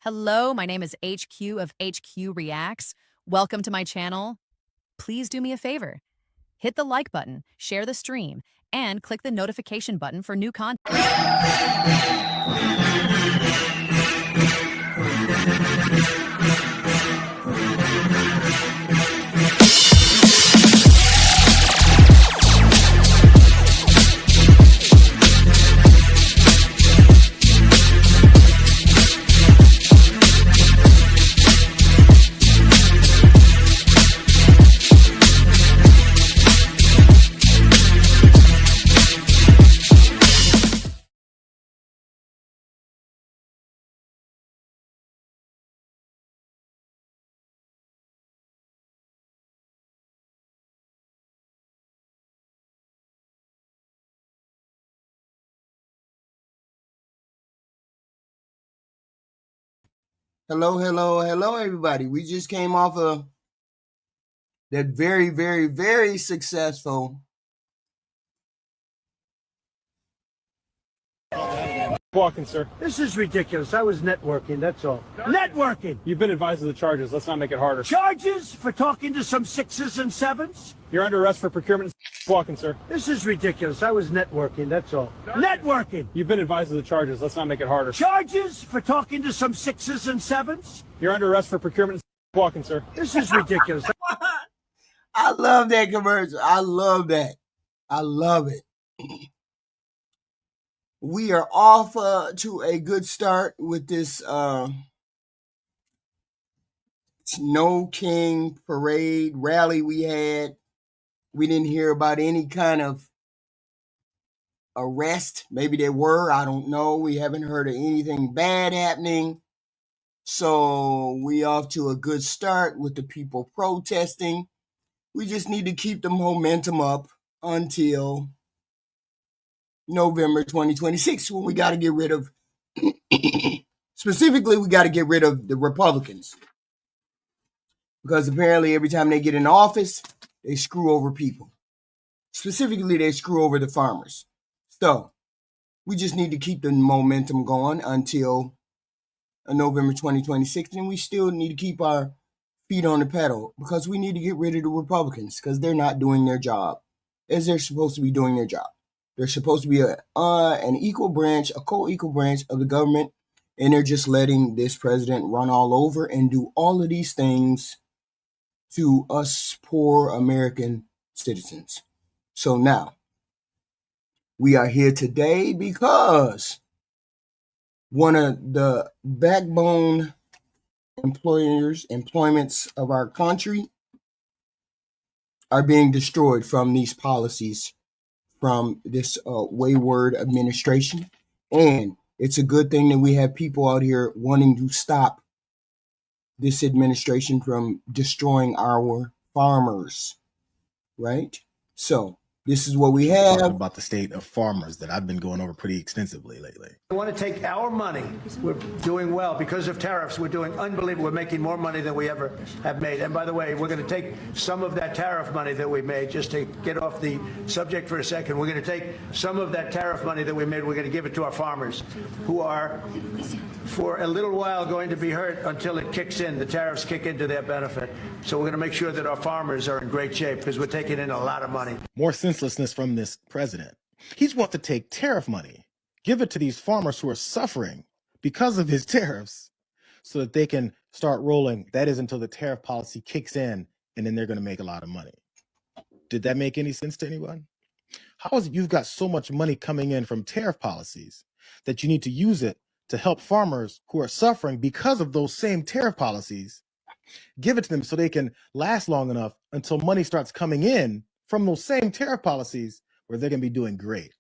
Hello, my name is HQ of HQ Reacts. Welcome to my channel. Please do me a favor. Hit the like button, share the stream, and click the notification button for new content. Hello, everybody. We just came off of that very successful Walking, sir. This is ridiculous. I was networking, that's all. Networking! You've been advised of the charges. Let's not make it harder. Charges for talking to some sixes and sevens? You're under arrest for procurement. Walking, sir. This is ridiculous. I was networking, that's all. Networking! You've been advised of the charges. Let's not make it harder. Charges for talking to some sixes and sevens? You're under arrest for procurement. Walking, sir. This is ridiculous. I love that commercial. I love that. I love it. We are off to a good start with this No King parade rally we had. We didn't hear about any kind of arrest. Maybe there were. I don't know. We haven't heard of anything bad happening. So we off to a good start with the people protesting. We just need to keep the momentum up until November 2026, when we got to get rid of, specifically, we got to get rid of the Republicans. Because apparently every time they get in office, they screw over people. Specifically, they screw over the farmers. So we just need to keep the momentum going until November 2026. And we still need to keep our feet on the pedal, because we need to get rid of the Republicans, because they're not doing their job as they're supposed to be doing their job. They're supposed to be an equal branch, a co-equal branch of the government, and they're just letting this president run all over and do all of these things to us poor American citizens. So now, we are here today because one of the backbone employments of our country are being destroyed from these policies from this wayward administration. And it's a good thing that we have people out here wanting to stop this administration from destroying our farmers, right? So this is what we have. Talking about the state of farmers that I've been going over pretty extensively lately. They want to take our money. We're doing well because of tariffs. We're doing unbelievable. We're making more money than we ever have made. And by the way, we're going to take some of that tariff money that we made, just to get off the subject for a second. We're going to take some of that tariff money that we made. We're going to give it to our farmers, who are, for a little while, going to be hurt until it kicks in. The tariffs kick into their benefit. So we're going to make sure that our farmers are in great shape, because we're taking in a lot of money. More senselessness from this president. He's want to take tariff money, give it to these farmers who are suffering because of his tariffs, so that they can start rolling. That is until the tariff policy kicks in, and then they're going to make a lot of money. Did that make any sense to anyone? How is it you've got so much money coming in from tariff policies that you need to use it to help farmers who are suffering because of those same tariff policies? Give it to them so they can last long enough until money starts coming in from those same tariff policies, where they're going to be doing great.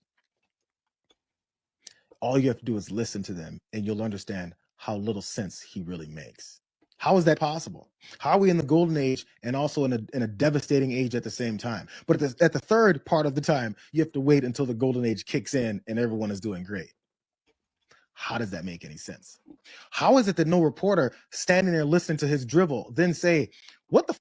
All you have to do is listen to them, and you'll understand how little sense he really makes. How is that possible? How are we in the golden age and also in a devastating age at the same time? But at the third part of the time, you have to wait until the golden age kicks in and everyone is doing great. How does that make any sense? How is it that no reporter standing there listening to his drivel then say, what the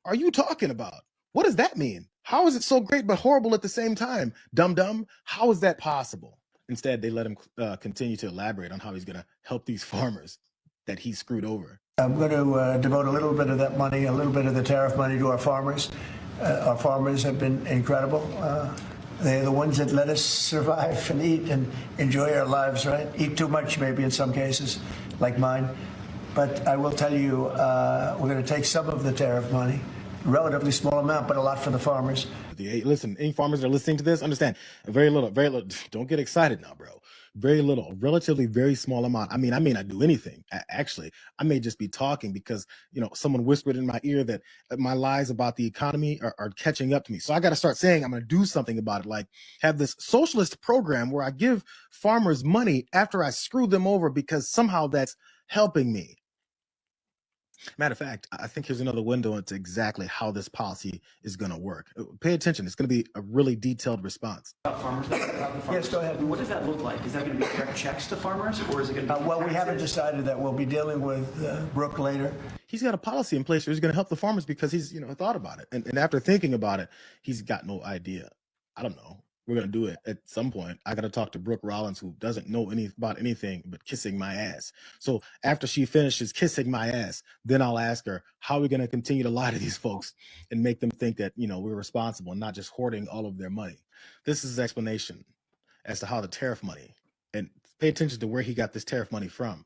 are you talking about? What does that mean? How is it so great but horrible at the same time? Dum-dum, how is that possible? Instead, they let him continue to elaborate on how he's going to help these farmers. that he screwed over. I'm going to devote a little bit of that money, a little bit of the tariff money to our farmers. Our farmers have been incredible. They're the ones that let us survive and eat and enjoy our lives, right? Eat too much, maybe in some cases, like mine. But I will tell you, we're going to take some of the tariff money, a relatively small amount, but a lot for the farmers. Listen, any farmers that are listening to this, understand, very little, don't get excited now, bro. Very little, relatively very small amount. I mean, I may not do anything. Actually, I may just be talking because, someone whispered in my ear that my lies about the economy are catching up to me. So I got to start saying I'm going to do something about it, like have this socialist program where I give farmers money after I screw them over because somehow that's helping me. Matter of fact, I think here's another window into exactly how this policy is going to work. Pay attention. It's going to be a really detailed response. Farmers, Yes, go ahead. What does that look like? Is that going to be direct checks to farmers, or is it going to be Well, we taxes? haven't decided that. We'll be dealing with Brooke later. He's got a policy in place where he's going to help the farmers because he's, thought about it. And after thinking about it, he's got no idea. I don't know. We're going to do it at some point. I got to talk to Brooke Rollins, who doesn't know about anything but kissing my ass. So after she finishes kissing my ass, then I'll ask her, how are we going to continue to lie to these folks and make them think that, we're responsible and not just hoarding all of their money. This is his explanation as to how the tariff money, and pay attention to where he got this tariff money from,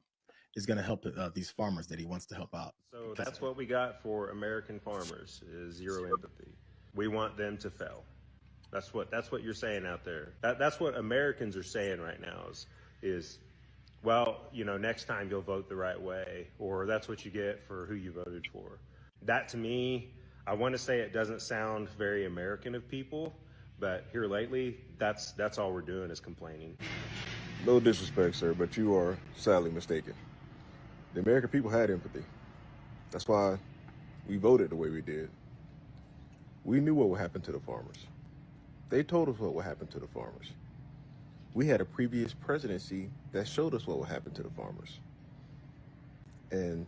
is going to help these farmers that he wants to help out. So that's what we got for American farmers, is zero empathy. We want them to fail. That's what you're saying out there. That's what Americans are saying right now is, well, next time you'll vote the right way, or that's what you get for who you voted for. That, to me, I want to say it doesn't sound very American of people, but here lately, that's all we're doing is complaining. No disrespect, sir, but you are sadly mistaken. The American people had empathy. That's why we voted the way we did. We knew what would happen to the farmers. They told us what would happen to the farmers. We had a previous presidency that showed us what would happen to the farmers. And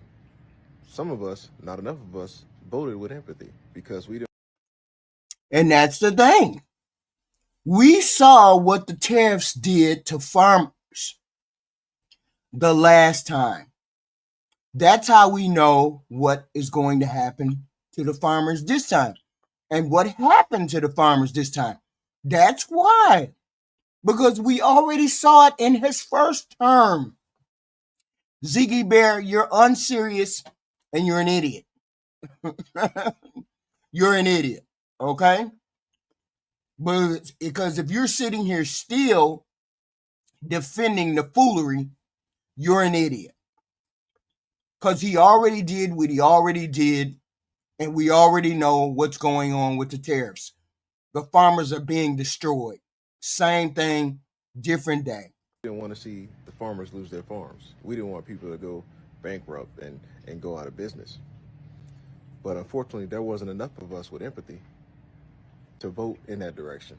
some of us, not enough of us, voted with empathy because we didn't. And that's the thing. We saw what the tariffs did to farmers the last time. That's how we know what is going to happen to the farmers this time. And what happened to the farmers this time. That's why. Because we already saw it in his first term. Ziggy Bear, you're unserious and you're an idiot. You're an idiot, okay? But because if you're sitting here still defending the foolery, you're an idiot. Because he already did what he already did, and we already know what's going on with the tariffs. The farmers are being destroyed. Same thing, different day. We didn't want to see the farmers lose their farms. We didn't want people to go bankrupt and go out of business. But unfortunately, there wasn't enough of us with empathy to vote in that direction.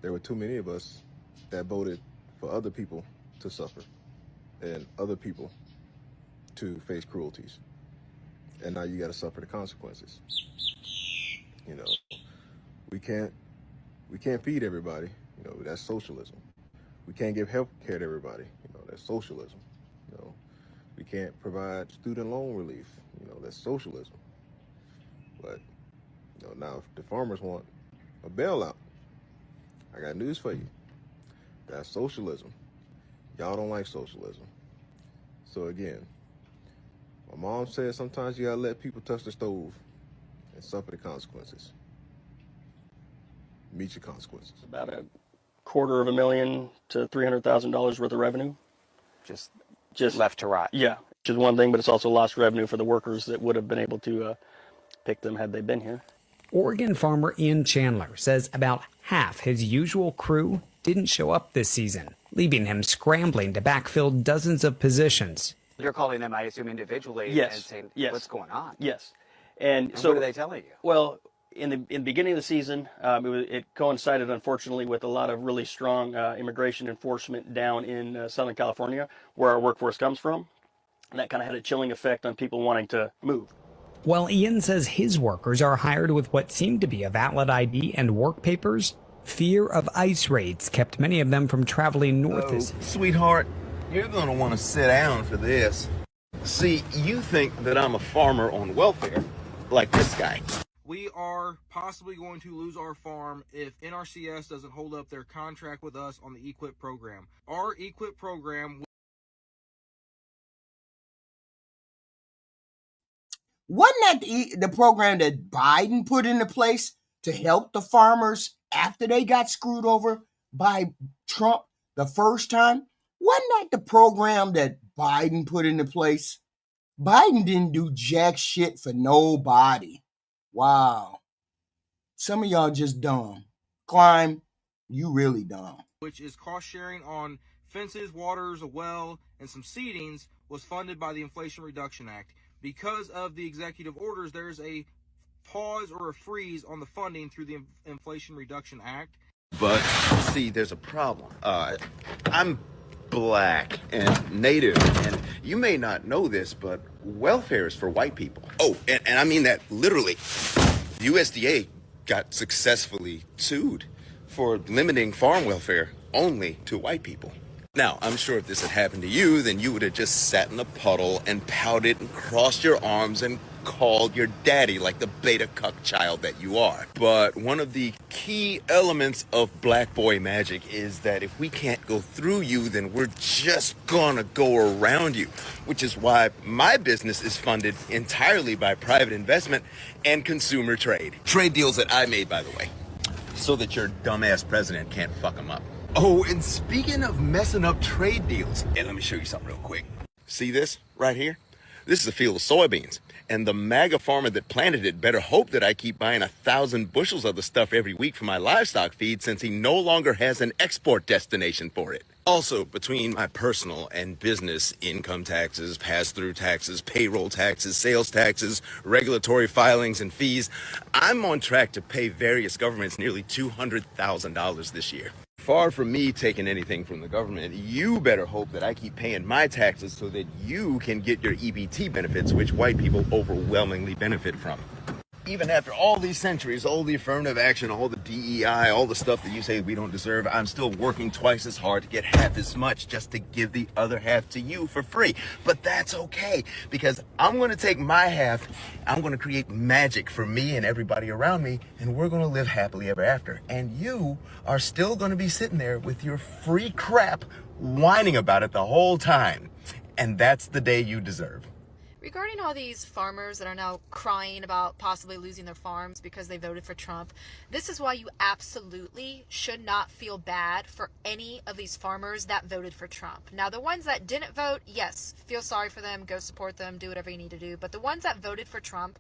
There were too many of us that voted for other people to suffer and other people to face cruelties. And now you got to suffer the consequences. We can't feed everybody. That's socialism. We can't give health care to everybody. That's socialism. We can't provide student loan relief. That's socialism. But now if the farmers want a bailout, I got news for you. That's socialism. Y'all don't like socialism. So again, my mom said sometimes you gotta let people touch the stove and suffer the consequences. Meet your consequences. About $250,000 to $300,000 worth of revenue. Just left to rot. Yeah, which is one thing, but it's also lost revenue for the workers that would have been able to pick them had they been here. Oregon farmer Ian Chandler says about half his usual crew didn't show up this season, leaving him scrambling to backfill dozens of positions. You're calling them, I assume, individually Yes. and saying, Yes. what's going on? Yes. And so what are they telling you? Well, in the beginning of the season, it coincided, unfortunately, with a lot of really strong immigration enforcement down in Southern California, where our workforce comes from. And that kind of had a chilling effect on people wanting to move. While Ian says his workers are hired with what seemed to be a valid ID and work papers, fear of ICE raids kept many of them from traveling north. Sweetheart, you're going to want to sit down for this. See, you think that I'm a farmer on welfare, like this guy. We are possibly going to lose our farm if NRCS doesn't hold up their contract with us on the EQIP program. Our EQIP program... Wasn't that the program that Biden put into place to help the farmers after they got screwed over by Trump the first time? Wasn't that the program that Biden put into place? Biden didn't do jack shit for nobody. Wow. Some of y'all just dumb. Climb, you really dumb. Which is cost sharing on fences, waters, a well, and some seedings, was funded by the Inflation Reduction Act. Because of the executive orders, there's a pause or a freeze on the funding through the Inflation Reduction Act. But, see, there's a problem. I'm black and native, and you may not know this, but welfare is for white people. Oh, and I mean that literally. The USDA got successfully sued for limiting farm welfare only to white people. Now, I'm sure if this had happened to you, then you would have just sat in a puddle and pouted and crossed your arms and called your daddy like the beta cuck child that you are. But one of the key elements of black boy magic is that if we can't go through you, then we're just gonna go around you, which is why my business is funded entirely by private investment and consumer trade. Trade deals that I made, by the way, so that your dumbass president can't fuck them up. Oh, and speaking of messing up trade deals, and let me show you something real quick. See this right here? This is a field of soybeans. And the MAGA farmer that planted it better hope that I keep buying 1,000 bushels of the stuff every week for my livestock feed, since he no longer has an export destination for it. Also, between my personal and business income taxes, pass-through taxes, payroll taxes, sales taxes, regulatory filings, and fees, I'm on track to pay various governments nearly $200,000 this year. Far from me taking anything from the government, you better hope that I keep paying my taxes so that you can get your EBT benefits, which white people overwhelmingly benefit from. Even after all these centuries, all the affirmative action, all the DEI, all the stuff that you say we don't deserve, I'm still working twice as hard to get half as much just to give the other half to you for free. But that's okay, because I'm going to take my half, I'm going to create magic for me and everybody around me, and we're going to live happily ever after. And you are still going to be sitting there with your free crap whining about it the whole time. And that's the day you deserve. Regarding all these farmers that are now crying about possibly losing their farms because they voted for Trump, this is why you absolutely should not feel bad for any of these farmers that voted for Trump. Now, the ones that didn't vote, yes, feel sorry for them, go support them, do whatever you need to do. But the ones that voted for Trump,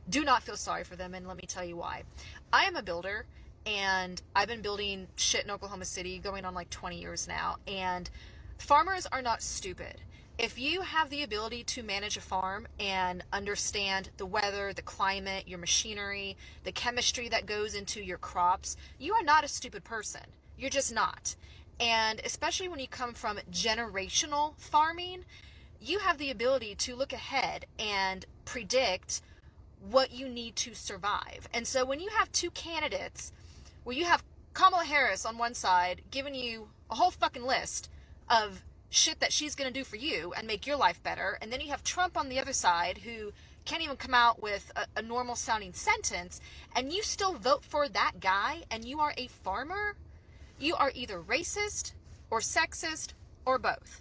do not feel sorry for them, and let me tell you why. I am a builder, and I've been building shit in Oklahoma City going on like 20 years now, and farmers are not stupid. If you have the ability to manage a farm and understand the weather, the climate, your machinery, the chemistry that goes into your crops, you are not a stupid person. You're just not. And especially when you come from generational farming, you have the ability to look ahead and predict what you need to survive. And so when you have two candidates where you have Kamala Harris on one side giving you a whole fucking list of shit that she's going to do for you and make your life better, and then you have Trump on the other side who can't even come out with a normal sounding sentence, and you still vote for that guy, and you are a farmer, you are either racist or sexist or both.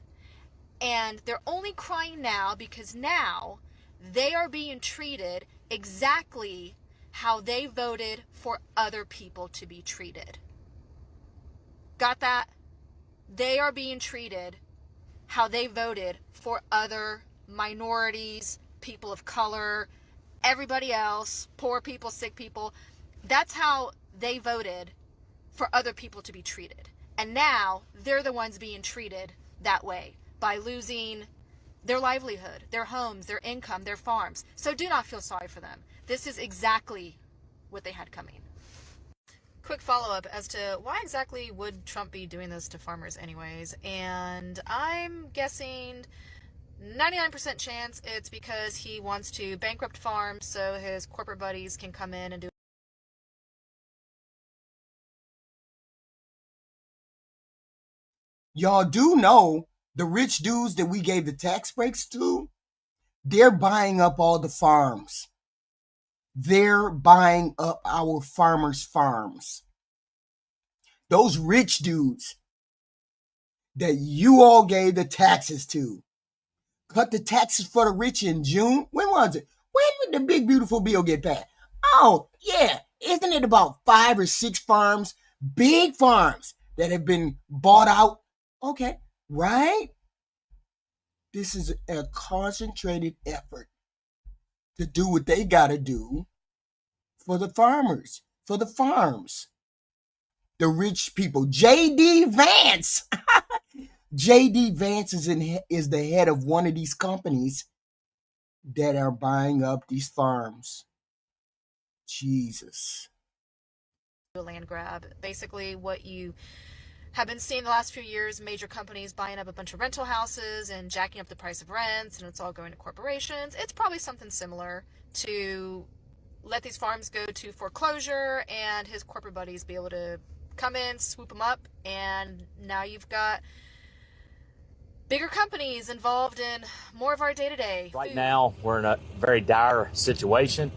And they're only crying now because now they are being treated exactly how they voted for other people to be treated. Got that? They are being treated how they voted for other minorities, people of color, everybody else, poor people, sick people. That's how they voted for other people to be treated. And now they're the ones being treated that way by losing their livelihood, their homes, their income, their farms. So do not feel sorry for them. This is exactly what they had coming. Quick follow-up as to why exactly would Trump be doing this to farmers anyways, and I'm guessing 99% chance it's because he wants to bankrupt farms so his corporate buddies can come in and do. Y'all do know the rich dudes that we gave the tax breaks to, They're buying up all the farms. They're buying up our farmers' farms. Those rich dudes that you all gave the taxes to. Cut the taxes for the rich in June. When was it? When did the big beautiful bill get passed? Oh, yeah. Isn't it about 5 or 6 farms, big farms that have been bought out? Okay, right? This is a concentrated effort to do what they got to do for the farmers, for the farms, the rich people. J.D. Vance. J.D. Vance is the head of one of these companies that are buying up these farms. Jesus. A land grab. Basically, what you have been seeing the last few years, major companies buying up a bunch of rental houses and jacking up the price of rents, and it's all going to corporations. It's probably something similar to let these farms go to foreclosure and his corporate buddies be able to come in, swoop them up, and now you've got bigger companies involved in more of our day-to-day. Right now, we're in a very dire situation.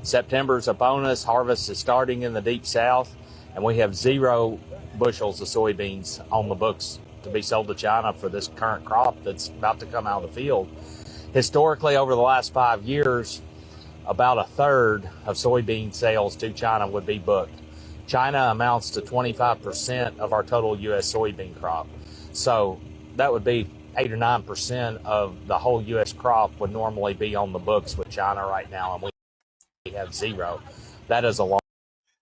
September's upon us, harvest is starting in the deep south, and we have 0 bushels of soybeans on the books to be sold to China for this current crop that's about to come out of the field. Historically, over the last 5 years, about 1/3 of soybean sales to China would be booked. China amounts to 25% of our total U.S. soybean crop. So that would be 8 or 9% of the whole U.S. crop would normally be on the books with China right now, and we have 0. That is a long.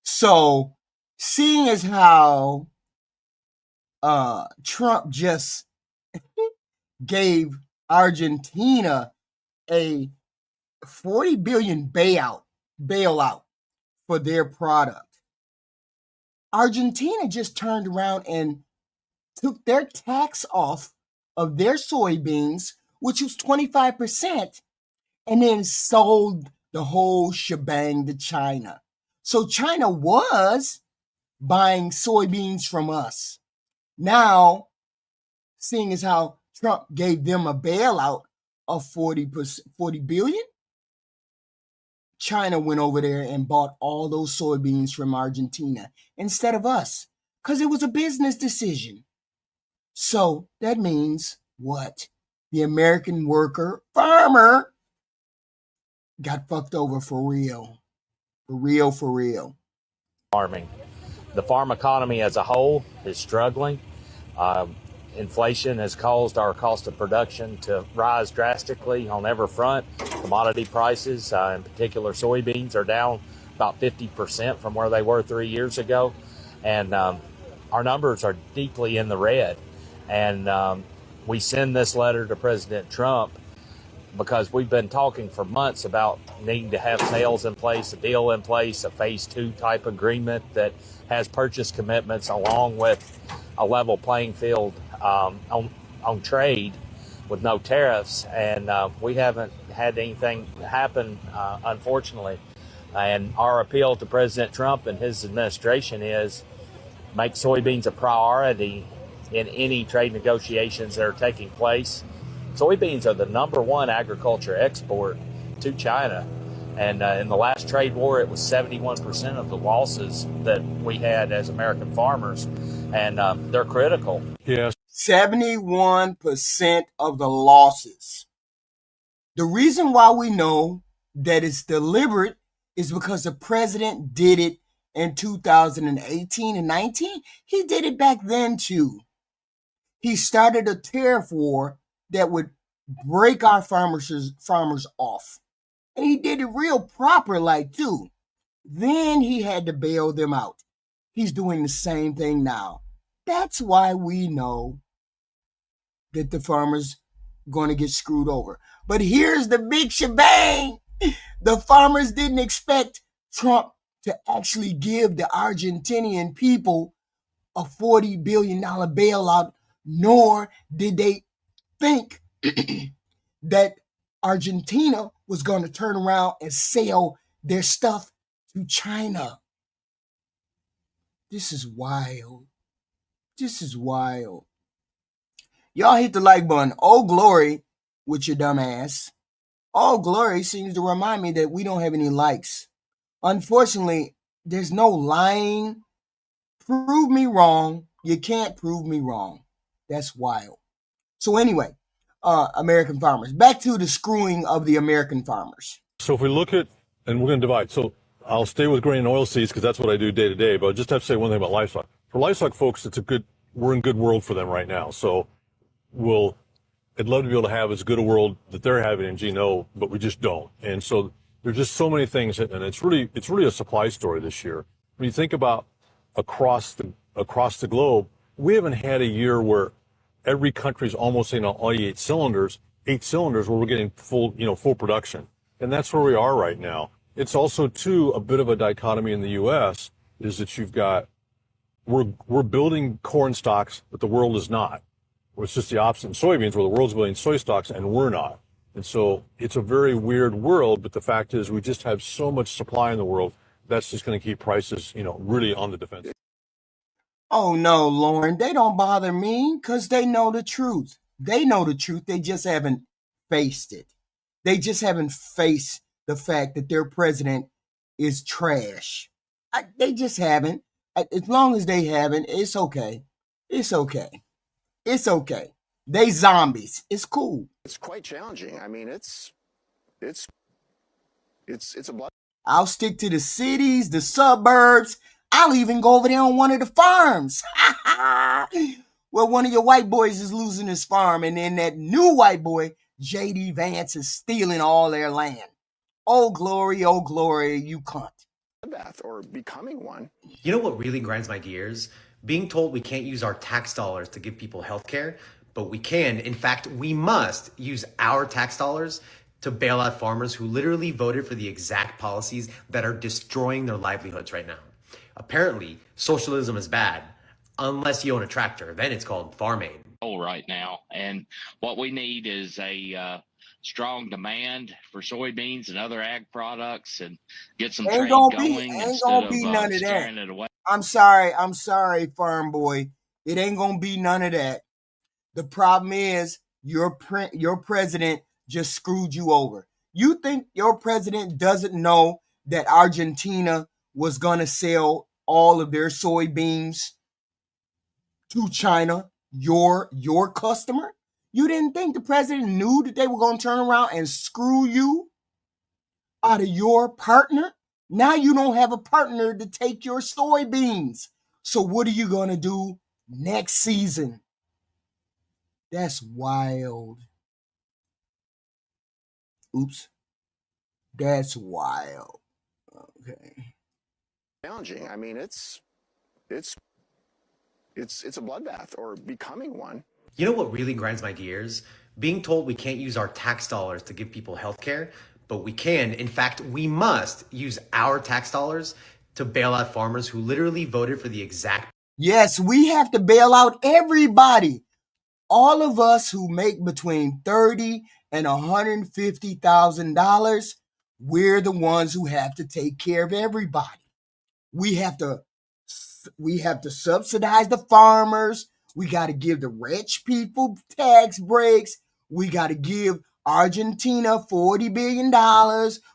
So, seeing as how Trump just gave Argentina a $40 billion bailout for their product, Argentina just turned around and took their tax off of their soybeans, which was 25%, and then sold the whole shebang to China. So China was buying soybeans from us. Now, seeing as how Trump gave them a bailout of $40 billion, China went over there and bought all those soybeans from Argentina instead of us, because it was a business decision. So that means what? The American worker, farmer, got fucked over for real. For real, for real. Farming. The farm economy as a whole is struggling. Inflation has caused our cost of production to rise drastically on every front. Commodity prices, in particular soybeans, are down about 50% from where they were 3 years ago. And our numbers are deeply in the red. And we send this letter to President Trump because we've been talking for months about needing to have sales in place, a deal in place, a phase 2 type agreement that has purchase commitments along with a level playing field on trade with no tariffs. And we haven't had anything happen, unfortunately. And our appeal to President Trump and his administration is make soybeans a priority in any trade negotiations that are taking place. Soybeans are the #1 agriculture export to China. And in the last trade war, it was 71% of the losses that we had as American farmers. And they're critical. Yes. 71% of the losses. The reason why we know that it's deliberate is because the president did it in 2018 and 19. He did it back then too. He started a tariff war that would break our farmers off. And he did it real proper like too. Then he had to bail them out. He's doing the same thing now. That's why we know that the farmers going to get screwed over. But here's the big shebang. The farmers didn't expect Trump to actually give the Argentinian people a $40 billion bailout, nor did they think that Argentina was going to turn around and sell their stuff to China. This is wild. This is wild. Y'all hit the like button. Oh, glory with your dumb ass. All Glory seems to remind me that we don't have any likes. Unfortunately, there's no lying. Prove me wrong. You can't prove me wrong. That's wild. So anyway, American farmers. Back to the screwing of the American farmers. So if we look at, and we're going to divide. So I'll stay with grain and oilseeds because that's what I do day to day. But I just have to say one thing about livestock. For livestock folks, we're in good world for them right now. So I'd love to be able to have as good a world that they're having in GNO, but we just don't. And so there's just so many things, and it's really a supply story this year. When you think about across the globe, we haven't had a year where every country's almost saying all 8 cylinders where we're getting full production. And that's where we are right now. It's also too a bit of a dichotomy in the US is that we're building corn stocks, but the world is not. It's just the opposite in soybeans, where the world's building soy stocks and we're not. And so it's a very weird world, but the fact is we just have so much supply in the world, that's just going to keep prices, really on the defense. Oh no, Lauren, they don't bother me because they know the truth. They know the truth. They just haven't faced it. They just haven't faced the fact that their president is trash. They just haven't. As long as they haven't, it's okay. It's okay. It's okay. They zombies. It's cool. It's quite challenging. I mean, it's a blood. I'll stick to the cities, the suburbs. I'll even go over there on one of the farms. Well, one of your white boys is losing his farm, and then that new white boy, J.D. Vance, is stealing all their land. Oh, glory, you cunt. Or becoming one. You know what really grinds my gears? Being told we can't use our tax dollars to give people health care, but we can. In fact, we must use our tax dollars to bail out farmers who literally voted for the exact policies that are destroying their livelihoods right now. Apparently, socialism is bad, unless you own a tractor. Then it's called farm aid. Right now, and what we need is a strong demand for soybeans and other ag products, and get some trade going instead of scaring it away. I'm sorry, farm boy. It ain't gonna be none of that. The problem is your president just screwed you over. You think your president doesn't know that Argentina was gonna sell all of their soybeans to China, your customer? You didn't think the president knew that they were gonna turn around and screw you out of your partner? Now you don't have a partner to take your soybeans. So what are you going to do next season? That's wild. Oops. That's wild. Okay. Challenging. I mean, it's a bloodbath, or becoming one. You know what really grinds my gears? Being told we can't use our tax dollars to give people health care, but we can. In fact, we must use our tax dollars to bail out farmers who literally voted for the exact. Yes, we have to bail out everybody. All of us who make between $30,000 and $150,000, we're the ones who have to take care of everybody. We have to subsidize the farmers. We got to give the rich people tax breaks. We got to give Argentina $40 billion.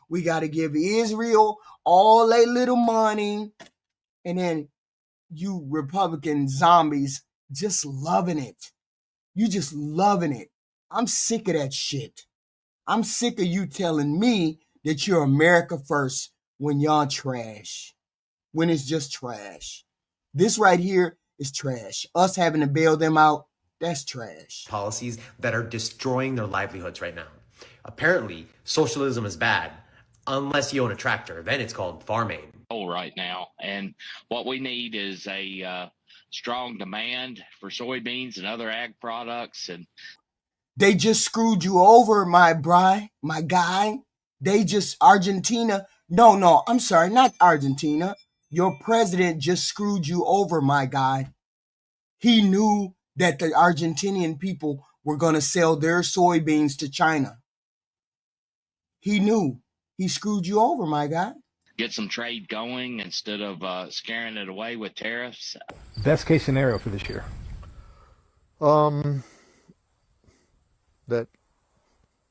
We got to give Israel all their little money. And then you Republican zombies just loving it. You just loving it. I'm sick of that shit. I'm sick of you telling me that you're America first when y'all trash. When it's just trash. This right here is trash. Us having to bail them out, that's trash. Policies that are destroying their livelihoods right now. Apparently, socialism is bad, unless you own a tractor. Then it's called farm aid. Right now, and what we need is a strong demand for soybeans and other ag products. And they just screwed you over, my guy. Argentina. No, I'm sorry, not Argentina. Your president just screwed you over, my guy. He knew that the Argentinian people were going to sell their soybeans to China. He knew. He screwed you over, my guy. Get some trade going instead of scaring it away with tariffs. Best case scenario for this year? That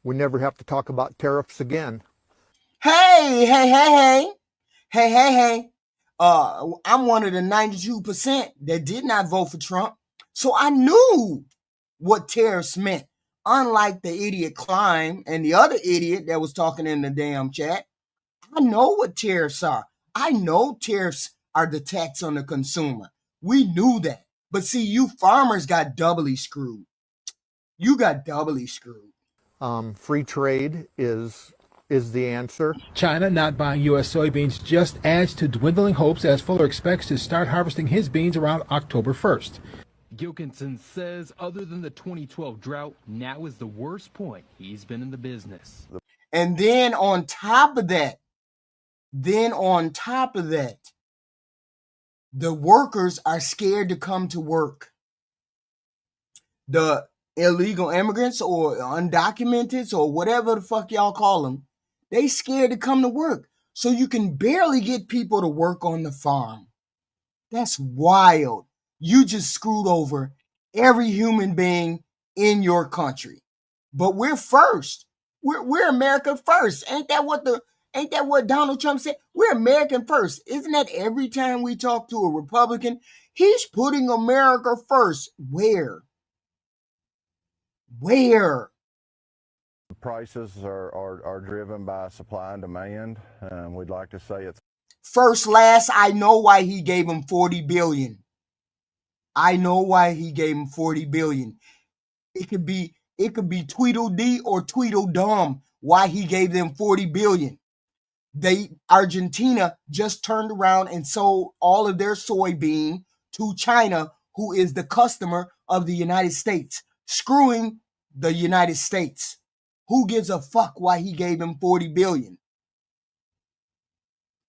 we never have to talk about tariffs again. Hey. I'm one of the 92% that did not vote for Trump. So I knew what tariffs meant. Unlike the idiot Klein and the other idiot that was talking in the damn chat, I know what tariffs are. I know tariffs are the tax on the consumer. We knew that. But see, you farmers got doubly screwed. You got doubly screwed. Free trade is the answer. China not buying U.S. soybeans just adds to dwindling hopes as Fuller expects to start harvesting his beans around October 1st. Gilkinson says other than the 2012 drought, now is the worst point he's been in the business. And then on top of that, the workers are scared to come to work. The illegal immigrants or undocumented or whatever the fuck y'all call them, they scared to come to work. So you can barely get people to work on the farm. That's wild. You just screwed over every human being in your country. But we're first. We're America first. Ain't that what Donald Trump said? We're American first. Isn't that every time we talk to a Republican? He's putting America first. Where? The prices are driven by supply and demand. We'd like to say it's first, last. I know why he gave him $40 billion. I know why he gave him $40 billion. It could be Tweedledee or Tweedledum why he gave them $40 billion. Argentina just turned around and sold all of their soybean to China, who is the customer of the United States, screwing the United States. Who gives a fuck why he gave him $40 billion?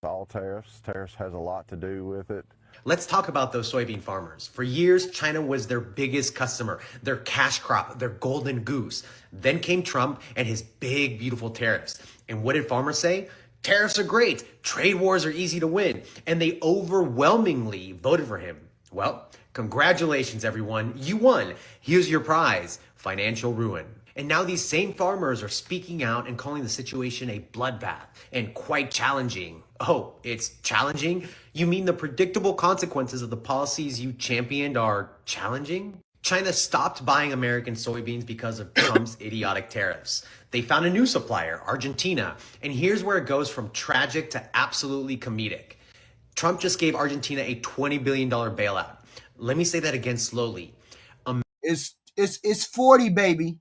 all tariffs. Tariffs has a lot to do with it. Let's talk about those soybean farmers. For years, China was their biggest customer, their cash crop, their golden goose. Then came Trump and his big, beautiful tariffs. And what did farmers say? Tariffs are great. Trade wars are easy to win. And they overwhelmingly voted for him. Well, congratulations, everyone. You won. Here's your prize, financial ruin. And now these same farmers are speaking out and calling the situation a bloodbath and quite challenging. Oh, it's challenging? You mean the predictable consequences of the policies you championed are challenging? China stopped buying American soybeans because of Trump's idiotic tariffs. They found a new supplier, Argentina. And here's where it goes from tragic to absolutely comedic. Trump just gave Argentina a $20 billion bailout. Let me say that again slowly. It's 40, baby.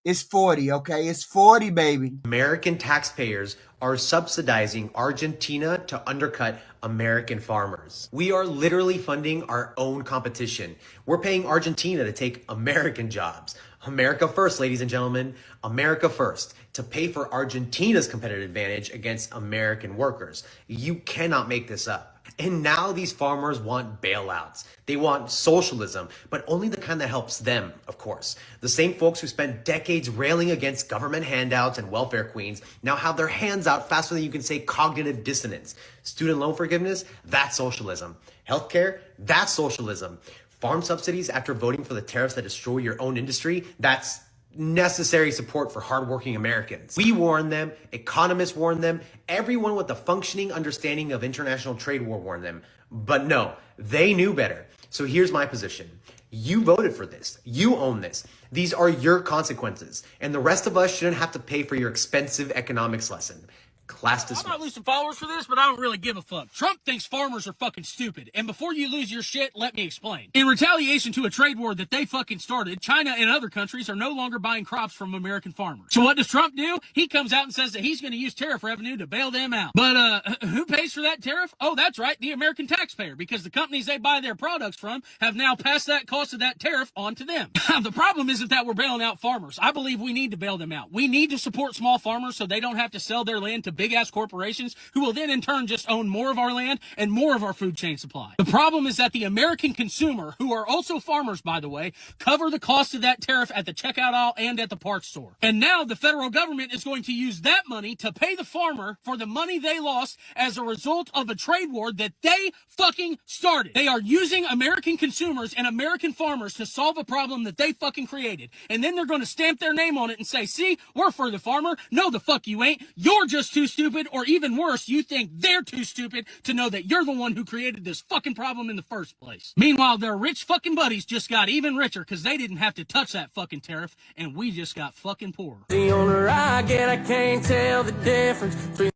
It's 40, okay? It's 40, baby. American taxpayers are subsidizing Argentina to undercut American farmers. We are literally funding our own competition. We're paying Argentina to take American jobs. America first, ladies and gentlemen. America first. To pay for Argentina's competitive advantage against American workers. You cannot make this up. And now these farmers want bailouts. They want socialism, but only the kind that helps them, of course. The same folks who spent decades railing against government handouts and welfare queens now have their hands out faster than you can say cognitive dissonance. Student loan forgiveness, that's socialism. Healthcare, that's socialism. Farm subsidies after voting for the tariffs that destroy your own industry, that's necessary support for hardworking Americans. We warned them, economists warned them, everyone with a functioning understanding of international trade warned them. But no, they knew better. So here's my position. You voted for this. You own this. These are your consequences. And the rest of us shouldn't have to pay for your expensive economics lesson. Class dismissed. I might lose some followers for this, but I don't really give a fuck. Trump thinks farmers are fucking stupid. And before you lose your shit, let me explain. In retaliation to a trade war that they fucking started, China and other countries are no longer buying crops from American farmers. So what does Trump do? He comes out and says that he's going to use tariff revenue to bail them out. But who pays for that tariff? Oh, that's right, the American taxpayer, because the companies they buy their products from have now passed that cost of that tariff on to them. The problem isn't that we're bailing out farmers. I believe we need to bail them out. We need to support small farmers so they don't have to sell their land to big ass corporations who will then in turn just own more of our land and more of our food chain supply. The problem is that the American consumer, who are also farmers by the way, cover the cost of that tariff at the checkout aisle and at the parts store. And now the federal government is going to use that money to pay the farmer for the money they lost as a result of a trade war that they fucking started. They are using American consumers and American farmers to solve a problem that they fucking created. And then they're going to stamp their name on it and say, see, we're for the farmer. No, the fuck you ain't. You're just too stupid, or even worse, you think they're too stupid to know that you're the one who created this fucking problem in the first place. Meanwhile, their rich fucking buddies just got even richer because they didn't have to touch that fucking tariff, and we just got fucking poorer. The older I get, I can't tell the difference between.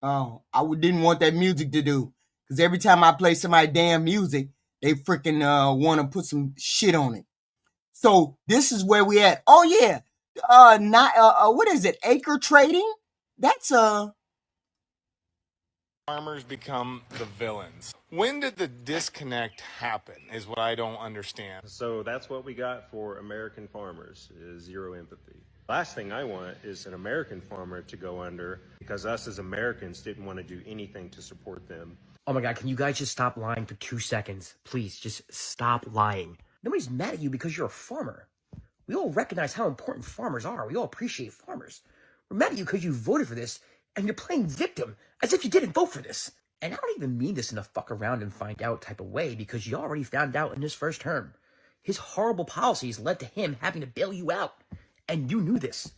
Oh, didn't want that music to do, because every time I play somebody damn music, they freaking want to put some shit on it. So this is where we at. Oh yeah, what is it? Acre trading? That's Farmers become the villains. When did the disconnect happen is what I don't understand. So that's what we got for American farmers, is zero empathy. Last thing I want is an American farmer to go under because us as Americans didn't want to do anything to support them. Oh my God, can you guys just stop lying for 2 seconds? Please, just stop lying. Nobody's mad at you because you're a farmer. We all recognize how important farmers are. We all appreciate farmers. We're mad at you because you voted for this and you're playing victim as if you didn't vote for this. And I don't even mean this in a fuck around and find out type of way, because you already found out in his first term. His horrible policies led to him having to bail you out. And you knew this.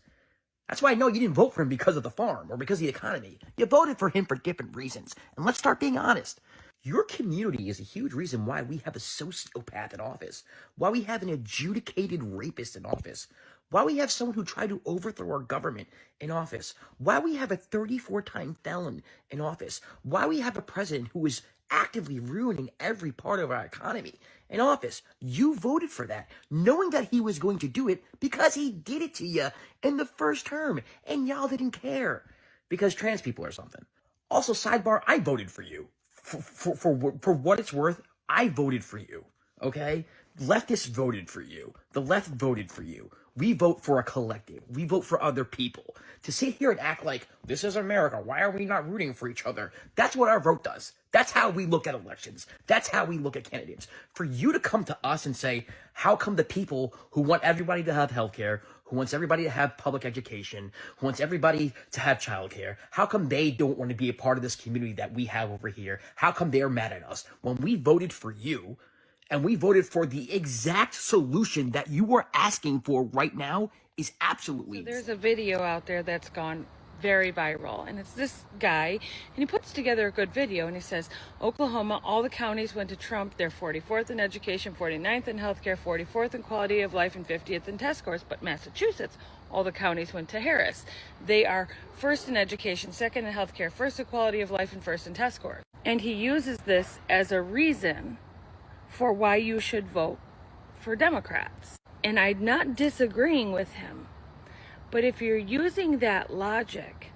That's why I know you didn't vote for him because of the farm or because of the economy. You voted for him for different reasons. And let's start being honest. Your community is a huge reason why we have a sociopath in office, why we have an adjudicated rapist in office, why we have someone who tried to overthrow our government in office, why we have a 34-time felon in office, why we have a president who is actively ruining every part of our economy in office. You voted for that, knowing that he was going to do it because he did it to you in the first term, and y'all didn't care because trans people or something. Also, sidebar, I voted for you. For what it's worth, I voted for you, okay? Leftists voted for you. The left voted for you. We vote for a collective. We vote for other people. To sit here and act like, this is America, why are we not rooting for each other? That's what our vote does. That's how we look at elections. That's how we look at candidates. For you to come to us and say, how come the people who want everybody to have health care, who wants everybody to have public education, who wants everybody to have childcare, how come they don't want to be a part of this community that we have over here? How come they're mad at us? When we voted for you, and we voted for the exact solution that you are asking for right now, is absolutely So there's a video out there that's gone very viral, and it's this guy, and he puts together a good video, and he says, Oklahoma, all the counties went to Trump. They're 44th in education, 49th in healthcare, 44th in quality of life, and 50th in test scores. But Massachusetts, all the counties went to Harris. They are first in education, second in healthcare, first in quality of life, and first in test scores. And he uses this as a reason for why you should vote for Democrats. And I'm not disagreeing with him. But if you're using that logic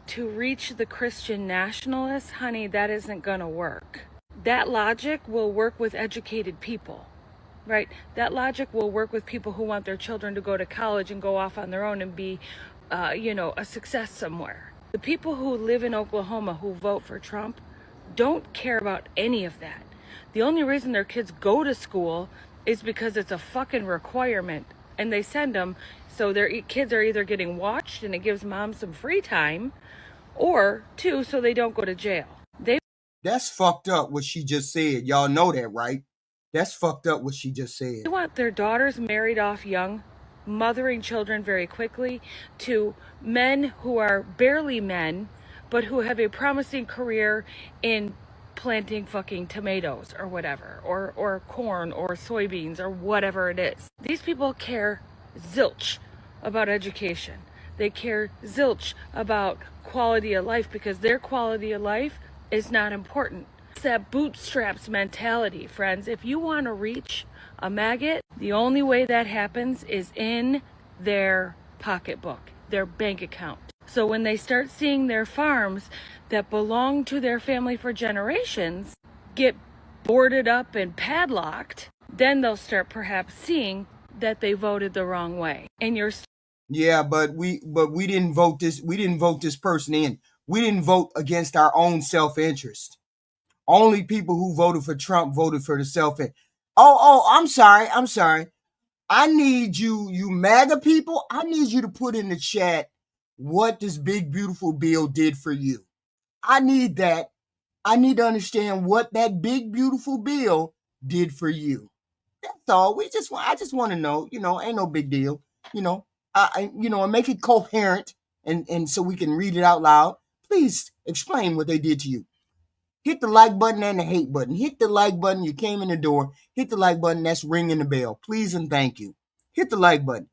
to reach the Christian nationalists, honey, that isn't going to work. That logic will work with educated people, right? That logic will work with people who want their children to go to college and go off on their own and be, a success somewhere. The people who live in Oklahoma who vote for Trump don't care about any of that. The only reason their kids go to school is because it's a fucking requirement, and they send them. So their kids are either getting watched and it gives mom some free time, or two, so they don't go to jail. That's fucked up what she just said. Y'all know that, right? That's fucked up what she just said. They want their daughters married off young, mothering children very quickly, to men who are barely men, but who have a promising career in planting fucking tomatoes or whatever, or corn or soybeans or whatever it is. These people care zilch about education. They care zilch about quality of life because their quality of life is not important. It's that bootstraps mentality, friends. If you want to reach a maggot, the only way that happens is in their pocketbook, their bank account. So when they start seeing their farms that belong to their family for generations get boarded up and padlocked, then they'll start perhaps seeing that they voted the wrong way. And you're Yeah, but we didn't vote this. We didn't vote this person in. We didn't vote against our own self-interest. Only people who voted for Trump voted for the self-interest. Oh, I'm sorry. I'm sorry. I need you MAGA people. I need you to put in the chat what this big beautiful bill did for you. I need that. I need to understand what that big beautiful bill did for you. That's all. I just want to know. Ain't no big deal. You know, and make it coherent and so we can read it out loud. Please explain what they did to you. Hit the like button and the hate button. Hit the like button. You came in the door. Hit the like button. That's ringing the bell. Please and thank you. Hit the like button.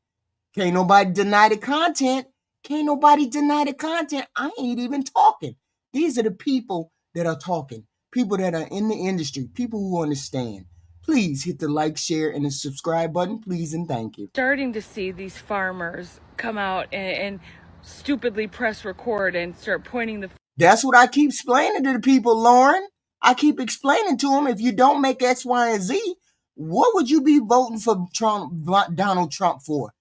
Can't nobody deny the content. Can't nobody deny the content. I ain't even talking. These are the people that are talking. People that are in the industry. People who understand. Please hit the like, share, and the subscribe button. Please and thank you. Starting to see these farmers come out and stupidly press record and start pointing the. That's what I keep explaining to the people, Lauren. I keep explaining to them, if you don't make X, Y, and Z, what would you be voting for Donald Trump for?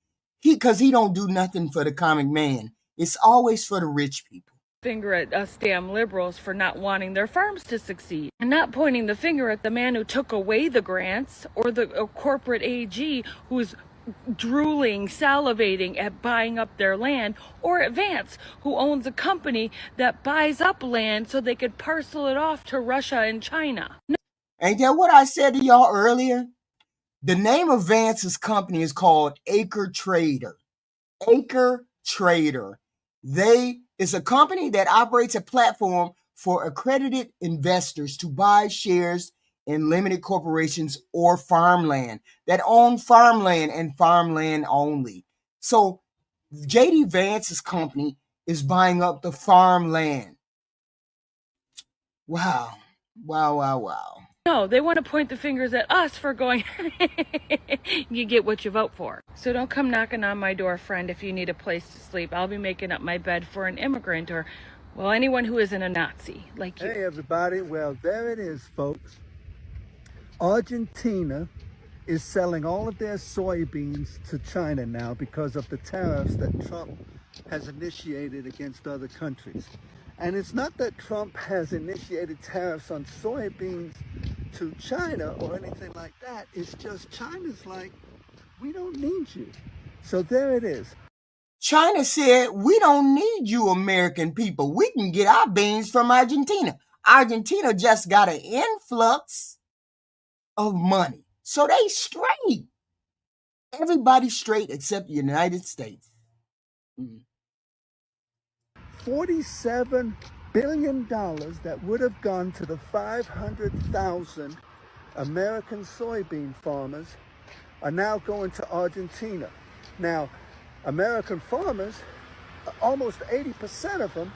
Because he don't do nothing for the common man. It's always for the rich people. Finger at us damn liberals for not wanting their farms to succeed, and not pointing the finger at the man who took away the grants or the corporate AG who's drooling, salivating at buying up their land, or at Vance, who owns a company that buys up land so they could parcel it off to Russia and China. Ain't that what I said to y'all earlier? The name of Vance's company is called Acre Trader. Acre Trader. It's a company that operates a platform for accredited investors to buy shares in limited corporations or farmland that own farmland and farmland only. So JD Vance's company is buying up the farmland. Wow. No, they want to point the fingers at us for going, you get what you vote for. So don't come knocking on my door, friend, if you need a place to sleep. I'll be making up my bed for an immigrant or, well, anyone who isn't a Nazi like you. Hey, everybody. Well, there it is, folks. Argentina is selling all of their soybeans to China now because of the tariffs that Trump has initiated against other countries. And it's not that Trump has initiated tariffs on soybeans to China or anything like that. It's just China's like, we don't need you. So there it is. China said, we don't need you American people. We can get our beans from Argentina. Argentina just got an influx of money. So they straight. Everybody's straight except the United States. $47 billion that would have gone to the 500,000 American soybean farmers are now going to Argentina. Now, American farmers, almost 80% of them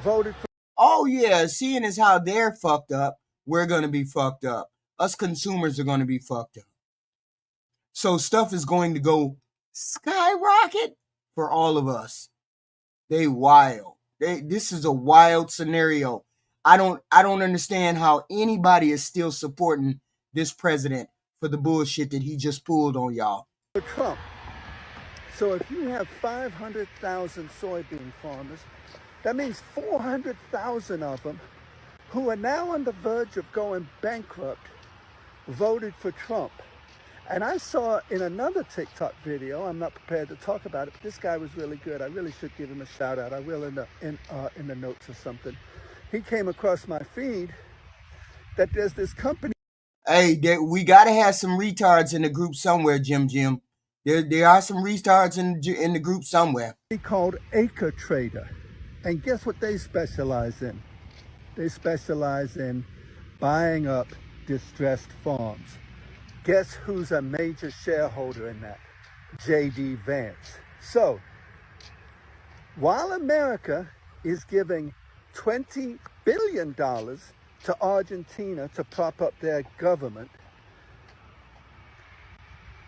voted for. Oh yeah, seeing as how they're fucked up, we're going to be fucked up. Us consumers are going to be fucked up. So stuff is going to go skyrocket for all of us. They wild. This is a wild scenario. I don't understand how anybody is still supporting this president for the bullshit that he just pulled on y'all. Trump. So if you have 500,000 soybean farmers, that means 400,000 of them who are now on the verge of going bankrupt voted for Trump. And I saw in another TikTok video, I'm not prepared to talk about it, but this guy was really good. I really should give him a shout out. I will in the notes or something. He came across my feed that there's this company. Hey, we got to have some retards in the group somewhere, Jim. There are some retards in the group somewhere. Called Acre Trader. And guess what they specialize in? They specialize in buying up distressed farms. Guess who's a major shareholder in that? JD Vance. So, while America is giving $20 billion to Argentina to prop up their government,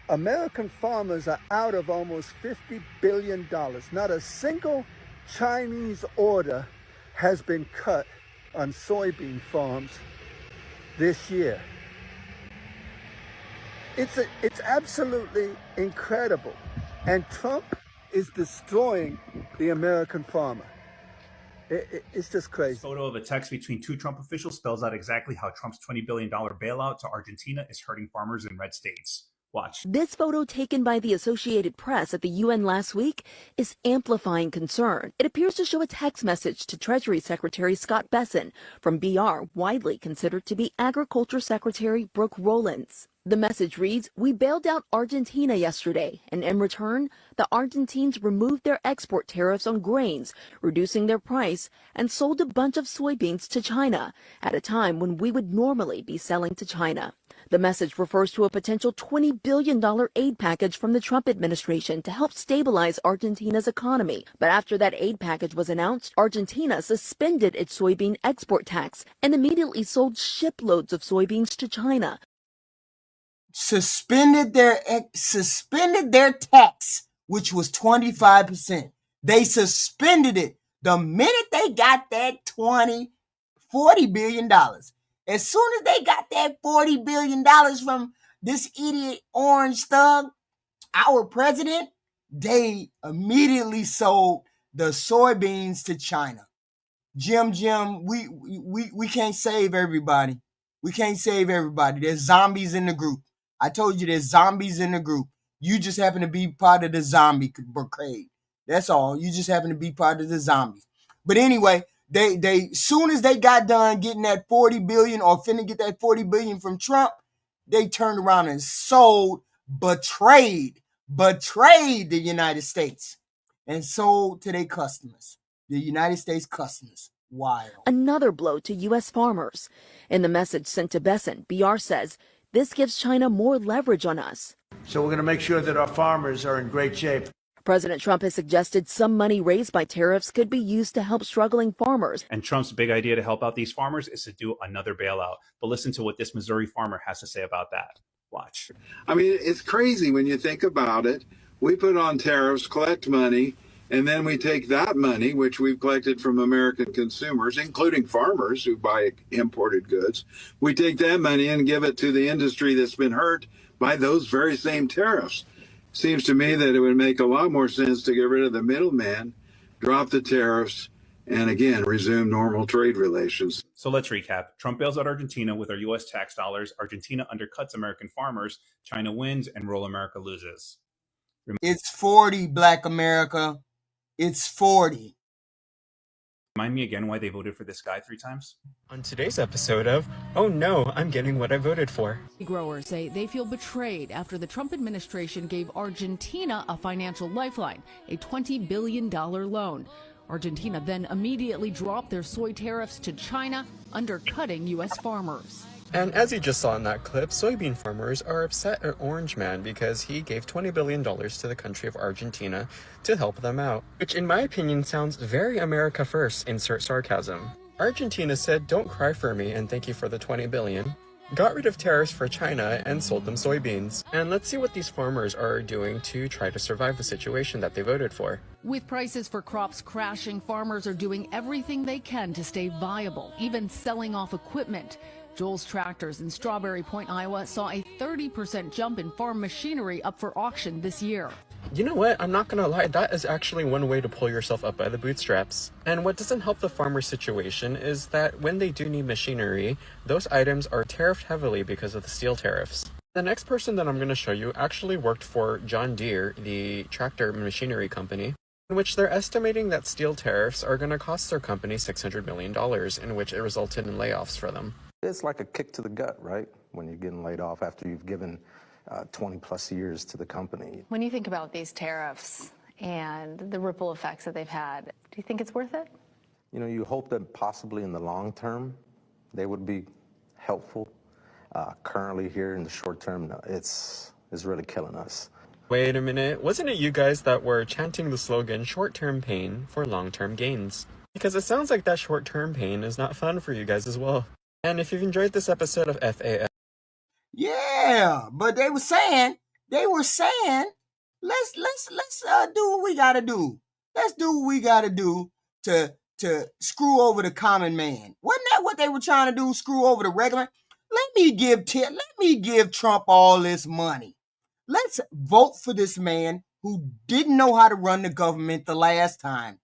American farmers are out of almost $50 billion. Not a single Chinese order has been cut on soybean farms this year. It's absolutely incredible. And Trump is destroying the American farmer. It's just crazy. This photo of a text between two Trump officials spells out exactly how Trump's $20 billion bailout to Argentina is hurting farmers in red states. Watch. This photo taken by the Associated Press at the UN last week is amplifying concern. It appears to show a text message to Treasury Secretary Scott Bessent from BR, widely considered to be Agriculture Secretary Brooke Rollins. The message reads, "We bailed out Argentina yesterday, and in return, the Argentines removed their export tariffs on grains, reducing their price, and sold a bunch of soybeans to China at a time when we would normally be selling to China." The message refers to a potential $20 billion aid package from the Trump administration to help stabilize Argentina's economy. But after that aid package was announced, Argentina suspended its soybean export tax and immediately sold shiploads of soybeans to China. Suspended their tax, which was 25%. They suspended it the minute they got that $40 billion. As soon as they got that $40 billion from this idiot orange thug, our president, they immediately sold the soybeans to China. Jim, we can't save everybody. We can't save everybody. There's zombies in the group. I told you there's zombies in the group. You just happen to be part of the zombie brigade. That's all. You just happen to be part of the zombies. But anyway, they soon as they got done getting that 40 billion or finna get that 40 billion from Trump, they turned around and sold, betrayed the United States and sold to their customers, the United States customers. Wild. Another blow to U.S. farmers. In the message sent to Bessent, BR says, "This gives China more leverage on us." So we're going to make sure that our farmers are in great shape. President Trump has suggested some money raised by tariffs could be used to help struggling farmers. And Trump's big idea to help out these farmers is to do another bailout. But listen to what this Missouri farmer has to say about that. Watch. I mean, it's crazy when you think about it. We put on tariffs, collect money, and then we take that money, which we've collected from American consumers, including farmers who buy imported goods. We take that money and give it to the industry that's been hurt by those very same tariffs. Seems to me that it would make a lot more sense to get rid of the middleman, drop the tariffs, and again, resume normal trade relations. So let's recap. Trump bails out Argentina with our U.S. tax dollars. Argentina undercuts American farmers. China wins and rural America loses. It's 40, Black America. It's 40. Remind me again why they voted for this guy 3 times? On today's episode of, oh no, I'm getting what I voted for. Growers say they feel betrayed after the Trump administration gave Argentina a financial lifeline, a $20 billion loan. Argentina then immediately dropped their soy tariffs to China, undercutting U.S. farmers. And as you just saw in that clip, soybean farmers are upset at Orange Man because he gave $20 billion to the country of Argentina to help them out. Which in my opinion sounds very America first, insert sarcasm. Argentina said, "Don't cry for me and thank you for the $20 billion. Got rid of tariffs for China and sold them soybeans. And let's see what these farmers are doing to try to survive the situation that they voted for. With prices for crops crashing, farmers are doing everything they can to stay viable, even selling off equipment. Joel's Tractors in Strawberry Point, Iowa saw a 30% jump in farm machinery up for auction this year. You know what? I'm not gonna lie, that is actually one way to pull yourself up by the bootstraps. And what doesn't help the farmer situation is that when they do need machinery, those items are tariffed heavily because of the steel tariffs. The next person that I'm going to show you actually worked for John Deere, the tractor machinery company, in which they're estimating that steel tariffs are going to cost their company $600 million, in which it resulted in layoffs for them. It's like a kick to the gut, right? When you're getting laid off after you've given 20 plus years to the company. When you think about these tariffs and the ripple effects that they've had, do you think it's worth it? You know, you hope that possibly in the long term, they would be helpful. Currently here in the short term, no, it's really killing us. Wait a minute, wasn't it you guys that were chanting the slogan, short-term pain for long-term gains? Because it sounds like that short-term pain is not fun for you guys as well. And if you've enjoyed this episode of FAF, yeah, but they were saying, let's do what we gotta do. Let's do what we gotta do to screw over the common man. Wasn't that what they were trying to do? Screw over the regular? Let me give Trump all this money. Let's vote for this man who didn't know how to run the government the last time,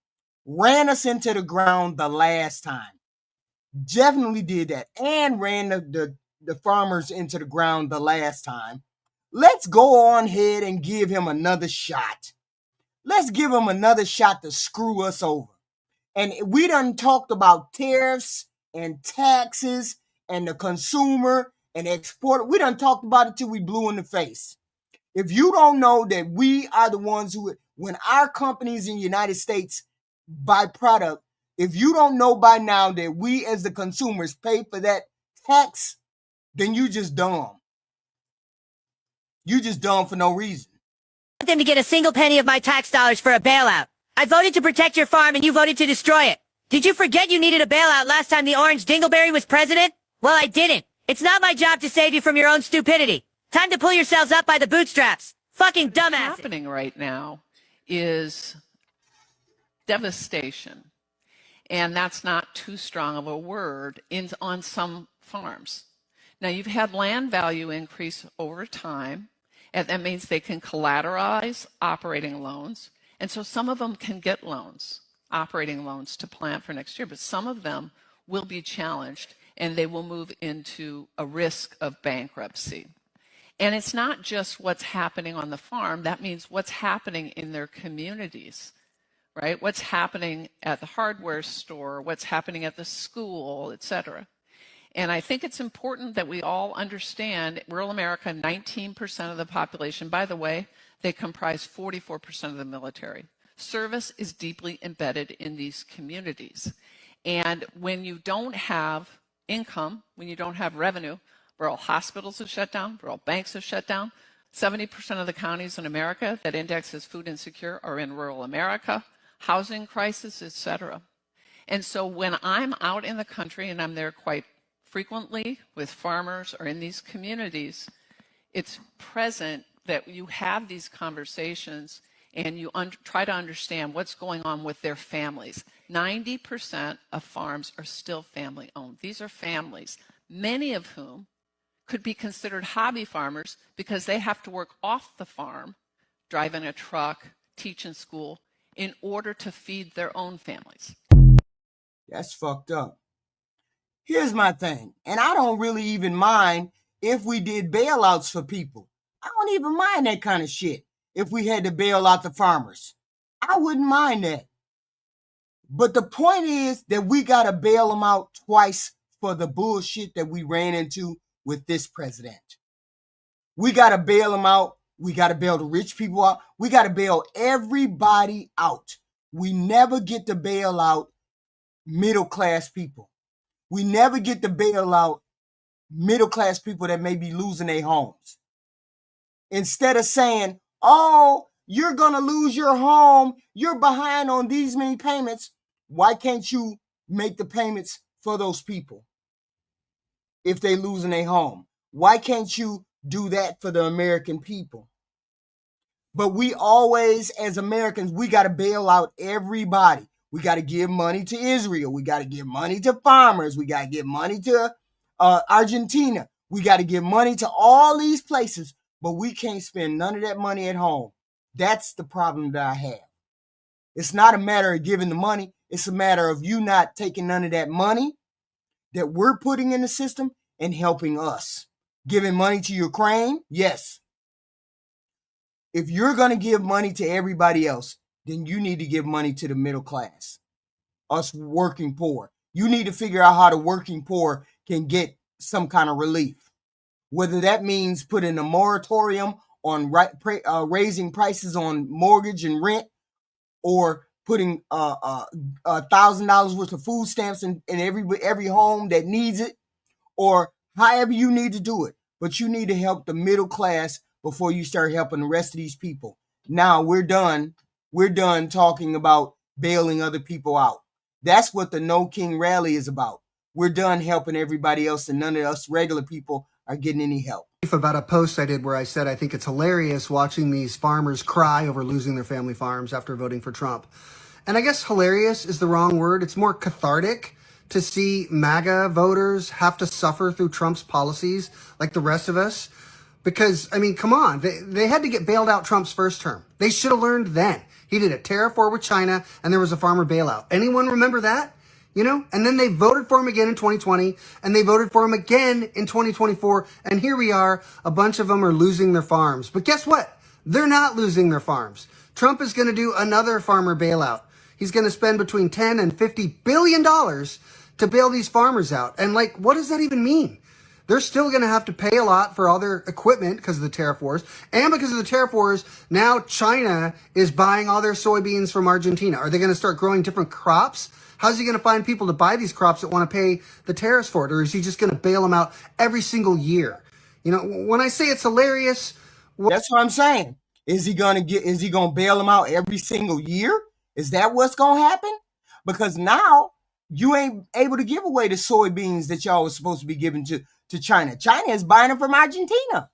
ran us into the ground the last time. Definitely did that, and ran the farmers into the ground the last time. Let's go on ahead and give him another shot. Let's give him another shot to screw us over. And we done talked about tariffs and taxes and the consumer and export. We done talked about it till we blew in the face. If you don't know that we are the ones who, when our companies in the United States buy product, if you don't know by now that we as the consumers pay for that tax, then you just dumb. You just dumb for no reason. I want them to get a single penny of my tax dollars for a bailout. I voted to protect your farm and you voted to destroy it. Did you forget you needed a bailout last time the orange dingleberry was president? Well, I didn't. It's not my job to save you from your own stupidity. Time to pull yourselves up by the bootstraps. Fucking dumbasses. What's happening right now is devastation. And that's not too strong of a word on some farms. Now, you've had land value increase over time, and that means they can collateralize operating loans. And so some of them can get loans, operating loans to plant for next year, but some of them will be challenged and they will move into a risk of bankruptcy. And it's not just what's happening on the farm, that means what's happening in their communities, right? What's happening at the hardware store, what's happening at the school, et cetera. And I think it's important that we all understand rural America, 19% of the population, by the way, they comprise 44% of the military. Service is deeply embedded in these communities. And when you don't have income, when you don't have revenue, rural hospitals have shut down, rural banks have shut down. 70% of the counties in America that index as food insecure are in rural America, housing crisis, et cetera. And so when I'm out in the country, and I'm there quite frequently with farmers or in these communities, it's present that you have these conversations and you try to understand what's going on with their families. 90% of farms are still family owned. These are families, many of whom could be considered hobby farmers because they have to work off the farm, driving a truck, teaching school, in order to feed their own families. That's fucked up. Here's my thing, and I don't really even mind if we did bailouts for people. I don't even mind that kind of shit if we had to bail out the farmers. I wouldn't mind that. But the point is that we got to bail them out twice for the bullshit that we ran into with this president. We got to bail them out. We got to bail the rich people out. We got to bail everybody out. We never get to bail out middle-class people. We never get to bail out middle-class people that may be losing their homes. Instead of saying, oh, you're going to lose your home, you're behind on these many payments, why can't you make the payments for those people if they losing their home? Why can't you do that for the American people? But we always, as Americans, we got to bail out everybody. We got to give money to Israel. We got to give money to farmers. We got to give money to Argentina. We got to give money to all these places, but we can't spend none of that money at home. That's the problem that I have. It's not a matter of giving the money. It's a matter of you not taking none of that money that we're putting in the system and helping us. Giving money to Ukraine, yes. If you're going to give money to everybody else, then you need to give money to the middle class, us working poor. You need to figure out how the working poor can get some kind of relief. Whether that means putting a moratorium on raising prices on mortgage and rent, or putting $1,000 worth of food stamps in every home that needs it, or however you need to do it. But you need to help the middle class before you start helping the rest of these people. Now we're done. We're done talking about bailing other people out. That's what the No King rally is about. We're done helping everybody else, and none of us regular people are getting any help. About a post I did where I said I think it's hilarious watching these farmers cry over losing their family farms after voting for Trump. And I guess hilarious is the wrong word. It's more cathartic to see MAGA voters have to suffer through Trump's policies like the rest of us. Because, I mean, come on. They had to get bailed out Trump's first term. They should have learned then. He did a tariff war with China, and there was a farmer bailout. Anyone remember that? You know? And then they voted for him again in 2020, and they voted for him again in 2024, and here we are. A bunch of them are losing their farms. But guess what? They're not losing their farms. Trump is going to do another farmer bailout. He's going to spend between $10 and $50 billion to bail these farmers out. And, like, what does that even mean? They're still going to have to pay a lot for all their equipment because of the tariff wars. And because of the tariff wars, now China is buying all their soybeans from Argentina. Are they going to start growing different crops? How's he going to find people to buy these crops that want to pay the tariffs for it? Or is he just going to bail them out every single year? You know, when I say it's hilarious... That's what I'm saying. Is he going to bail them out every single year? Is that what's going to happen? Because now you ain't able to give away the soybeans that y'all was supposed to be giving to China. China is buying them from Argentina.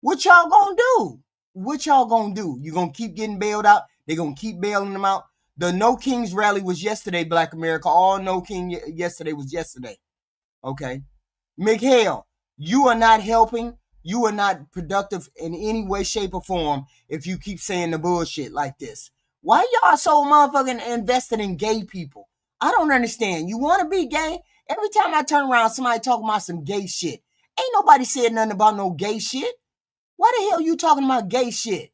What y'all gonna do? What y'all gonna do? You gonna keep getting bailed out? They're gonna keep bailing them out. The No Kings rally was yesterday, Black America. All No King yesterday was yesterday. Okay. Miguel, you are not helping. You are not productive in any way, shape, or form if you keep saying the bullshit like this. Why y'all so motherfucking invested in gay people? I don't understand. You want to be gay? Every time I turn around, somebody talking about some gay shit. Ain't nobody said nothing about no gay shit. Why the hell you talking about gay shit?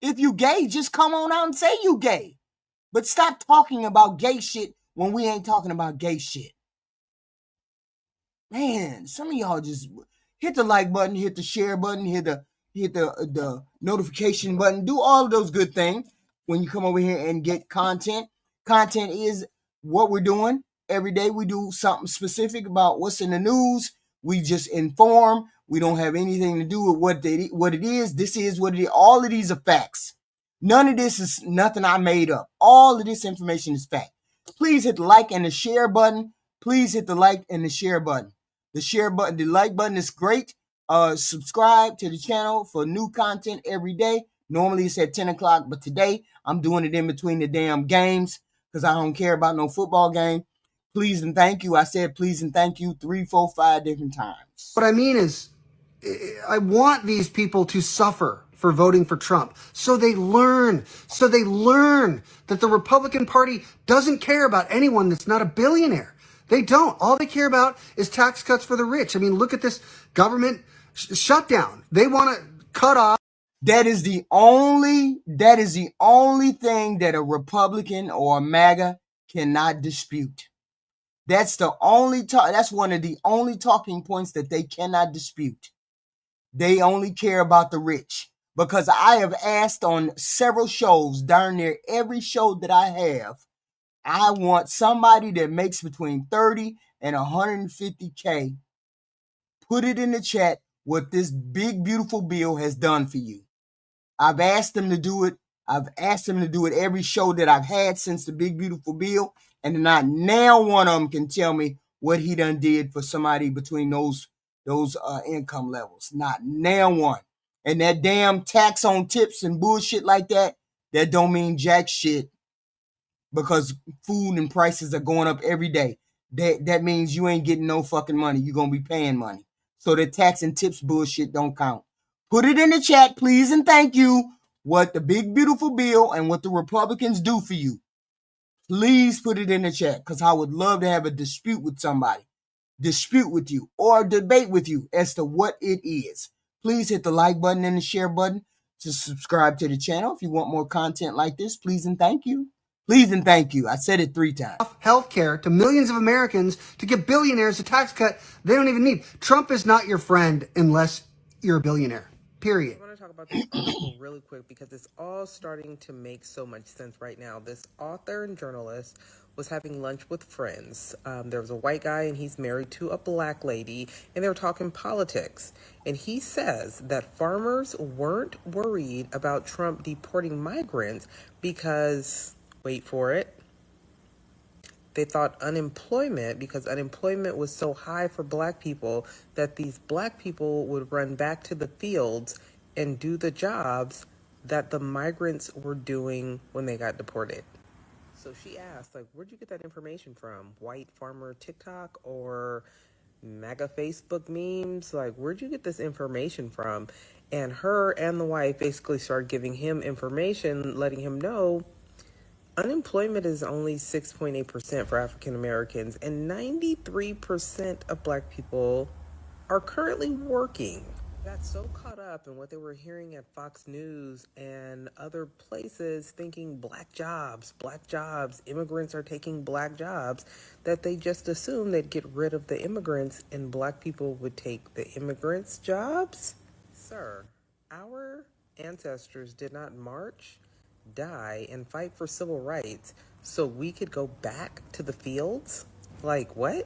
If you gay, just come on out and say you gay. But stop talking about gay shit when we ain't talking about gay shit. Man, some of y'all just hit the like button, hit the share button, hit the notification button. Do all of those good things when you come over here and get content. Content is what we're doing. Every day we do something specific about what's in the news. We just inform. We don't have anything to do with what it is. This is what it is. All of these are facts. None of this is nothing I made up. All of this information is fact. Please hit the like and the share button. Please hit the like and the share button. The share button, the like button is great. Subscribe to the channel for new content every day. Normally it's at 10 o'clock, but today I'm doing it in between the damn games because I don't care about no football game. Please and thank you. I said please and thank you 3, 4, 5 different times. What I mean is, I want these people to suffer for voting for Trump. So they learn that the Republican Party doesn't care about anyone that's not a billionaire. They don't. All they care about is tax cuts for the rich. I mean, look at this government shutdown. They want to cut off. That is the only thing that a Republican or a MAGA cannot dispute. That's one of the only talking points that they cannot dispute. They only care about the rich. Because I have asked on several shows, darn near every show that I have, I want somebody that makes between 30 and 150K. Put it in the chat what this big, beautiful bill has done for you. I've asked them to do it. I've asked them to do it every show that I've had since the big, beautiful bill. And not now one of them can tell me what he done did for somebody between those income levels. Not now one. And that damn tax on tips and bullshit like that don't mean jack shit because food and prices are going up every day. That means you ain't getting no fucking money. You're going to be paying money. So the tax and tips bullshit don't count. Put it in the chat, please, and thank you, what the big, beautiful bill and what the Republicans do for you. Please put it in the chat because I would love to have a dispute with somebody. Dispute with you or debate with you as to what it is. Please hit the like button and the share button to subscribe to the channel. If you want more content like this, please and thank you. Please and thank you. I said it 3 times. Healthcare to millions of Americans to give billionaires a tax cut they don't even need. Trump is not your friend unless you're a billionaire. Period. I want to talk about this article really quick because it's all starting to make so much sense right now. This author and journalist was having lunch with friends. There was a white guy and he's married to a black lady and they were talking politics. And he says that farmers weren't worried about Trump deporting migrants because, wait for it, they thought because unemployment was so high for black people that these black people would run back to the fields and do the jobs that the migrants were doing when they got deported. So she asked, like, where'd you get that information from? White farmer TikTok or MAGA Facebook memes. Like, where'd you get this information from? And her and the wife basically started giving him information, letting him know unemployment is only 6.8% for African Americans, and 93% of Black people are currently working. Got so caught up in what they were hearing at Fox News and other places, thinking black jobs, immigrants are taking black jobs, that they just assumed they'd get rid of the immigrants and Black people would take the immigrants' jobs. Sir, our ancestors did not march, die, and fight for civil rights so we could go back to the fields? Like, what?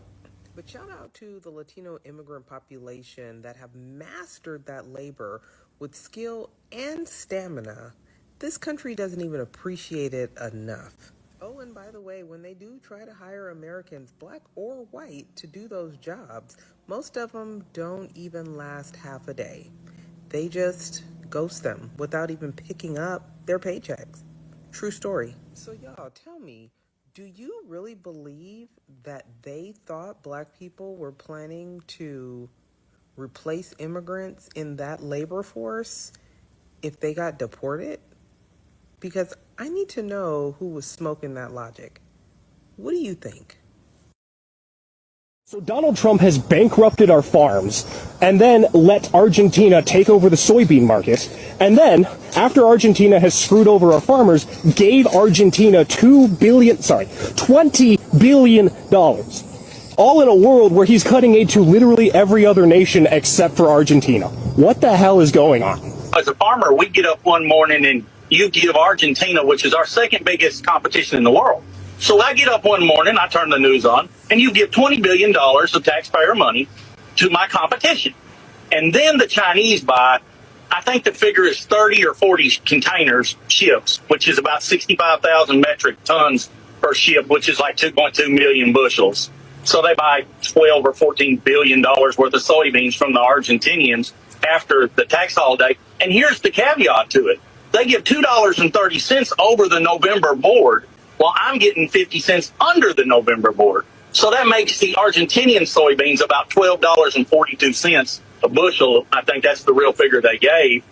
But shout out to the Latino immigrant population that have mastered that labor with skill and stamina. This country doesn't even appreciate it enough. Oh, and by the way, when they do try to hire Americans, Black or white, to do those jobs, most of them don't even last half a day. They just ghost them without even picking up their paychecks. True story. So y'all, tell me, do you really believe that they thought Black people were planning to replace immigrants in that labor force if they got deported? Because I need to know who was smoking that logic. What do you think? So Donald Trump has bankrupted our farms and then let Argentina take over the soybean market. And then, after Argentina has screwed over our farmers, gave Argentina $20 billion. All in a world where he's cutting aid to literally every other nation except for Argentina. What the hell is going on? As a farmer, we get up one morning and you give Argentina, which is our second biggest competition in the world. So I get up one morning, I turn the news on, and you give $20 billion of taxpayer money to my competition. And then the Chinese buy, I think the figure is 30 or 40 containers, ships, which is about 65,000 metric tons per ship, which is like 2.2 million bushels. So they buy 12 or $14 billion worth of soybeans from the Argentinians after the tax holiday. And here's the caveat to it. They give $2.30 over the November board, while I'm getting 50 cents under the November board. So that makes the Argentinian soybeans about $12.42 a bushel. I think that's the real figure they gave.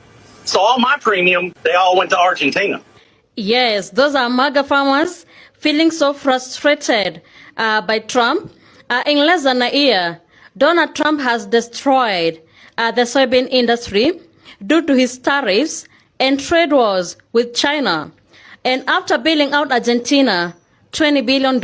So all my premium, they all went to Argentina. Yes, those are MAGA farmers feeling so frustrated by Trump. In less than a year, Donald Trump has destroyed the soybean industry due to his tariffs and trade wars with China. And after bailing out Argentina $20 billion,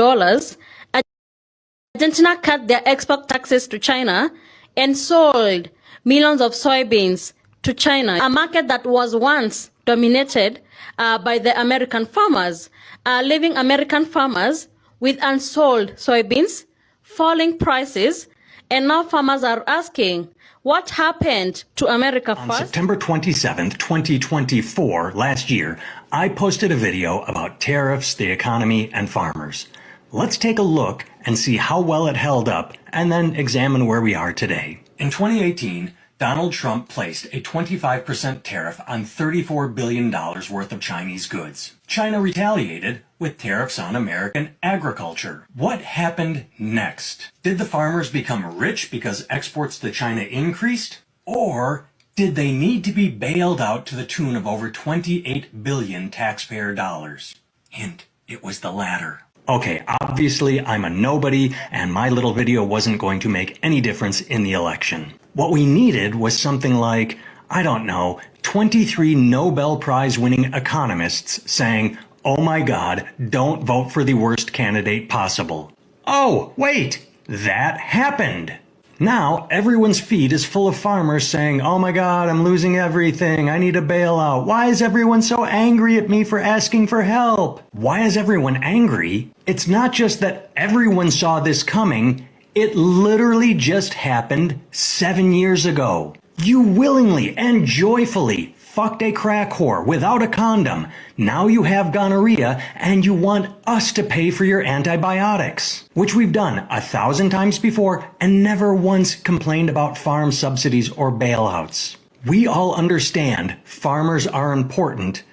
Argentina cut their export taxes to China and sold millions of soybeans to China, a market that was once dominated by the American farmers, leaving American farmers with unsold soybeans, falling prices, and now farmers are asking, what happened to America first? On September 27th, 2024, last year, I posted a video about tariffs, the economy, and farmers. Let's take a look and see how well it held up, and then examine where we are today. In 2018, Donald Trump placed a 25% tariff on $34 billion worth of Chinese goods. China retaliated with tariffs on American agriculture. What happened next? Did the farmers become rich because exports to China increased? Or did they need to be bailed out to the tune of over 28 billion taxpayer dollars? Hint, it was the latter. Okay, obviously I'm a nobody and my little video wasn't going to make any difference in the election. What we needed was something like, I don't know, 23 Nobel Prize winning economists saying, oh my God, don't vote for the worst candidate possible. Oh, wait, that happened. Now everyone's feed is full of farmers saying, oh my God, I'm losing everything. I need a bailout. Why is everyone so angry at me for asking for help? Why is everyone angry? It's not just that everyone saw this coming. It literally just happened 7 years ago. You willingly and joyfully fucked a crack whore without a condom. Now you have gonorrhea and you want us to pay for your antibiotics, which we've done 1,000 times before and never once complained about farm subsidies or bailouts. We all understand farmers are important,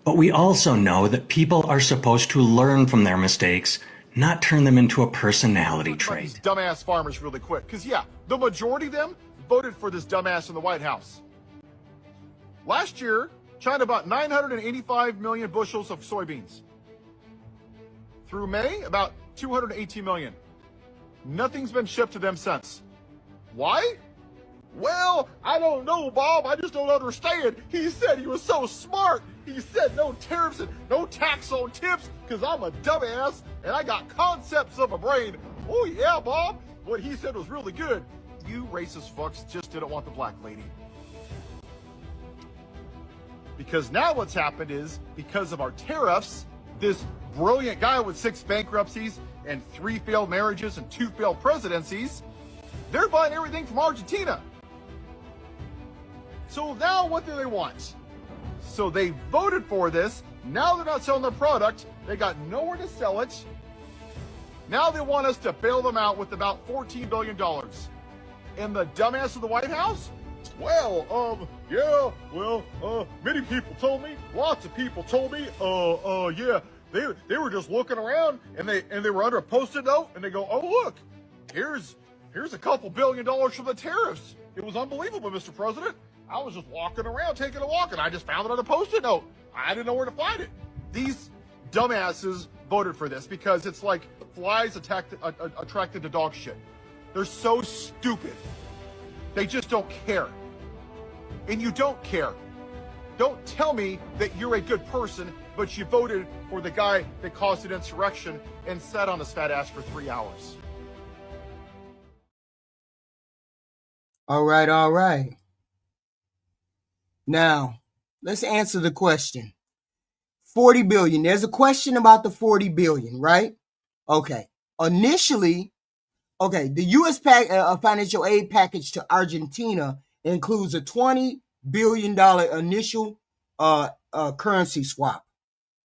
but we also know that people are supposed to learn from their mistakes, not turn them into a personality trait. These dumbass farmers really quick, because yeah, the majority of them voted for this dumbass in the White House. Last year, China bought 985 million bushels of soybeans. Through May, about 218 million. Nothing's been shipped to them since. Why? Well, I don't know, Bob. I just don't understand. He said he was so smart. He said no tariffs and no tax on tips because I'm a dumbass and I got concepts of a brain. Oh, yeah, Bob. What he said was really good. You racist fucks just didn't want the black lady. Because now what's happened is, because of our tariffs, this brilliant guy with 6 bankruptcies and 3 failed marriages and 2 failed presidencies, they're buying everything from Argentina. So now what do they want? So they voted for this. Now they're not selling their product. They got nowhere to sell it. Now they want us to bail them out with about $14 billion. And the dumbass of the White House? Well, many people told me, lots of people told me, yeah, they were just looking around and they were under a Post-it note and they go, oh, look, here's a couple $1 billion from the tariffs. It was unbelievable, Mr. President. I was just walking around, taking a walk, and I just found it on a Post-it note. I didn't know where to find it. These dumbasses voted for this because it's like flies attracted to dog shit. They're so stupid. They just don't care. And you don't care. Don't tell me that you're a good person, but you voted for the guy that caused an insurrection and sat on his fat ass for 3 hours. All right. Now, let's answer the question. 40 billion. There's a question about the 40 billion, right? Okay. Initially, the U.S. financial aid package to Argentina includes a $20 billion initial currency swap,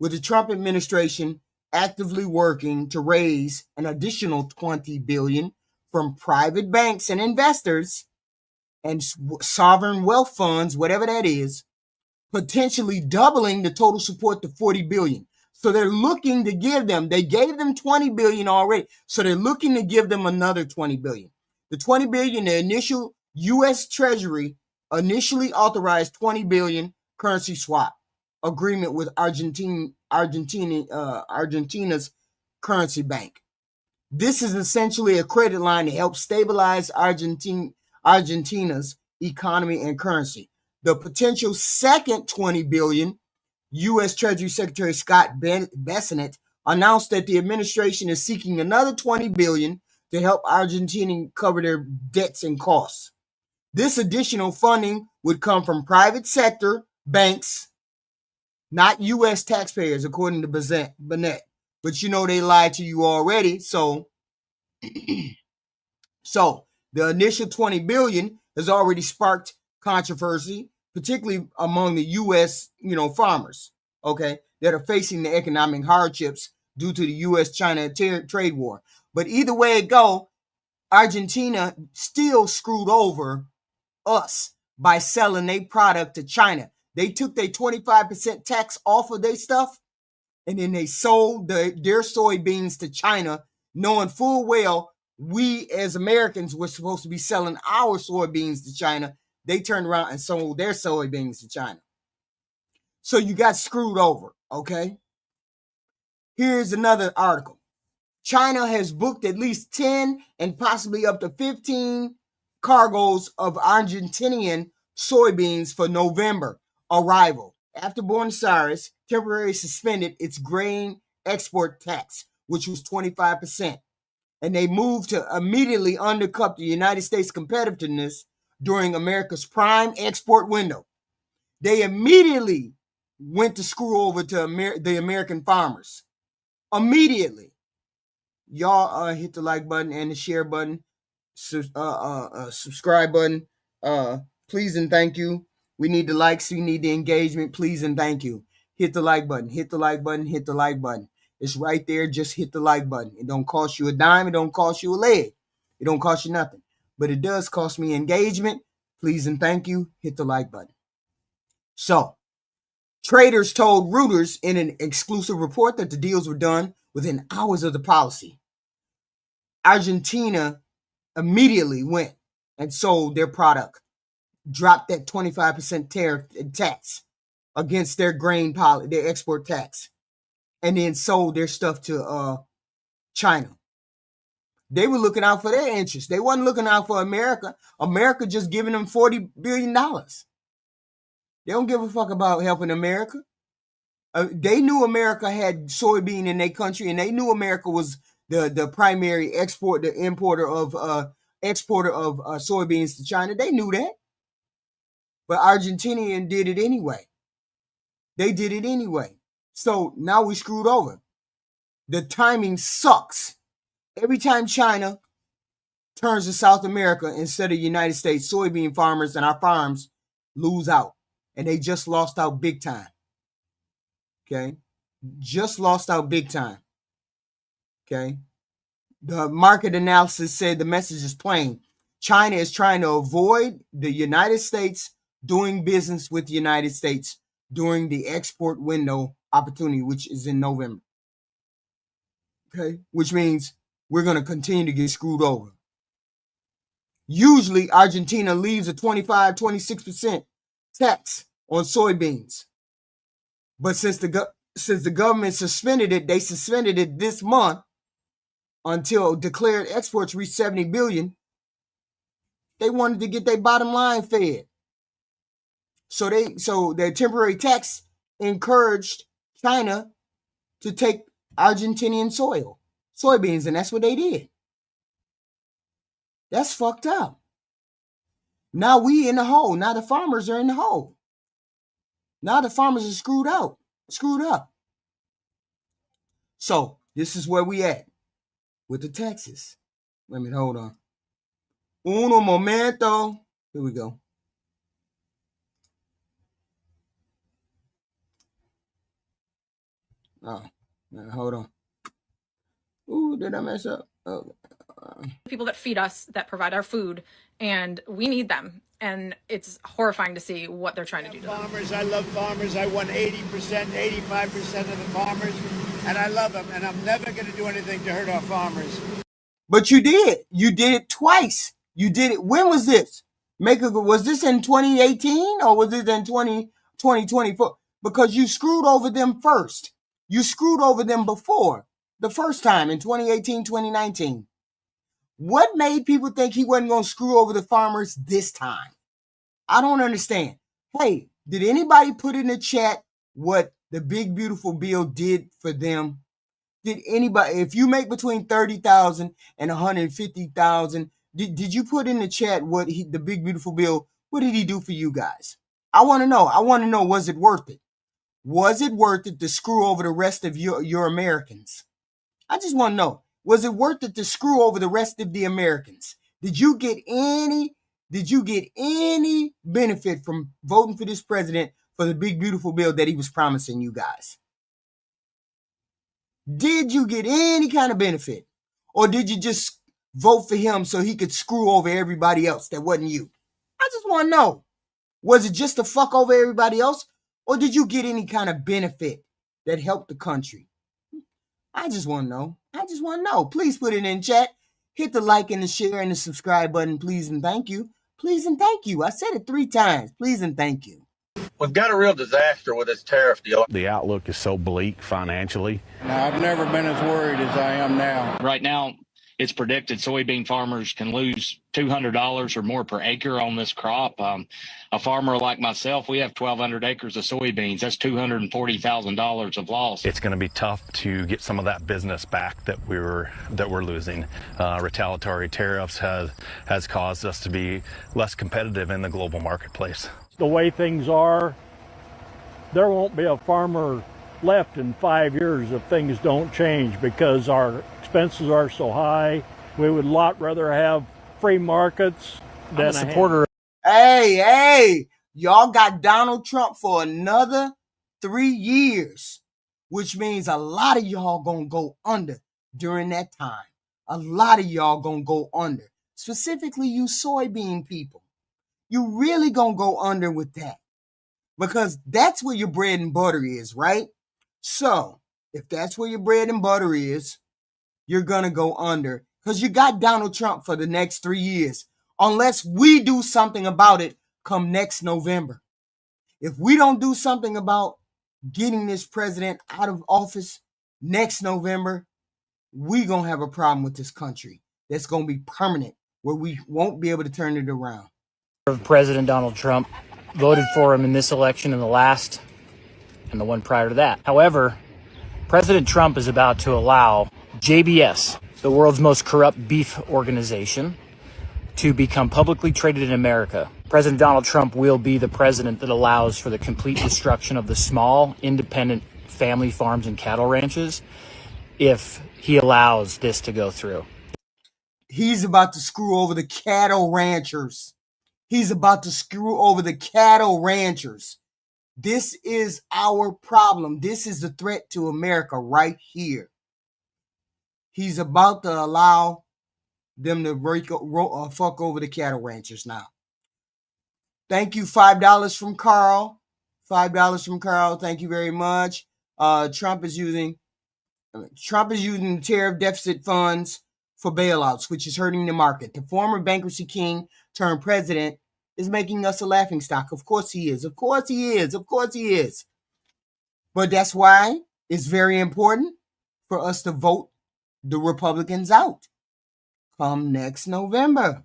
with the Trump administration actively working to raise an additional $20 billion from private banks and investors and sovereign wealth funds, whatever that is, potentially doubling the total support to 40 billion. So they're looking to give them, they gave them 20 billion already. So they're looking to give them another 20 billion. The 20 billion, the initial U.S. Treasury initially authorized 20 billion currency swap agreement with Argentina's currency bank. This is essentially a credit line to help stabilize Argentina's economy and currency. The potential second 20 billion, U.S. Treasury Secretary Scott Bessent announced that the administration is seeking another 20 billion to help Argentina cover their debts and costs. This additional funding would come from private sector banks, not U.S. taxpayers, according to Bennett. But you know they lied to you already. So the initial 20 billion has already sparked controversy, particularly among the U.S. farmers, that are facing the economic hardships due to the U.S.-China trade war. But either way it go, Argentina still screwed over us by selling their product to China. They took their 25% tax off of their stuff, and then they sold their soybeans to China, knowing full well we as Americans were supposed to be selling our soybeans to China. They turned around and sold their soybeans to China. So you got screwed over, okay? Here's another article. China has booked at least 10 and possibly up to 15 cargoes of Argentinian soybeans for November arrival after Buenos Aires temporarily suspended its grain export tax, which was 25%. And they moved to immediately undercut the United States competitiveness during America's prime export window. They immediately went to screw over to the American farmers. Immediately. Y'all hit the like button and the share button, subscribe button. Please and thank you. We need the likes. We need the engagement. Please and thank you. Hit the like button. Hit the like button. Hit the like button. It's right there. Just hit the like button. It don't cost you a dime. It don't cost you a leg. It don't cost you nothing. But it does cost me engagement. Please and thank you. Hit the like button. So, traders told Reuters in an exclusive report that the deals were done within hours of the policy, Argentina immediately went and sold their product, dropped that 25% tariff tax against their grain policy, their export tax, and then sold their stuff to China. They were looking out for their interests. They wasn't looking out for America. America just giving them $40 billion. They don't give a fuck about helping America. They knew America had soybean in their country, and they knew America was the primary importer of soybeans to China. They knew that. But Argentinian did it anyway. They did it anyway. So now we screwed over. The timing sucks. Every time China turns to South America instead of United States, soybean farmers and our farms lose out. And they just lost out big time. Okay? Just lost out big time. Okay? The market analysis said the message is plain. China is trying to avoid the United States doing business with the United States during the export window opportunity, which is in November. Okay? Which means we're going to continue to get screwed over. Usually, Argentina leaves a 25-26% tax on soybeans. But since the government suspended it, they suspended it this month until declared exports reached 70 billion. They wanted to get their bottom line fed. So their temporary tax encouraged China to take Argentinian soybeans, and that's what they did. That's fucked up. Now we in the hole. Now the farmers are in the hole. Now the farmers are screwed up. So this is where we at with the taxes. Let me hold on. Uno momento. Here we go. Oh, hold on. Ooh, did I mess up? Oh. People that feed us, that provide our food, and we need them. And it's horrifying to see what they're trying to do to them. Farmers, I love farmers. I won 80%, 85% of the farmers, and I love them. And I'm never going to do anything to hurt our farmers. But you did. You did it twice. You did it. When was this? Was this in 2018 or was it in 2024? Because you screwed over them first. You screwed over them before the first time in 2018, 2019. What made people think he wasn't going to screw over the farmers this time? I don't understand. Hey, did anybody put in the chat what the big beautiful bill did for them? Did anybody, if you make between 30,000 and 150,000, did you put in the chat what the big beautiful bill, what did he do for you guys? I want to know. Was it worth it? Was it worth it to screw over the rest of your Americans? I just want to know. Was it worth it to screw over the rest of the Americans? Did you get any benefit from voting for this president for the big beautiful bill that he was promising you guys? Did you get any kind of benefit? Or did you just vote for him so he could screw over everybody else that wasn't you? I just want to know. Was it just to fuck over everybody else? Or did you get any kind of benefit that helped the country? I just want to know. Please put it in chat. Hit the like and the share and the subscribe button, please and thank you. Please and thank you. I said it 3 times. Please and thank you. We've got a real disaster with this tariff deal. The outlook is so bleak financially. Now, I've never been as worried as I am now. Right now, it's predicted soybean farmers can lose $200 or more per acre on this crop. A farmer like myself, we have 1,200 acres of soybeans. That's $240,000 of loss. It's going to be tough to get some of that business back that we're losing. Retaliatory tariffs has caused us to be less competitive in the global marketplace. The way things are, there won't be a farmer left in 5 years if things don't change because our expenses are so high. We would a lot rather have free markets than a supporter. Hey, y'all got Donald Trump for another 3 years, which means a lot of y'all gonna go under during that time. A lot of y'all gonna go under, specifically you soybean people. You really gonna go under with that because that's where your bread and butter is, right? So If that's where your bread and butter is, you're going to go under. Because you got Donald Trump for the next 3 years. Unless we do something about it come next November. If we don't do something about getting this president out of office next November, we're going to have a problem with this country that's going to be permanent, where we won't be able to turn it around. President Donald Trump voted for him in this election and the last and the one prior to that. However, President Trump is about to allow JBS, the world's most corrupt beef organization, to become publicly traded in America. President Donald Trump will be the president that allows for the complete destruction of the small, independent family farms and cattle ranches if he allows this to go through. He's about to screw over the cattle ranchers. He's about to screw over the cattle ranchers. This is our problem. This is the threat to America right here. He's about to allow them to fuck over the cattle ranchers now. Thank you, $5 from Carl. $5 from Carl. Thank you very much. Trump is using tariff deficit funds for bailouts, which is hurting the market. The former bankruptcy king turned president is making us a laughingstock. Of course he is. Of course he is. Of course he is. But that's why it's very important for us to vote the Republicans out come next November,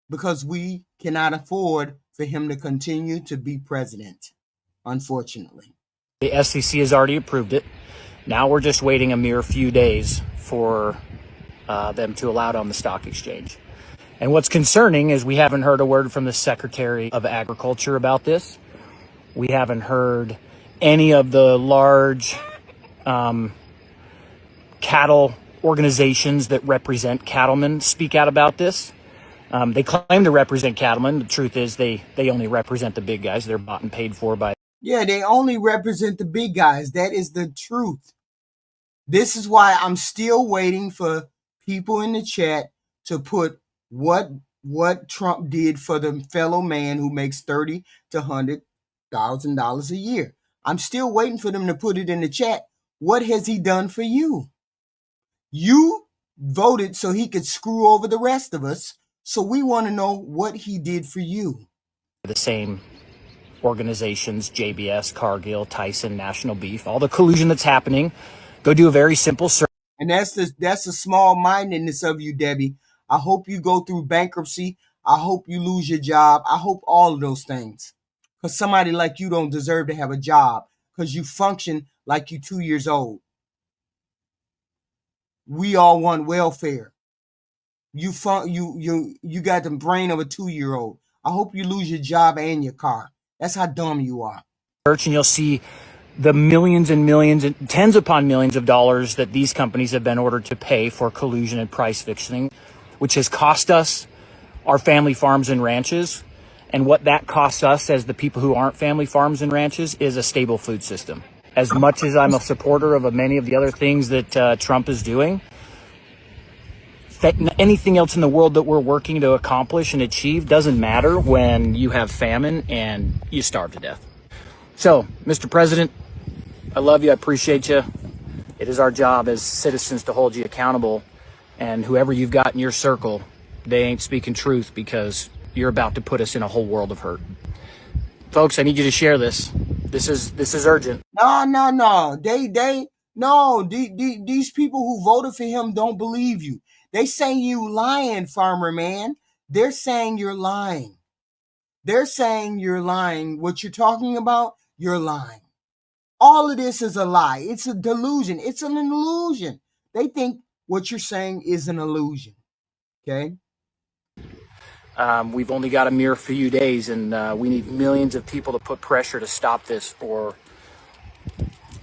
because we cannot afford for him to continue to be president, unfortunately. The SEC has already approved it. Now we're just waiting a mere few days for them to allow it on the stock exchange. And what's concerning is we haven't heard a word from the Secretary of Agriculture about this. We haven't heard any of the large cattle organizations that represent cattlemen speak out about this. They claim to represent cattlemen. The truth is they only represent the big guys. They're bought and paid for by... Yeah, they only represent the big guys. That is the truth. This is why I'm still waiting for people in the chat to put what Trump did for the fellow man who makes $30,000 to $100,000 a year. I'm still waiting for them to put it in the chat. What has he done for you? You voted so he could screw over the rest of us. So we want to know what he did for you. The same organizations, JBS, Cargill, Tyson, National Beef, all the collusion that's happening. Go do a very simple search. And that's the small-mindedness of you, Debbie. I hope you go through bankruptcy. I hope you lose your job. I hope all of those things. Because somebody like you don't deserve to have a job because you function like you're 2 years old. We all want welfare. You got the brain of a 2-year-old. I hope you lose your job and your car. That's how dumb you are. And you'll see the millions and millions and tens upon millions of dollars that these companies have been ordered to pay for collusion and price fixing, which has cost us our family farms and ranches. And what that costs us as the people who aren't family farms and ranches is a stable food system. As much as I'm a supporter of many of the other things that Trump is doing, anything else in the world that we're working to accomplish and achieve doesn't matter when you have famine and you starve to death. So, Mr. President, I love you. I appreciate you. It is our job as citizens to hold you accountable. And whoever you've got in your circle, they ain't speaking truth because you're about to put us in a whole world of hurt. Folks, I need you to share this. This is urgent. No. These people who voted for him don't believe you. They saying you lying, farmer man. They're saying you're lying. They're saying you're lying. What you're talking about, you're lying. All of this is a lie. It's a delusion. It's an illusion. They think what you're saying is an illusion. Okay? We've only got a mere few days, and we need millions of people to put pressure to stop this, or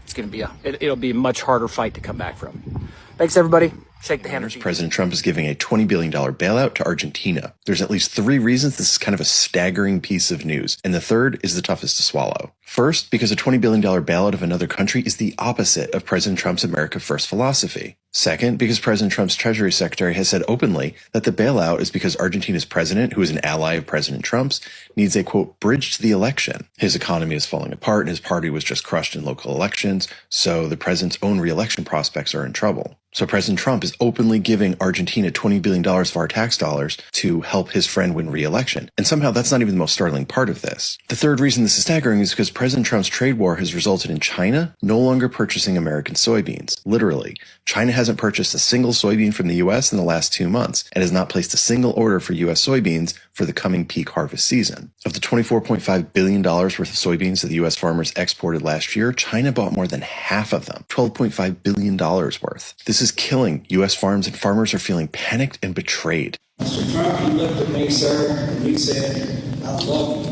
it's going to be it'll be a much harder fight to come back from. Thanks, everybody. Shake the hand. President Trump is giving a $20 billion bailout to Argentina. There's at least 3 reasons this is kind of a staggering piece of news, and the third is the toughest to swallow. First, because a $20 billion bailout of another country is the opposite of President Trump's America First philosophy. Second, because President Trump's Treasury Secretary has said openly that the bailout is because Argentina's president, who is an ally of President Trump's, needs a, quote, bridge to the election. His economy is falling apart and his party was just crushed in local elections, so the president's own re-election prospects are in trouble. So President Trump is openly giving Argentina $20 billion of our tax dollars to help his friend win re-election. And somehow that's not even the most startling part of this. The third reason this is staggering is because President Trump's trade war has resulted in China no longer purchasing American soybeans. Literally, China hasn't purchased a single soybean from the U.S. in the last 2 months and has not placed a single order for U.S. soybeans for the coming peak harvest season. Of the $24.5 billion worth of soybeans that the U.S. farmers exported last year, China bought more than half of them, $12.5 billion worth. This is killing U.S. farms, and farmers are feeling panicked and betrayed. Mr. Trump, he looked at me, sir, and he said, I love you.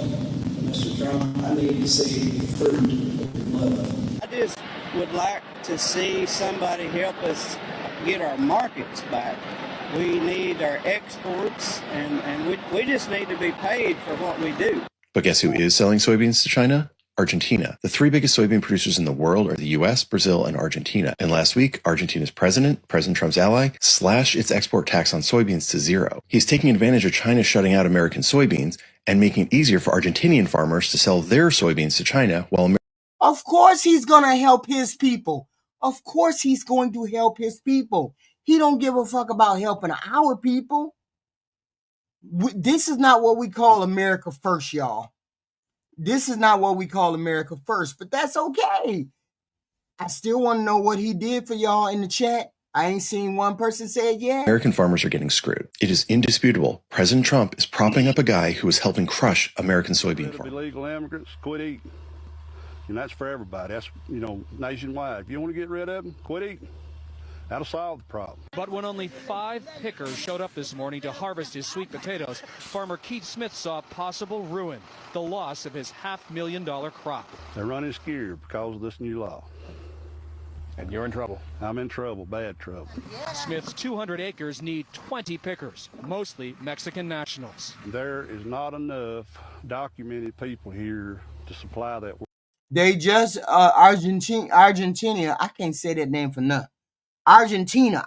Mr. Trump, I need to see the fruit of love. I just would like to see somebody help us get our markets back. We need our exports, and we just need to be paid for what we do. But guess who is selling soybeans to China? Argentina. The three biggest soybean producers in the world are the US, Brazil, and Argentina. And last week, Argentina's president, President Trump's ally, slashed its export tax on soybeans to zero. He's taking advantage of China shutting out American soybeans and making it easier for Argentinian farmers to sell their soybeans to China while Of course he's going to help his people. Of course he's going to help his people. He don't give a fuck about helping our people. This is not what we call America first, y'all. This is not what we call America first, but that's okay. I still want to know what he did for y'all in the chat. I ain't seen one person say it yet. American farmers are getting screwed. It is indisputable. President Trump is propping up a guy who is helping crush American soybean farmers. Illegal immigrants, quit eating. And that's for everybody. That's, nationwide. If you want to get rid of them, quit eating. That'll solve the problem. But when only 5 pickers showed up this morning to harvest his sweet potatoes, farmer Keith Smith saw possible ruin, the loss of his $500,000 crop. They're running scared because of this new law. And you're in trouble. I'm in trouble, bad trouble. Smith's 200 acres need 20 pickers, mostly Mexican nationals. There is not enough documented people here to supply that work. They just, Argentina, I can't say that name for nothing. Argentina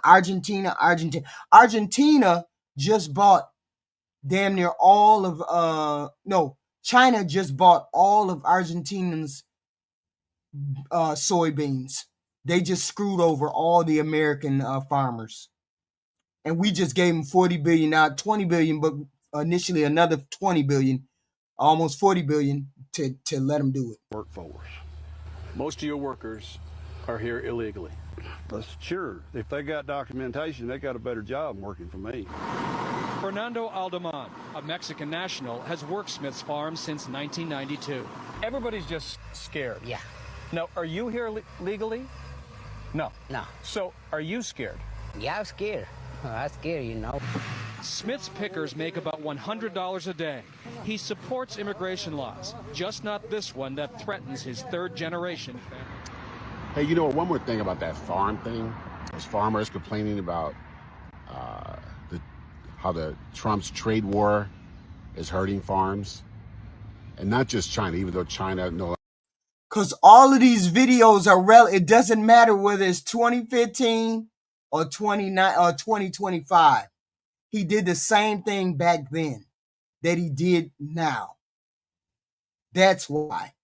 just bought damn near all of, China just bought all of Argentina's soybeans. They just screwed over all the American farmers. And we just gave them $40 billion, not $20 billion, but initially another $20 billion, almost $40 billion to let them do it. Workforce. Most of your workers are here illegally. That's sure. If they got documentation, they got a better job working for me. Fernando Aldeman, a Mexican national, has worked Smith's farm since 1992. Everybody's just scared. Yeah. Now, are you here legally? No. No. So, are you scared? Yeah, I'm scared. I'm scared, Smith's pickers make about $100 a day. He supports immigration laws, just not this one that threatens his third-generation family. Hey, one more thing about that farm thing. Those farmers complaining about how the Trump's trade war is hurting farms. And not just China, even though China Because all of these videos are it doesn't matter whether it's 2015 or 2025. He did the same thing back then that he did now. That's why.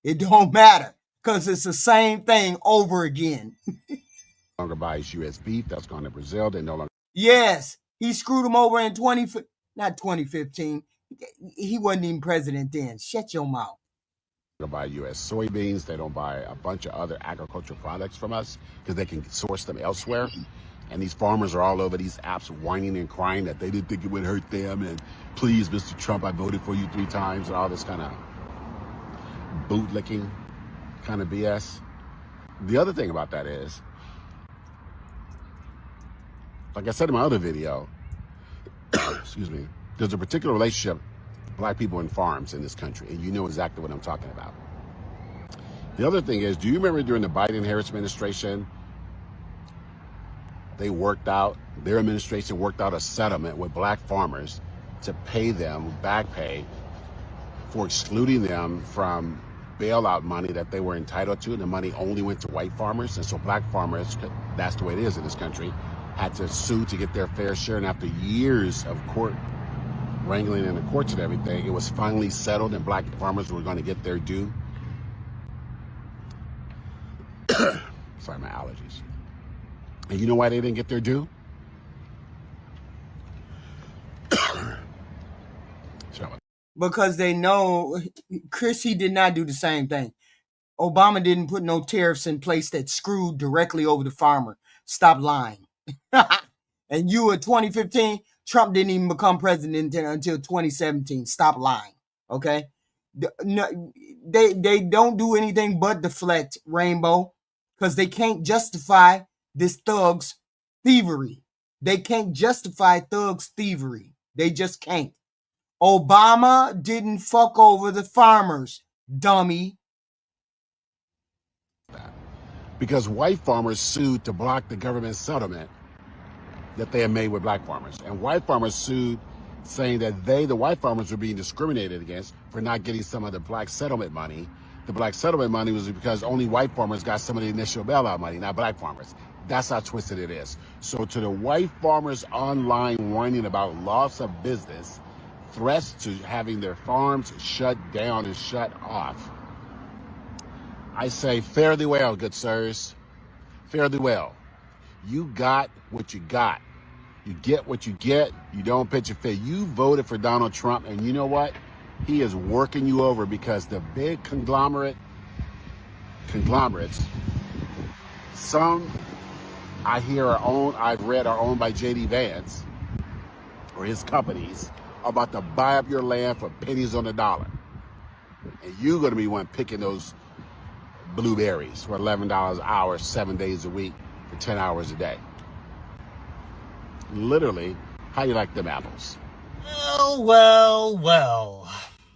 It don't matter. Because it's the same thing over again. longer buys U.S. beef. That's gone to Brazil. They no longer. Yes, he screwed him over in 2015. He wasn't even president then. Shut your mouth. They buy U.S. soybeans. They don't buy a bunch of other agricultural products from us because they can source them elsewhere. And these farmers are all over these apps whining and crying that they didn't think it would hurt them. And please, Mr. Trump, I voted for you 3 times and all this kind of bootlicking kind of BS. The other thing about that is, like I said in my other video, excuse me, there's a particular relationship black people and farms in this country, and you know exactly what I'm talking about. The other thing is, do you remember during the Biden-Harris administration, their administration worked out a settlement with black farmers to pay them back pay for excluding them from bailout money that they were entitled to. The money only went to white farmers, and so black farmers, that's the way it is in this country, had to sue to get their fair share. And after years of court wrangling in the courts and everything, it was finally settled and black farmers were going to get their due. Sorry, my allergies. And you know why they didn't get their due? Because they know Chris, he did not do the same thing. Obama didn't put no tariffs in place that screwed directly over the farmer. Stop lying. And you in 2015, Trump didn't even become president until 2017. Stop lying. Okay? No, they don't do anything but deflect, Rainbow, because they can't justify this thug's thievery. They can't justify thugs' thievery. They just can't. Obama didn't fuck over the farmers, dummy. Because white farmers sued to block the government settlement that they had made with black farmers. And white farmers sued saying that the white farmers, were being discriminated against for not getting some of the black settlement money. The black settlement money was because only white farmers got some of the initial bailout money, not black farmers. That's how twisted it is. So to the white farmers online whining about loss of business, threats to having their farms shut down and shut off, I say, fare thee well, good sirs. Fare thee well. You got what you got. You get what you get. You don't pitch a fit. You voted for Donald Trump, and you know what? He is working you over because the big conglomerates, some I hear are owned, I've read are owned by J.D. Vance or his companies, are about to buy up your land for pennies on the dollar. And you're going to be one picking those blueberries for $11 an hour, 7 days a week, for 10 hours a day. Literally, how do you like them apples? Well.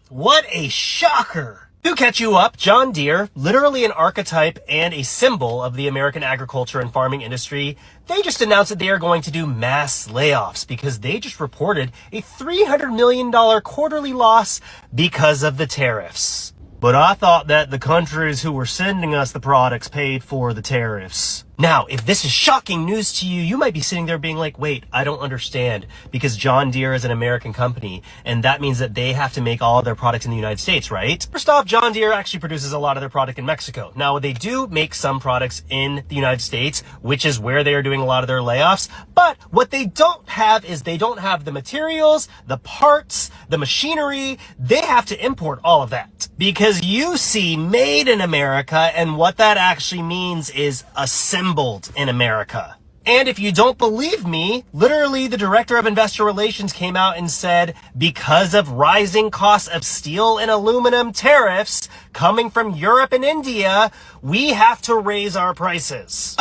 What a shocker. To catch you up, John Deere, literally an archetype and a symbol of the American agriculture and farming industry, they just announced that they are going to do mass layoffs because they just reported a $300 million quarterly loss because of the tariffs. But I thought that the countries who were sending us the products paid for the tariffs. Now, if this is shocking news to you, you might be sitting there being like, wait, I don't understand, because John Deere is an American company, and that means that they have to make all of their products in the United States, right? First off, John Deere actually produces a lot of their product in Mexico. Now, they do make some products in the United States, which is where they are doing a lot of their layoffs, but what they don't have is they don't have the materials, the parts, the machinery. They have to import all of that, because you see made in America, and what that actually means is assembled in America. And if you don't believe me, literally the director of investor relations came out and said, because of rising costs of steel and aluminum tariffs coming from Europe and India, we have to raise our prices.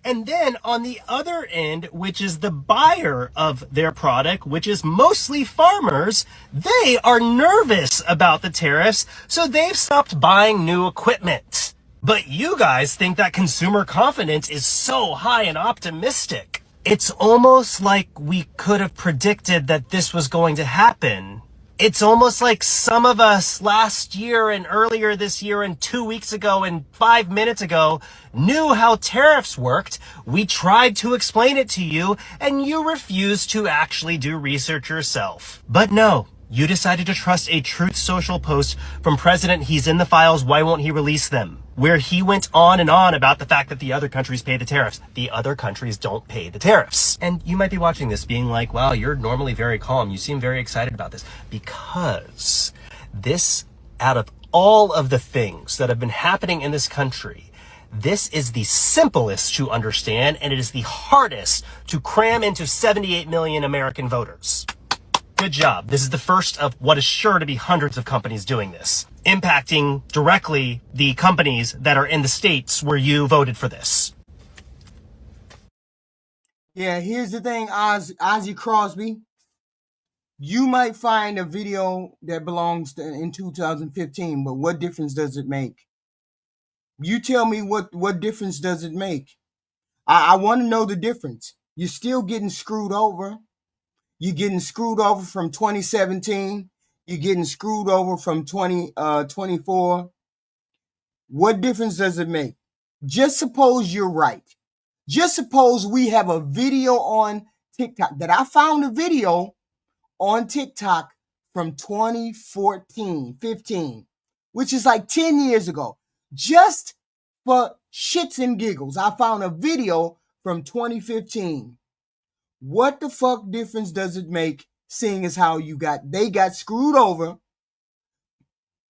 And then on the other end, which is the buyer of their product, which is mostly farmers, they are nervous about the tariffs, so they've stopped buying new equipment. But you guys think that consumer confidence is so high and optimistic. It's almost like we could have predicted that this was going to happen. It's almost like some of us last year and earlier this year and 2 weeks ago and 5 minutes ago knew how tariffs worked. We tried to explain it to you, and you refused to actually do research yourself. But no. You decided to trust a Truth Social post from President He's in the Files, why won't he release them? Where he went on and on about the fact that the other countries pay the tariffs. The other countries don't pay the tariffs. And you might be watching this being like, wow, you're normally very calm. You seem very excited about this. Because this, out of all of the things that have been happening in this country, this is the simplest to understand, and it is the hardest to cram into 78 million American voters. Good job. This is the first of what is sure to be hundreds of companies doing this, impacting directly the companies that are in the states where you voted for this. Yeah, here's the thing, Ozzy Crosby. You might find a video that belongs in 2015, but what difference does it make? You tell me what difference does it make? I want to know the difference. You're still getting screwed over. You're getting screwed over from 2017. You're getting screwed over from 2024. What difference does it make? Just suppose you're right. Just suppose we have a video on TikTok that I found a video on TikTok from 2014, 15, which is like 10 years ago. Just for shits and giggles, I found a video from 2015. What the fuck difference does it make, seeing as how they got screwed over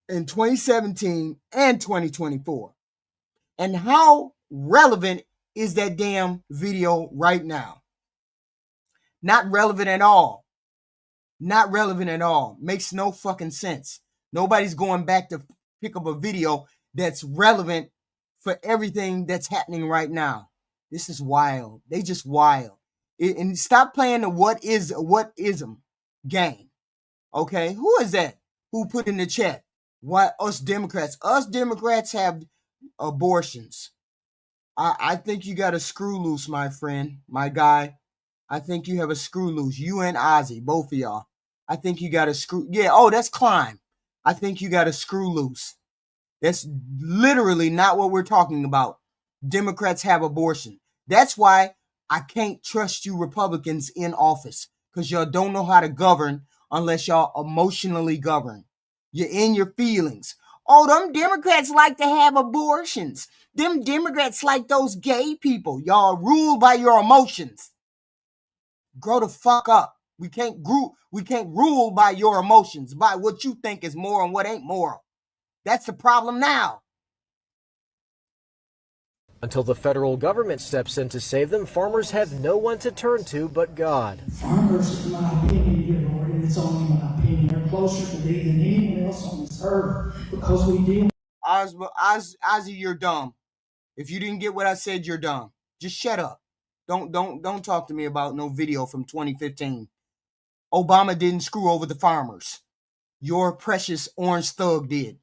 in 2017 and 2024? And how relevant is that damn video right now? Not relevant at all. Not relevant at all. Makes no fucking sense. Nobody's going back to pick up a video that's relevant for everything that's happening right now. This is wild. They just wild. And stop playing the what ism game. Okay? Who is that? Who put in the chat? Why us Democrats? Us Democrats have abortions. I think you got a screw loose, my friend, my guy. I think you have a screw loose. You and Ozzy, both of y'all. I think you got a screw. Yeah, oh, that's Klein. I think you got a screw loose. That's literally not what we're talking about. Democrats have abortion. That's why I can't trust you Republicans in office, because y'all don't know how to govern unless y'all emotionally govern. You're in your feelings. Oh, them Democrats like to have abortions. Them Democrats like those gay people. Y'all ruled by your emotions. Grow the fuck up. We can't rule by your emotions, by what you think is moral and what ain't moral. That's the problem now. Until the federal government steps in to save them, farmers have no one to turn to but God. Farmers, in my opinion, dear Lord, and it's only my opinion, are closer to thee than anyone else on this earth, because we deal. Ozzy, you're dumb. If you didn't get what I said, you're dumb. Just shut up. Don't talk to me about no video from 2015. Obama didn't screw over the farmers. Your precious orange thug did.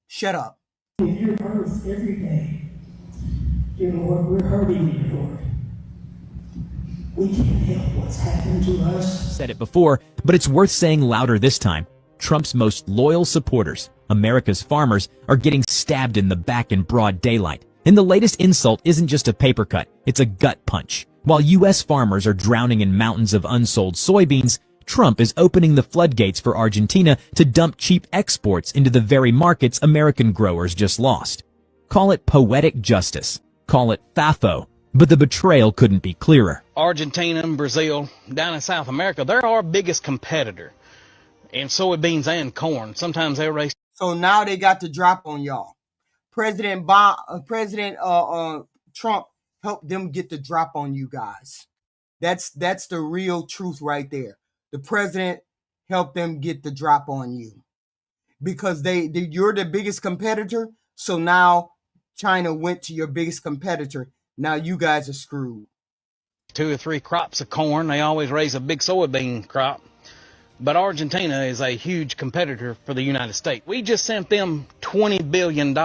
Shut up. With your earth every day, dear Lord, we're hurting, dear Lord. We can't help what's happened to us. Said it before, but it's worth saying louder this time. Trump's most loyal supporters, America's farmers, are getting stabbed in the back in broad daylight. And the latest insult isn't just a paper cut, it's a gut punch. While U.S. farmers are drowning in mountains of unsold soybeans, Trump is opening the floodgates for Argentina to dump cheap exports into the very markets American growers just lost. Call it poetic justice. Call it FAFO. But the betrayal couldn't be clearer. Argentina and Brazil, down in South America, they're our biggest competitor in soybeans and corn. Sometimes they race. So now they got the drop on y'all. President Trump helped them get the drop on you guys. That's the real truth right there. The president helped them get the drop on you because you're the biggest competitor. So now China went to your biggest competitor. Now you guys are screwed. 2 or 3 crops of corn. They always raise a big soybean crop. But Argentina is a huge competitor for the United States. We just sent them $20 billion.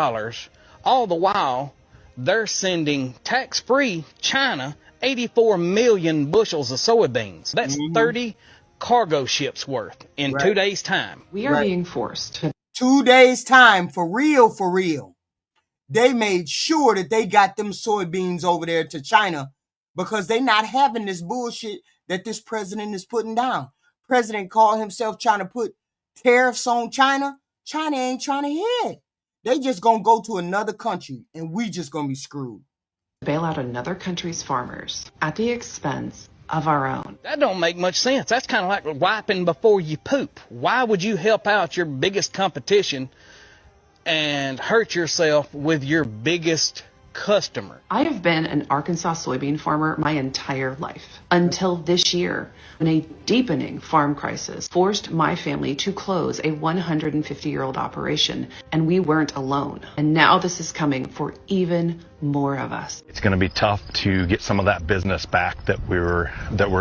All the while, they're sending tax-free China 84 million bushels of soybeans. That's 30 cargo ships worth in 2 days' time. We are being forced. 2 days' time, for real, for real. They made sure that they got them soybeans over there to China because they not having this bullshit that this president is putting down. President called himself trying to put tariffs on China. China ain't trying to hear it. They just gonna go to another country and we just gonna be screwed. Bail out another country's farmers at the expense of our own. That don't make much sense. That's kind of like wiping before you poop. Why would you help out your biggest competition and hurt yourself with your biggest customer? I have been an Arkansas soybean farmer my entire life until this year when a deepening farm crisis forced my family to close a 150-year-old operation, and we weren't alone. And now this is coming for even more of us. It's going to be tough to get some of that business back that we're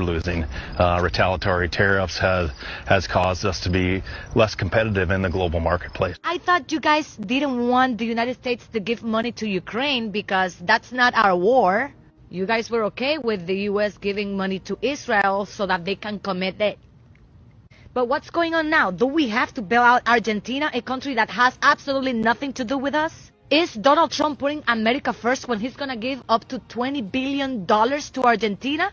losing. Retaliatory tariffs has caused us to be less competitive in the global marketplace. I thought you guys didn't want the United States to give money to Ukraine because that's not our war. You guys were okay with the U.S. giving money to Israel so that they can commit it. But what's going on now? Do we have to bail out Argentina, a country that has absolutely nothing to do with us? Is Donald Trump putting America first when he's going to give up to $20 billion to Argentina?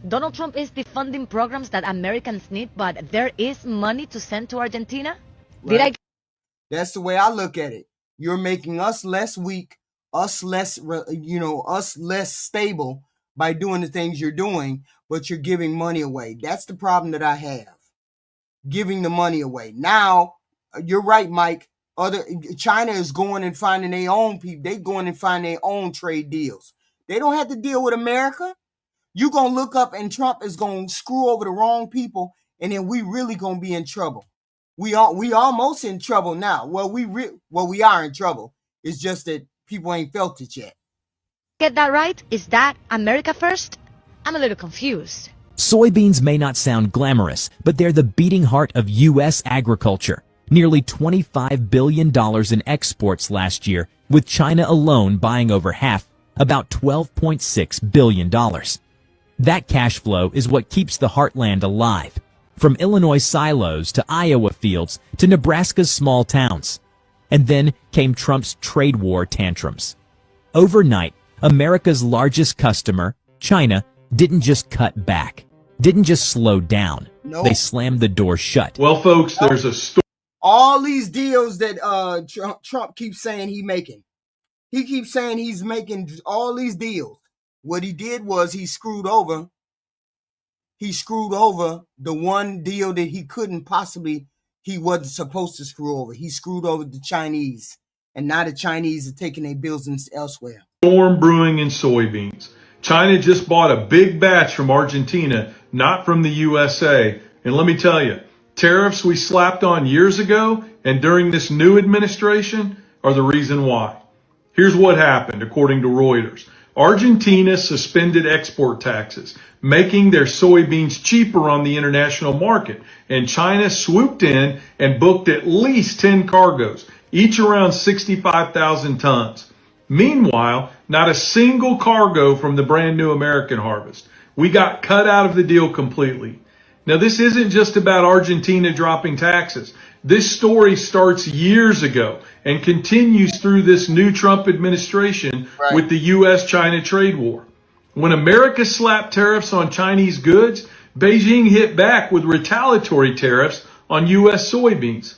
Donald Trump is defunding programs that Americans need, but there is money to send to Argentina? Right. That's the way I look at it. You're making us less weak, us less, us less stable by doing the things you're doing, but you're giving money away. That's the problem that I have. Giving the money away. Now, you're right, Mike. China is going and finding their own people. They're going and finding their own trade deals. They don't have to deal with America. You're going to look up and Trump is going to screw over the wrong people, and then we really going to be in trouble. We almost in trouble now. Well, we are in trouble. It's just that people ain't felt it yet. Get that right? Is that America first? I'm a little confused. Soybeans may not sound glamorous, but they're the beating heart of U.S. agriculture. Nearly $25 billion in exports last year, with China alone buying over half, about $12.6 billion. That cash flow is what keeps the heartland alive, from Illinois silos to Iowa fields to Nebraska's small towns. And then came Trump's trade war tantrums. Overnight, America's largest customer, China, didn't just cut back, didn't just slow down. Nope. They slammed the door shut. Well, folks, there's a story. All these deals that Trump keeps saying he's making. He keeps saying he's making all these deals. What he did was he screwed over the one deal that he wasn't supposed to screw over. He screwed over the Chinese. And now the Chinese are taking their bills elsewhere. Storm brewing in soybeans. China just bought a big batch from Argentina, not from the USA. And let me tell you, tariffs we slapped on years ago and during this new administration are the reason why. Here's what happened, according to Reuters. Argentina suspended export taxes, making their soybeans cheaper on the international market. And China swooped in and booked at least 10 cargoes, each around 65,000 tons. Meanwhile, not a single cargo from the brand new American harvest. We got cut out of the deal completely. Now, this isn't just about Argentina dropping taxes. This story starts years ago and continues through this new Trump administration with the U.S.-China trade war. When America slapped tariffs on Chinese goods, Beijing hit back with retaliatory tariffs on U.S. soybeans.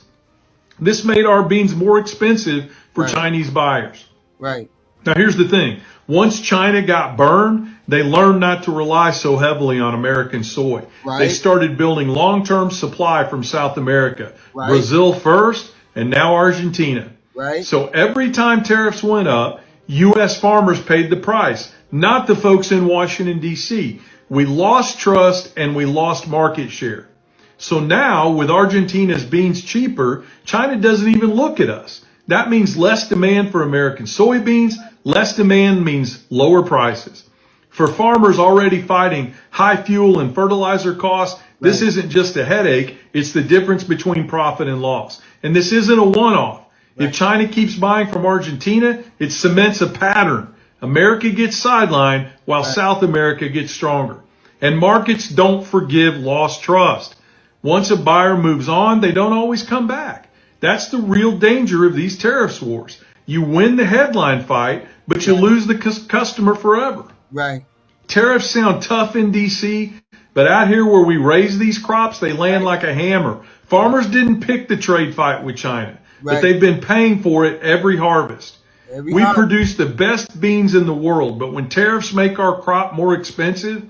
This made our beans more expensive for Chinese buyers. Right. Now, here's the thing. Once China got burned, they learned not to rely so heavily on American soy. Right. They started building long-term supply from South America. Right. Brazil first, and now Argentina. Right. So every time tariffs went up, U.S. farmers paid the price, not the folks in Washington, D.C. We lost trust and we lost market share. So now, with Argentina's beans cheaper, China doesn't even look at us. That means less demand for American soybeans. Less demand means lower prices. For farmers already fighting high fuel and fertilizer costs, this isn't just a headache. It's the difference between profit and loss. And this isn't a one-off. If China keeps buying from Argentina, it cements a pattern. America gets sidelined while South America gets stronger. And markets don't forgive lost trust. Once a buyer moves on, they don't always come back. That's the real danger of these tariffs wars. You win the headline fight, but you lose the customer forever. Right. Tariffs sound tough in D.C., but out here where we raise these crops, they land like a hammer. Farmers didn't pick the trade fight with China, but they've been paying for it every harvest. We produce the best beans in the world, but when tariffs make our crop more expensive,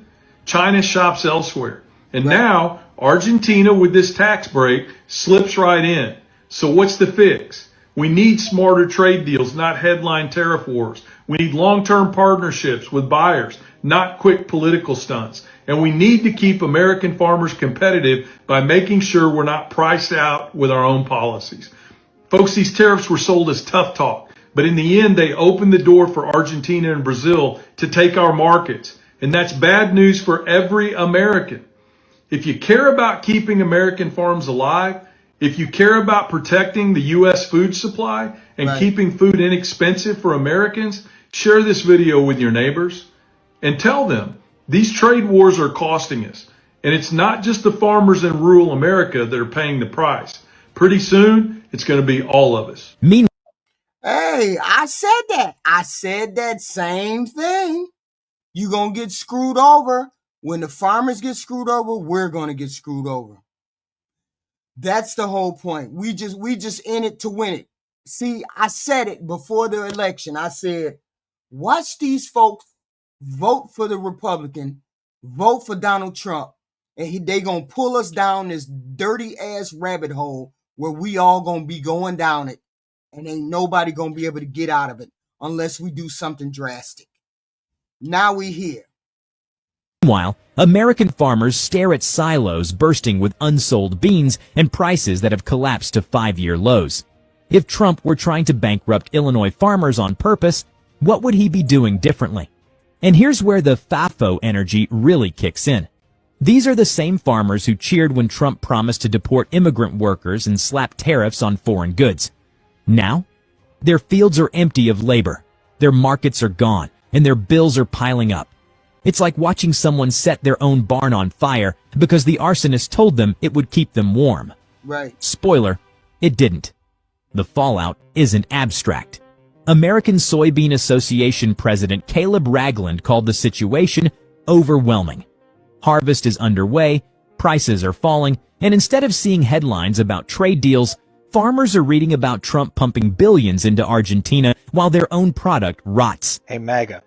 China shops elsewhere. And now, Argentina, with this tax break, slips right in. So what's the fix? We need smarter trade deals, not headline tariff wars. We need long-term partnerships with buyers, not quick political stunts. And we need to keep American farmers competitive by making sure we're not priced out with our own policies. Folks, these tariffs were sold as tough talk, but in the end, they opened the door for Argentina and Brazil to take our markets. And that's bad news for every American. If you care about keeping American farms alive, if you care about protecting the U.S. food supply and keeping food inexpensive for Americans, share this video with your neighbors and tell them these trade wars are costing us. And it's not just the farmers in rural America that are paying the price. Pretty soon, it's going to be all of us. Hey, I said that. I said that same thing. You're going to get screwed over. When the farmers get screwed over, we're going to get screwed over. That's the whole point. We just in it to win it. See, I said it before the election. I said, watch these folks vote for the Republican, vote for Donald Trump, and they gonna pull us down this dirty ass rabbit hole where we all gonna be going down it, and ain't nobody gonna be able to get out of it unless we do something drastic. Now we here. Meanwhile, American farmers stare at silos bursting with unsold beans and prices that have collapsed to 5-year lows. If Trump were trying to bankrupt Illinois farmers on purpose, what would he be doing differently? And here's where the FAFO energy really kicks in. These are the same farmers who cheered when Trump promised to deport immigrant workers and slap tariffs on foreign goods. Now, their fields are empty of labor, their markets are gone, and their bills are piling up. It's like watching someone set their own barn on fire because the arsonist told them it would keep them warm. Right. Spoiler, it didn't. The fallout isn't abstract. American Soybean Association President Caleb Ragland called the situation overwhelming. Harvest is underway, prices are falling, and instead of seeing headlines about trade deals, farmers are reading about Trump pumping billions into Argentina while their own product rots. Hey, MAGA.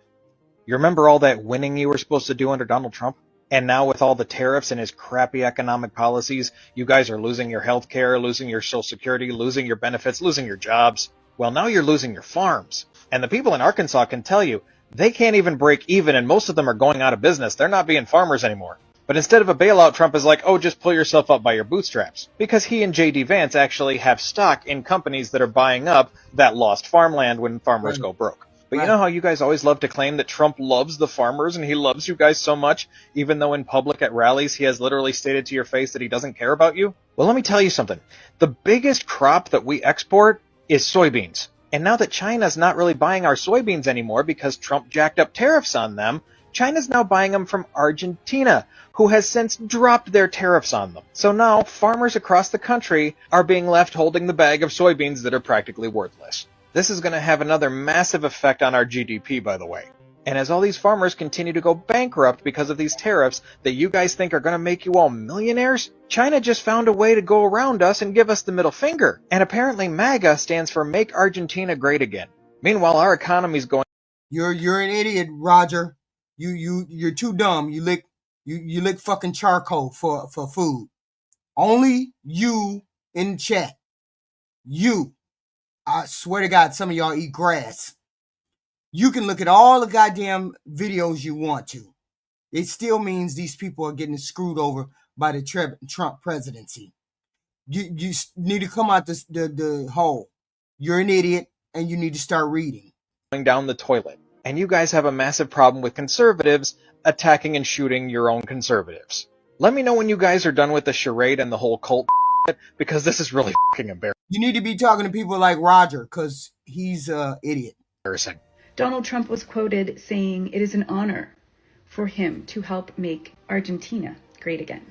You remember all that winning you were supposed to do under Donald Trump? And now with all the tariffs and his crappy economic policies, you guys are losing your health care, losing your Social Security, losing your benefits, losing your jobs. Well, now you're losing your farms. And the people in Arkansas can tell you, they can't even break even, and most of them are going out of business. They're not being farmers anymore. But instead of a bailout, Trump is like, oh, just pull yourself up by your bootstraps. Because he and J.D. Vance actually have stock in companies that are buying up that lost farmland when farmers go broke. But you know how you guys always love to claim that Trump loves the farmers and he loves you guys so much, even though in public at rallies he has literally stated to your face that he doesn't care about you? Well, let me tell you something. The biggest crop that we export is soybeans. And now that China's not really buying our soybeans anymore because Trump jacked up tariffs on them, China's now buying them from Argentina, who has since dropped their tariffs on them. So now farmers across the country are being left holding the bag of soybeans that are practically worthless. This is going to have another massive effect on our GDP, by the way. And as all these farmers continue to go bankrupt because of these tariffs that you guys think are going to make you all millionaires, China just found a way to go around us and give us the middle finger. And apparently MAGA stands for Make Argentina Great Again. Meanwhile, our economy's going... You're an idiot, Roger. You're too dumb. You lick fucking charcoal for food. Only you in chat. You. I swear to God, some of y'all eat grass. You can look at all the goddamn videos you want to. It still means these people are getting screwed over by the Trump presidency. You need to come out the hole. You're an idiot, and you need to start reading. Down the toilet. And you guys have a massive problem with conservatives attacking and shooting your own conservatives. Let me know when you guys are done with the charade and the whole cult because this is really fucking embarrassing. You need to be talking to people like Roger because he's an idiot. Donald Trump was quoted saying it is an honor for him to help make Argentina great again.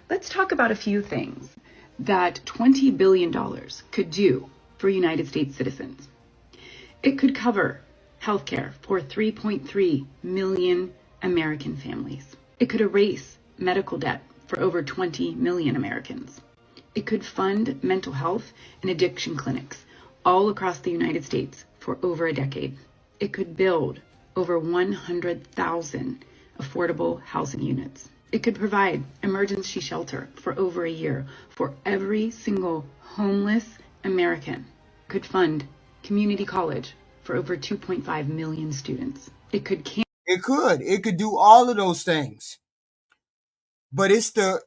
Let's talk about a few things that $20 billion could do for United States citizens. It could cover healthcare for 3.3 million American families. It could erase medical debt for over 20 million Americans. It could fund mental health and addiction clinics all across the United States for over a decade. It could build over 100,000 affordable housing units. It could provide emergency shelter for over a year for every single homeless American. It could fund community college for over 2.5 million students. It could do all of those things. But it's the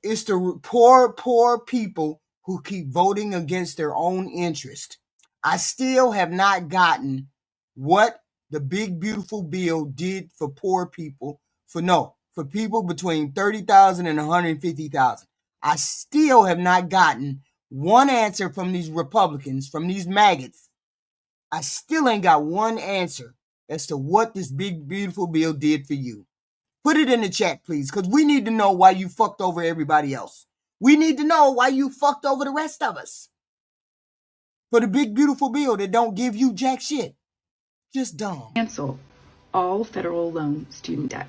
poor people who keep voting against their own interest. I still have not gotten what the big beautiful bill did for poor people, for people between 30,000 and 150,000. I still have not gotten one answer from these Republicans, from these maggots. I still ain't got one answer as to what this big beautiful bill did for you. Put it in the chat, please, because we need to know why you fucked over everybody else. We need to know why you fucked over the rest of us. for the big beautiful bill that don't give you jack shit. Just dumb. Cancel all federal loan student debt.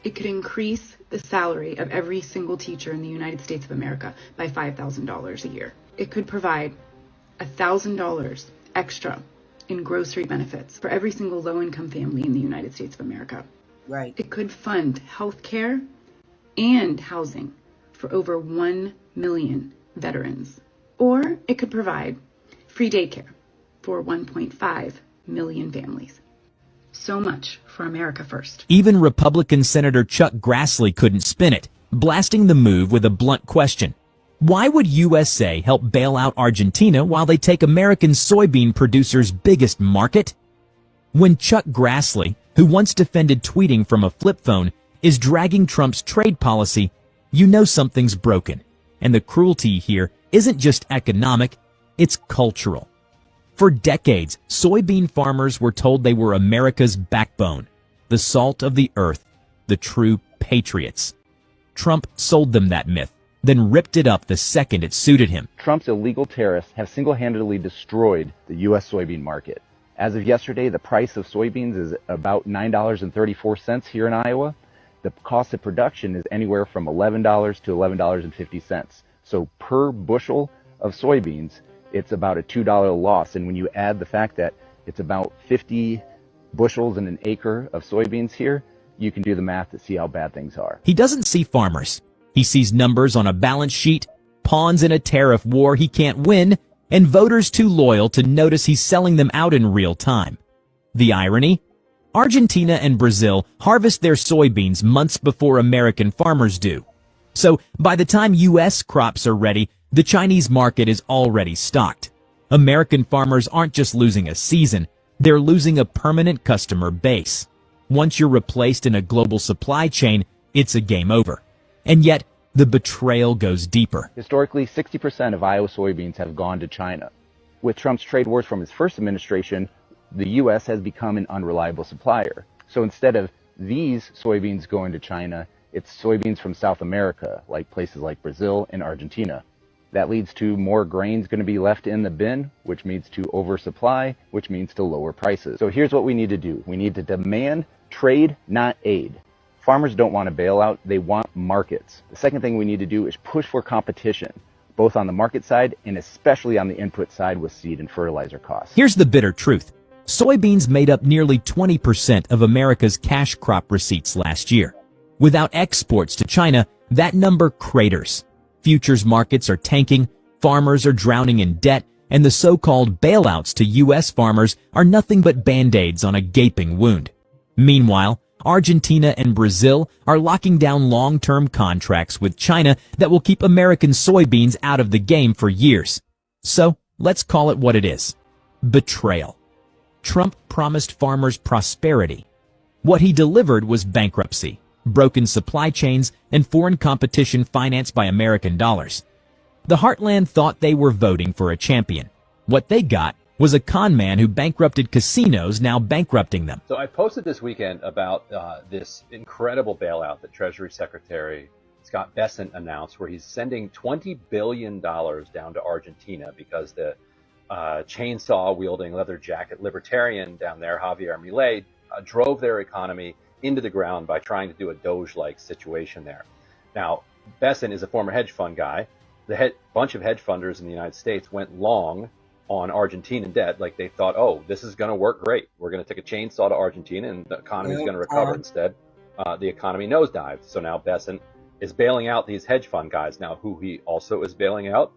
It could increase the salary of every single teacher in the United States of America by $5,000 a year. It could provide $1,000 extra in grocery benefits for every single low-income family in the United States of America. Right. It could fund health care and housing for over 1 million veterans. Or it could provide free daycare for 1.5 million families. So much for America First. Even Republican Senator Chuck Grassley couldn't spin it, blasting the move with a blunt question. Why would USA help bail out Argentina while they take American soybean producers' biggest market? When Chuck Grassley, who once defended tweeting from a flip phone, is dragging Trump's trade policy, you know something's broken. And the cruelty here isn't just economic, it's cultural. For decades, soybean farmers were told they were America's backbone, the salt of the earth, the true patriots. Trump sold them that myth, then ripped it up the second it suited him. Trump's illegal tariffs have single-handedly destroyed the U.S. soybean market. As of yesterday, the price of soybeans is about $9.34 here in Iowa. The cost of production is anywhere from $11 to $11.50. So per bushel of soybeans, it's about a $2 loss. And when you add the fact that it's about 50 bushels in an acre of soybeans here, you can do the math to see how bad things are. He doesn't see farmers. He sees numbers on a balance sheet, pawns in a tariff war he can't win, and voters too loyal to notice he's selling them out in real time. The irony? Argentina and Brazil harvest their soybeans months before American farmers do. So by the time U.S. crops are ready, the Chinese market is already stocked. American farmers aren't just losing a season, they're losing a permanent customer base. Once you're replaced in a global supply chain, it's a game over. And yet, the betrayal goes deeper. Historically, 60% of Iowa soybeans have gone to China. With Trump's trade wars from his first administration, the U.S. has become an unreliable supplier. So instead of these soybeans going to China, it's soybeans from South America, like places like Brazil and Argentina. That leads to more grains going to be left in the bin, which means to oversupply, which means to lower prices. So here's what we need to do. We need to demand trade, not aid. Farmers don't want a bailout, they want markets. The second thing we need to do is push for competition, both on the market side and especially on the input side with seed and fertilizer costs. Here's the bitter truth. Soybeans made up nearly 20% of America's cash crop receipts last year. Without exports to China, that number craters. Futures markets are tanking, farmers are drowning in debt, and the so-called bailouts to U.S. farmers are nothing but band-aids on a gaping wound. Meanwhile, Argentina and Brazil are locking down long-term contracts with China that will keep American soybeans out of the game for years. So, let's call it what it is. Betrayal. Trump promised farmers prosperity. What he delivered was bankruptcy, broken supply chains, and foreign competition financed by American dollars. The Heartland thought they were voting for a champion. What they got was a con man who bankrupted casinos, now bankrupting them. So I posted this weekend about this incredible bailout that Treasury Secretary Scott Bessent announced, where he's sending $20 billion down to Argentina because the chainsaw-wielding, leather jacket libertarian down there, Javier Milei, drove their economy into the ground by trying to do a Doge-like situation there. Now, Bessent is a former hedge fund guy. The bunch of hedge funders in the United States went long on Argentine debt, like they thought, oh, this is going to work great. We're going to take a chainsaw to Argentina and the economy is going to recover. Instead, the economy nosedived. So now Bessent is bailing out these hedge fund guys. Now, who he also is bailing out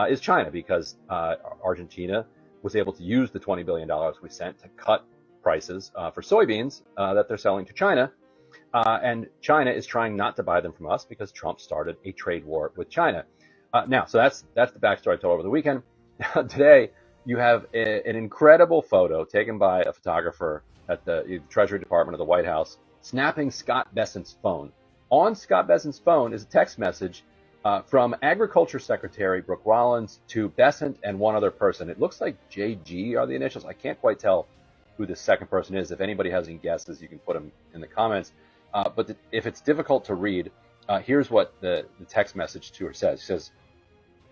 is China, because Argentina was able to use the $20 billion we sent to cut prices for soybeans that they're selling to China. And China is trying not to buy them from us because Trump started a trade war with China. Now, so that's the backstory I told over the weekend. Today, you have an incredible photo taken by a photographer at the Treasury Department of the White House, snapping Scott Bessent's phone. On Scott Bessent's phone is a text message from Agriculture Secretary Brooke Rollins to Bessent and one other person. It looks like JG are the initials. I can't quite tell who the second person is. If anybody has any guesses, you can put them in the comments. But if it's difficult to read, here's what the text message to her says.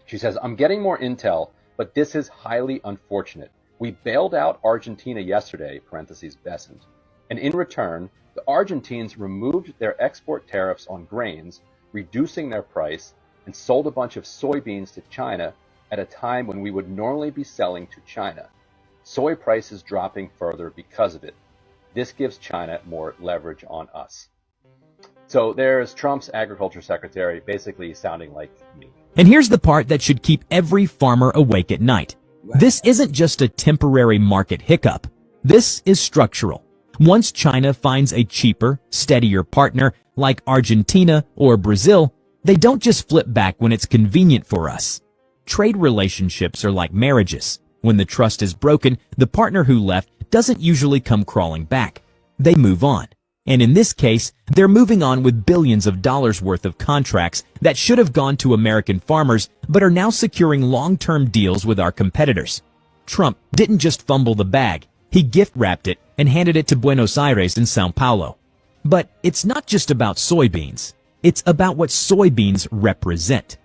She says, I'm getting more intel but this is highly unfortunate. We bailed out Argentina yesterday, parentheses Besant, and in return, the Argentines removed their export tariffs on grains, reducing their price, and sold a bunch of soybeans to China at a time when we would normally be selling to China. Soy prices dropping further because of it. This gives China more leverage on us. So there's Trump's agriculture secretary basically sounding like me. And here's the part that should keep every farmer awake at night. This isn't just a temporary market hiccup. This is structural. Once China finds a cheaper, steadier partner like Argentina or Brazil, they don't just flip back when it's convenient for us. Trade relationships are like marriages. When the trust is broken, the partner who left doesn't usually come crawling back. They move on. And in this case, they're moving on with billions of dollars worth of contracts that should have gone to American farmers but are now securing long-term deals with our competitors. Trump didn't just fumble the bag. He gift-wrapped it and handed it to Buenos Aires and Sao Paulo. But it's not just about soybeans. It's about what soybeans represent.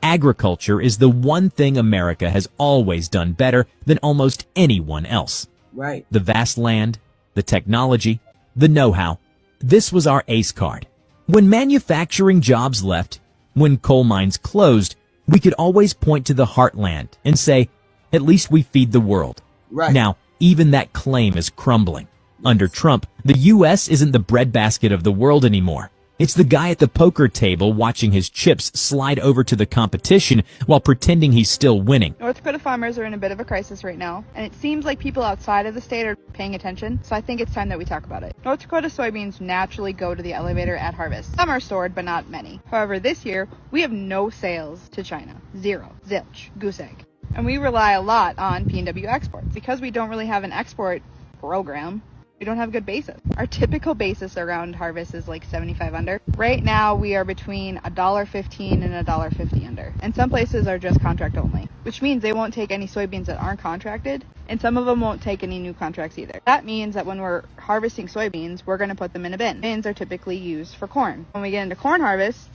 Agriculture is the one thing America has always done better than almost anyone else. Right. The vast land, the technology, the know-how. This was our ace card. When manufacturing jobs left, when coal mines closed, we could always point to the heartland and say, at least we feed the world. Right. Now, even that claim is crumbling. Under Trump, the U.S. isn't the breadbasket of the world anymore. It's the guy at the poker table watching his chips slide over to the competition while pretending he's still winning. North Dakota farmers are in a bit of a crisis right now, and it seems like people outside of the state are paying attention, so I think it's time that we talk about it. North Dakota soybeans naturally go to the elevator at harvest. Some are stored, but not many. However, this year, we have no sales to China. Zero. Zilch. Goose egg. And we rely a lot on P&W exports. Because we don't really have an export program, we don't have a good basis. Our typical basis around harvest is like 75 under. Right now we are between $1.15 and $1.50 under. And some places are just contract only, which means they won't take any soybeans that aren't contracted, and some of them won't take any new contracts either. That means that when we're harvesting soybeans, we're going to put them in a bin. Bins are typically used for corn. When we get into corn harvest,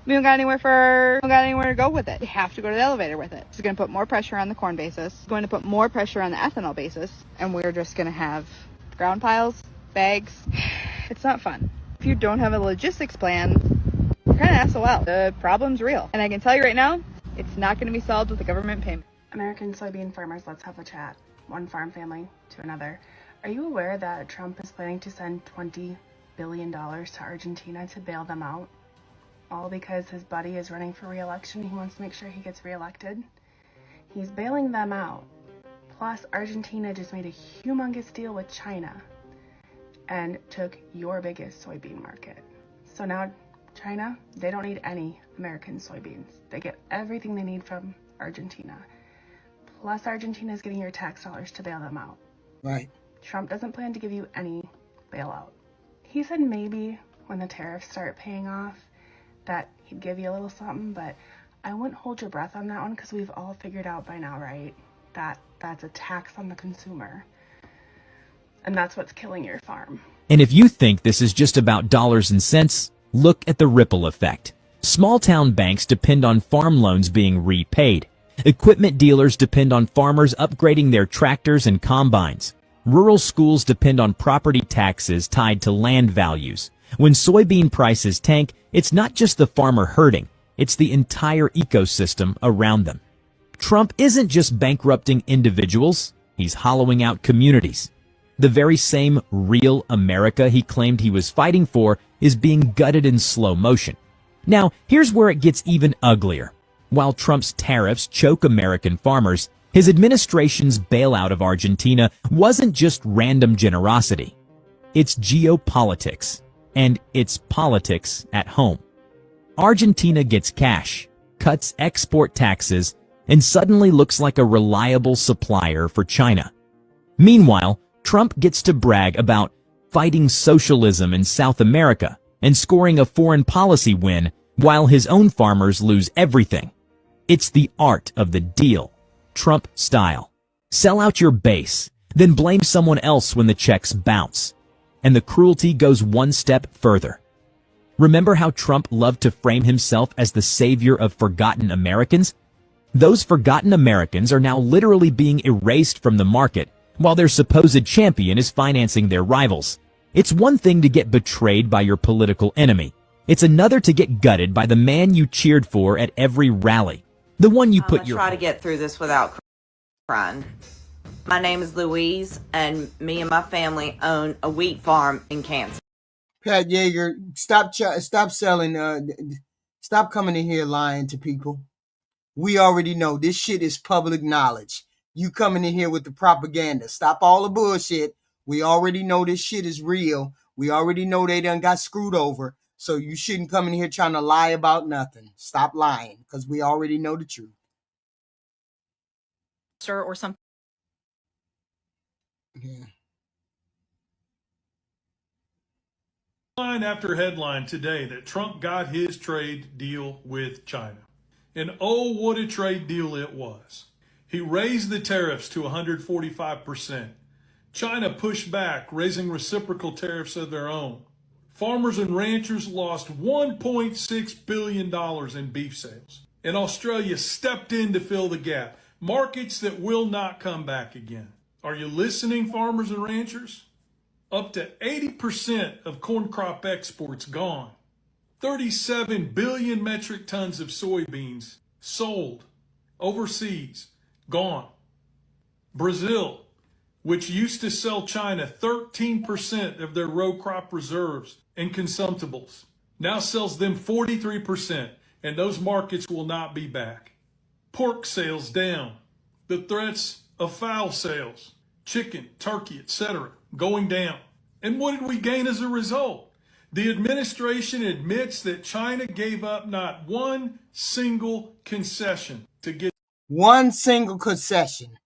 we don't got anywhere to go with it. We have to go to the elevator with it. It's going to put more pressure on the corn basis. It's going to put more pressure on the ethanol basis. And we're just going to have ground piles, bags. It's not fun. If you don't have a logistics plan, you're kind of SOL. The problem's real. And I can tell you right now, it's not going to be solved with a government payment. American soybean farmers, let's have a chat. One farm family to another. Are you aware that Trump is planning to send $20 billion to Argentina to bail them out? All because his buddy is running for re-election. He wants to make sure he gets re-elected. He's bailing them out. Plus, Argentina just made a humongous deal with China and took your biggest soybean market. So now China, they don't need any American soybeans. They get everything they need from Argentina. Plus, Argentina is getting your tax dollars to bail them out. Right. Trump doesn't plan to give you any bailout. He said maybe when the tariffs start paying off, that he'd give you a little something, but I wouldn't hold your breath on that one because we've all figured out by now, right, that that's a tax on the consumer. And that's what's killing your farm. And if you think this is just about dollars and cents, look at the ripple effect. Small-town banks depend on farm loans being repaid. Equipment dealers depend on farmers upgrading their tractors and combines. Rural schools depend on property taxes tied to land values. When soybean prices tank, it's not just the farmer hurting, it's the entire ecosystem around them. Trump isn't just bankrupting individuals, he's hollowing out communities. The very same real America he claimed he was fighting for is being gutted in slow motion. Now, here's where it gets even uglier. While Trump's tariffs choke American farmers, his administration's bailout of Argentina wasn't just random generosity. It's geopolitics. And it's politics at home. Argentina gets cash, cuts export taxes, and suddenly looks like a reliable supplier for China. Meanwhile, Trump gets to brag about fighting socialism in South America and scoring a foreign policy win while his own farmers lose everything. It's the art of the deal, Trump style. Sell out your base, then blame someone else when the checks bounce. And the cruelty goes one step further. Remember how Trump loved to frame himself as the savior of forgotten Americans? Those forgotten Americans are now literally being erased from the market, while their supposed champion is financing their rivals. It's one thing to get betrayed by your political enemy. It's another to get gutted by the man you cheered for at every rally. The one you put your... try to get through this without crying. My name is Louise, and me and my family own a wheat farm in Kansas. Pat Yeager, stop selling, stop coming in here lying to people. We already know this shit is public knowledge. You coming in here with the propaganda. Stop all the bullshit. We already know this shit is real. We already know they done got screwed over. So you shouldn't come in here trying to lie about nothing. Stop lying, because we already know the truth. Or something. Yeah. Headline after headline today that Trump got his trade deal with China. And oh, what a trade deal it was. He raised the tariffs to 145%. China pushed back, raising reciprocal tariffs of their own. Farmers and ranchers lost $1.6 billion in beef sales. And Australia stepped in to fill the gap. Markets that will not come back again. Are you listening, farmers and ranchers? Up to 80% of corn crop exports gone. 37 billion metric tons of soybeans sold overseas, gone. Brazil, which used to sell China 13% of their row crop reserves and consumables, now sells them 43%, and those markets will not be back. Pork sales down. The threats of fowl sales, chicken, turkey, etc., going down. And what did we gain as a result? The administration admits that China gave up not one single concession to get... One single concession.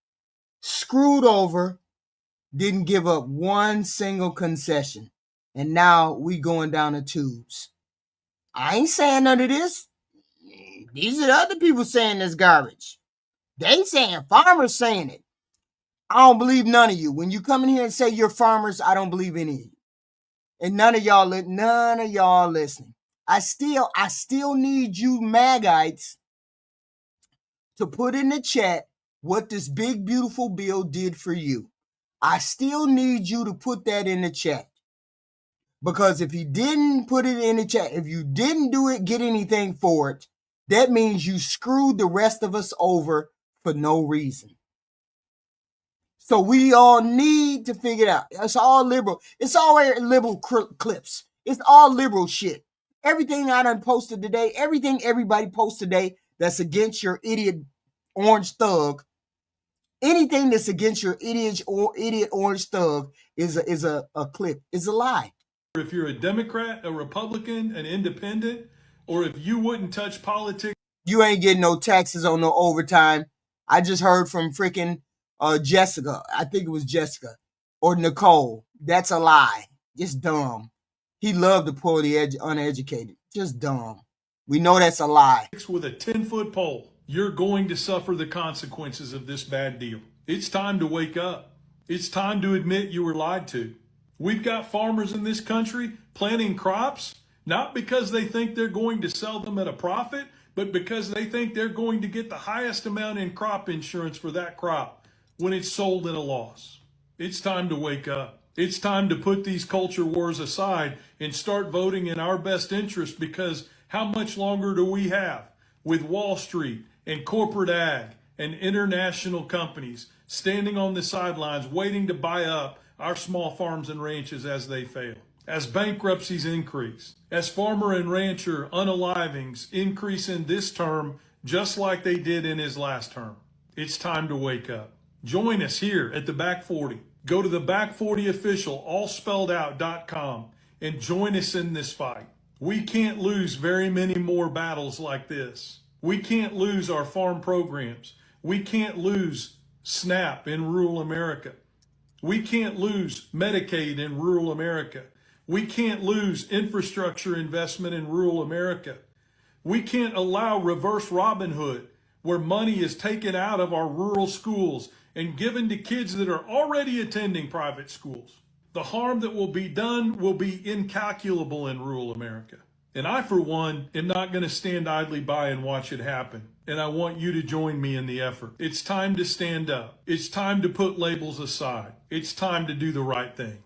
Screwed over, didn't give up one single concession. And now we going down the tubes. I ain't saying none of this. These are the other people saying this garbage. They saying, farmers saying it. I don't believe none of you. When you come in here and say you're farmers, I don't believe any of you. And none of y'all listening. I still need you Magites to put in the chat what this big beautiful bill did for you. I still need you to put that in the chat. Because if you didn't put it in the chat, if you didn't do it, get anything for it, that means you screwed the rest of us over for no reason. So we all need to figure it out. It's all liberal. It's all liberal clips. It's all liberal shit. Everything I done posted today, everything everybody posts today that's against your idiot orange thug, anything that's against your idiot orange thug is a clip, is a lie. If you're a Democrat, a Republican, an independent, or if you wouldn't touch politics, you ain't getting no taxes on no overtime. I just heard from freaking Jessica. I think it was Jessica or Nicole. That's a lie. Just dumb. He loved the poor, the uneducated. Just dumb. We know that's a lie. With a 10-foot pole, you're going to suffer the consequences of this bad deal. It's time to wake up. It's time to admit you were lied to. We've got farmers in this country planting crops, not because they think they're going to sell them at a profit, but because they think they're going to get the highest amount in crop insurance for that crop when it's sold at a loss. It's time to wake up. It's time to put these culture wars aside and start voting in our best interest, because how much longer do we have with Wall Street and corporate ag and international companies standing on the sidelines waiting to buy up our small farms and ranches as they fail? As bankruptcies increase, as farmer and rancher unalivings increase in this term, just like they did in his last term, it's time to wake up. Join us here at the Back 40. Go to the Back 40 Official, allspelledout.com, and join us in this fight. We can't lose very many more battles like this. We can't lose our farm programs. We can't lose SNAP in rural America. We can't lose Medicaid in rural America. We can't lose infrastructure investment in rural America. We can't allow reverse Robin Hood, where money is taken out of our rural schools and given to kids that are already attending private schools. The harm that will be done will be incalculable in rural America. And I, for one, am not going to stand idly by and watch it happen. And I want you to join me in the effort. It's time to stand up. It's time to put labels aside. It's time to do the right thing.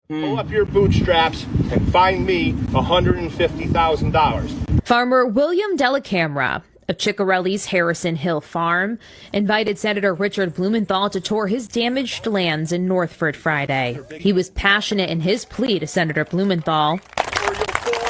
Pull up your bootstraps and find me $150,000. Farmer William Delacamera of Ciccarelli's Harrison Hill Farm invited Senator Richard Blumenthal to tour his damaged lands in Northford Friday. He was passionate in his plea to Senator Blumenthal,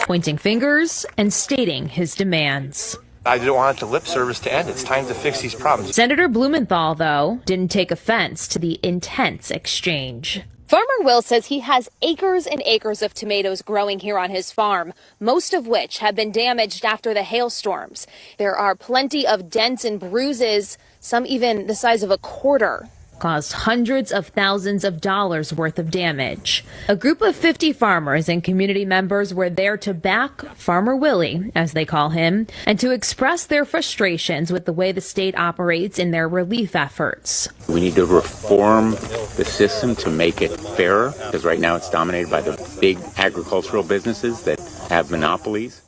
pointing fingers and stating his demands. I didn't want it to lip service to end. It's time to fix these problems. Senator Blumenthal, though, didn't take offense to the intense exchange. Farmer Will says he has acres and acres of tomatoes growing here on his farm, most of which have been damaged after the hailstorms. There are plenty of dents and bruises, some even the size of a quarter. Caused hundreds of thousands of dollars worth of damage. A group of 50 farmers and community members were there to back Farmer Willie, as they call him, and to express their frustrations with the way the state operates in their relief efforts. We need to reform the system to make it fairer, because right now it's dominated by the big agricultural businesses that have monopolies.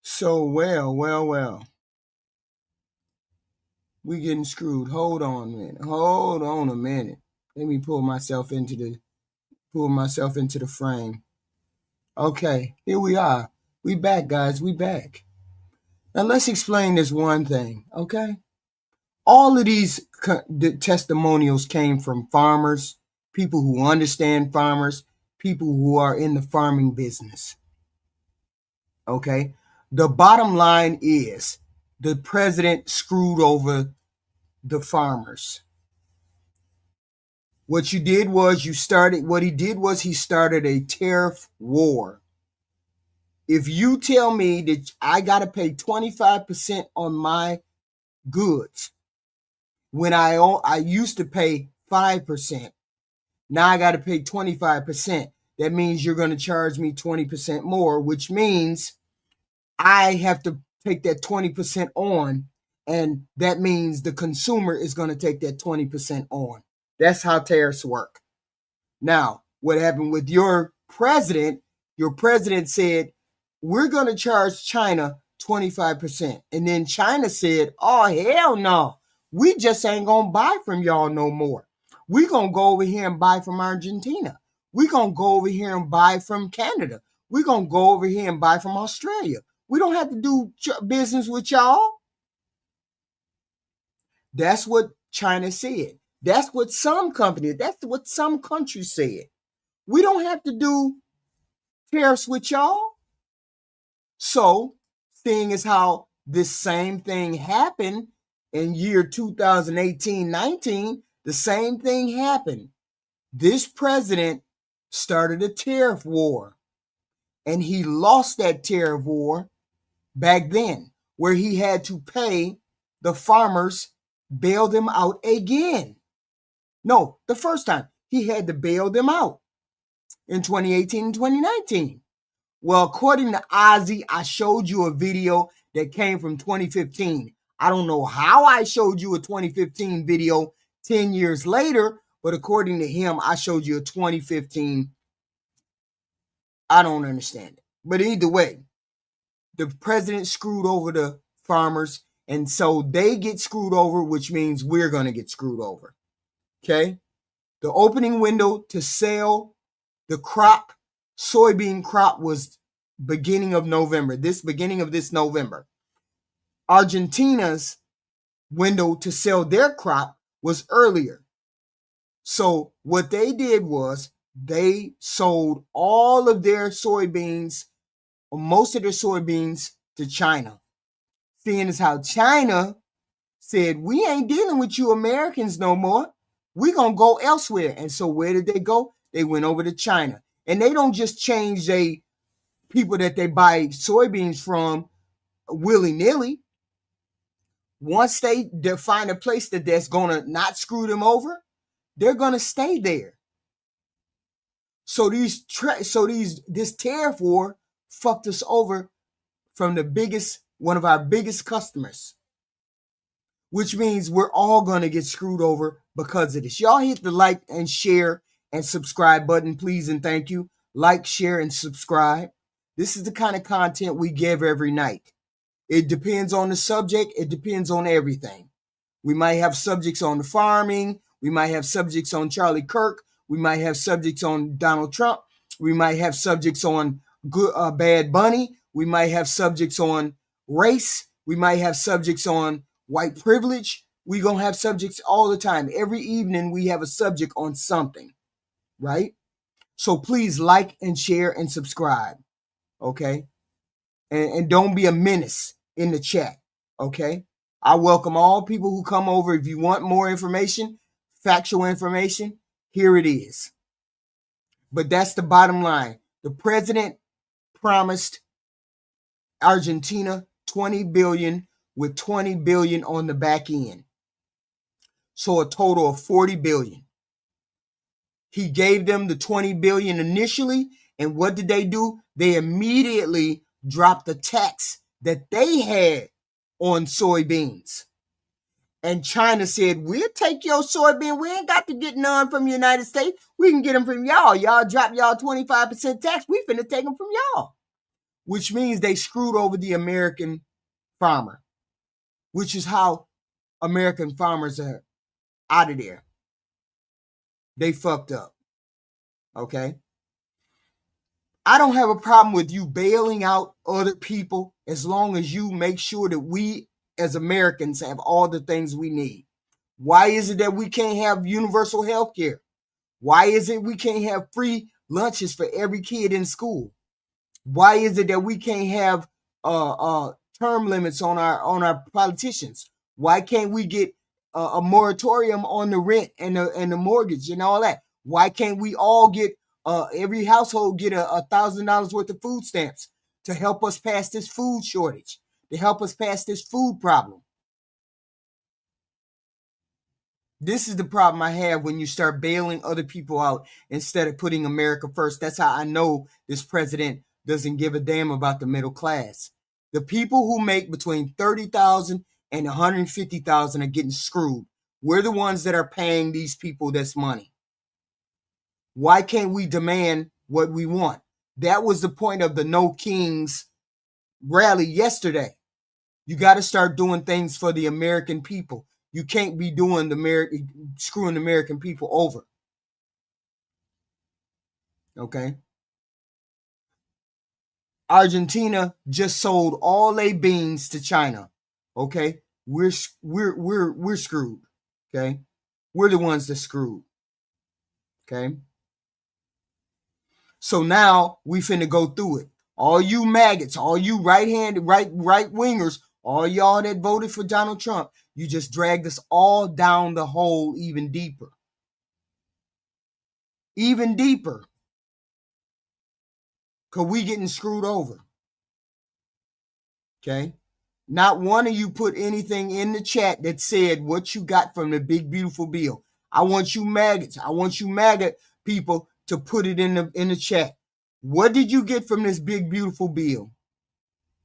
So, well. We getting screwed. Hold on a minute. Hold on a minute. Let me pull myself into the frame. Okay, here we are. We back, guys. We back. Now let's explain this one thing, okay? All of these testimonials came from farmers, people who understand farmers, people who are in the farming business. Okay? The bottom line is the president screwed over the farmers. What he did was he started a tariff war. If you tell me that I got to pay 25% on my goods when I used to pay 5%, now I got to pay 25%. That means you're going to charge me 20% more, which means I have to take that 20% on, and that means the consumer is going to take that 20% on. That's how tariffs work. Now, what happened with your president? Your president said, we're going to charge China 25%. And then China said, oh, hell no. We just ain't going to buy from y'all no more. We're going to go over here and buy from Argentina. We're going to go over here and buy from Canada. We're going to go over here and buy from Australia. We don't have to do business with y'all. That's what China said. That's what some countries said. We don't have to do tariffs with y'all. So, seeing as how this same thing happened in year 2018-19, the same thing happened. This president started a tariff war, and he lost that tariff war back then, where he had to pay the farmers, bail them out again. No, the first time he had to bail them out in 2018 and 2019. Well, according to Ozzy, I showed you a video that came from 2015. I don't know how I showed you a 2015 video 10 years later, but according to him, I showed you a 2015. I don't understand it. But either way, the president screwed over the farmers, and so they get screwed over, which means we're going to get screwed over. Okay? The opening window to sell the crop, soybean crop, was beginning of November. Beginning of this November. Argentina's window to sell their crop was earlier. So what they did was they sold all of their soybeans, or most of their soybeans, to China. Seeing as how China said, we ain't dealing with you Americans no more. We're going to go elsewhere. And so where did they go? They went over to China. And they don't just change the people that they buy soybeans from willy-nilly. Once they find a place that's going to not screw them over, they're going to stay there. So this tariff war fucked us over from one of our biggest customers, which means we're all going to get screwed over because of this. Y'all hit the like and share and subscribe button, please and thank you. Like, share, and subscribe. This is the kind of content we give every night. It depends on the subject. It depends on everything. We might have subjects on the farming. We might have subjects on Charlie Kirk. We might have subjects on Donald Trump. We might have subjects on Bad Bunny. We might have subjects on race. We might have subjects on white privilege. We're going to have subjects all the time. Every evening we have a subject on something, right? So please like and share and subscribe, okay? And don't be a menace in the chat, okay? I welcome all people who come over. If you want more information, factual information, here it is. But that's the bottom line. The president promised Argentina $20 billion with $20 billion on the back end. So a total of $40 billion. He gave them the $20 billion initially, and what did they do? They immediately dropped the tax that they had on soybeans. And China said, we'll take your soybean. We ain't got to get none from the United States. We can get them from y'all. Y'all drop y'all 25% tax. We finna take them from y'all. Which means they screwed over the American farmer, which is how American farmers are out of there. They fucked up. Okay? I don't have a problem with you bailing out other people as long as you make sure that we as Americans have all the things we need. Why is it that we can't have universal health care? Why is it we can't have free lunches for every kid in school? Why is it that we can't have term limits on our politicians? Why can't we get a moratorium on the rent and the mortgage and all that? Why can't we all get every household get $1,000 worth of food stamps to help us pass this food shortage, to help us pass this food problem? This is the problem I have when you start bailing other people out instead of putting America first. That's how I know this president doesn't give a damn about the middle class. The people who make between $30,000 and $150,000 are getting screwed. We're the ones that are paying these people this money. Why can't we demand what we want? That was the point of the No Kings rally yesterday. You got to start doing things for the American people. You can't be doing screwing the American people over. Okay? Argentina just sold all their beans to China. Okay? We're screwed. Okay? We're the ones that screwed. Okay? So now we finna go through it. All you maggots, all you right-handed, right-wingers, all y'all that voted for Donald Trump, you just dragged us all down the hole even deeper. Even deeper. Because we getting screwed over. Okay? Not one of you put anything in the chat that said what you got from the big, beautiful bill. I want you maggots. I want you maggot people to put it in the chat. What did you get from this big, beautiful bill?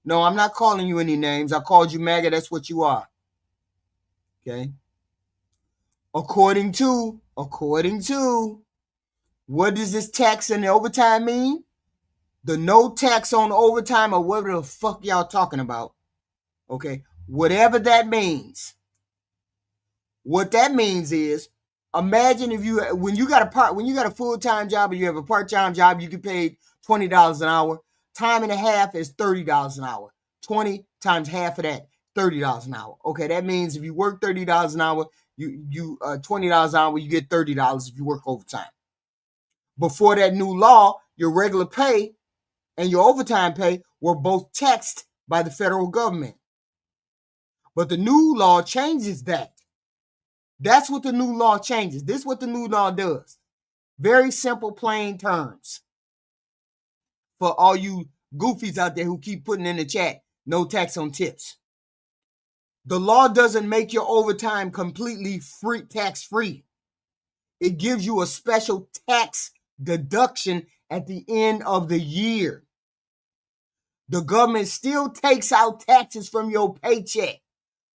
No, I'm not calling you any names. I called you maggot. That's what you are. Okay? According to, what does this tax and the overtime mean? The no tax on overtime or whatever the fuck y'all talking about. Okay? Whatever that means. What that means is, imagine if when you got a full-time job or you have a part-time job, you get paid $20 an hour. Time and a half is $30 an hour. 20 times half of that, $30 an hour. Okay, that means if you work $30 an hour, you $20 an hour, you get $30 if you work overtime. Before that new law, your regular pay and your overtime pay were both taxed by the federal government. But the new law changes that. That's what the new law changes. This is what the new law does. Very simple, plain terms. For all you goofies out there who keep putting in the chat, no tax on tips. The law doesn't make your overtime completely free, tax-free. It gives you a special tax deduction at the end of the year. The government still takes out taxes from your paycheck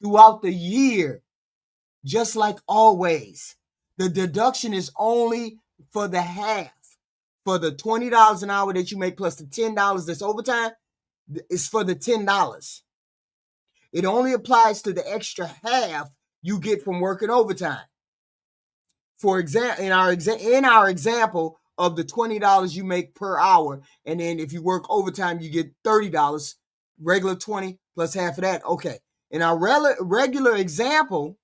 throughout the year, just like always. The deduction is only for the half, for the $20 an hour that you make plus the $10 that's overtime, it's for the $10. It only applies to the extra half you get from working overtime. For example, in our example of the $20 you make per hour, and then if you work overtime, you get $30, regular 20 plus half of that. Okay. In our regular example,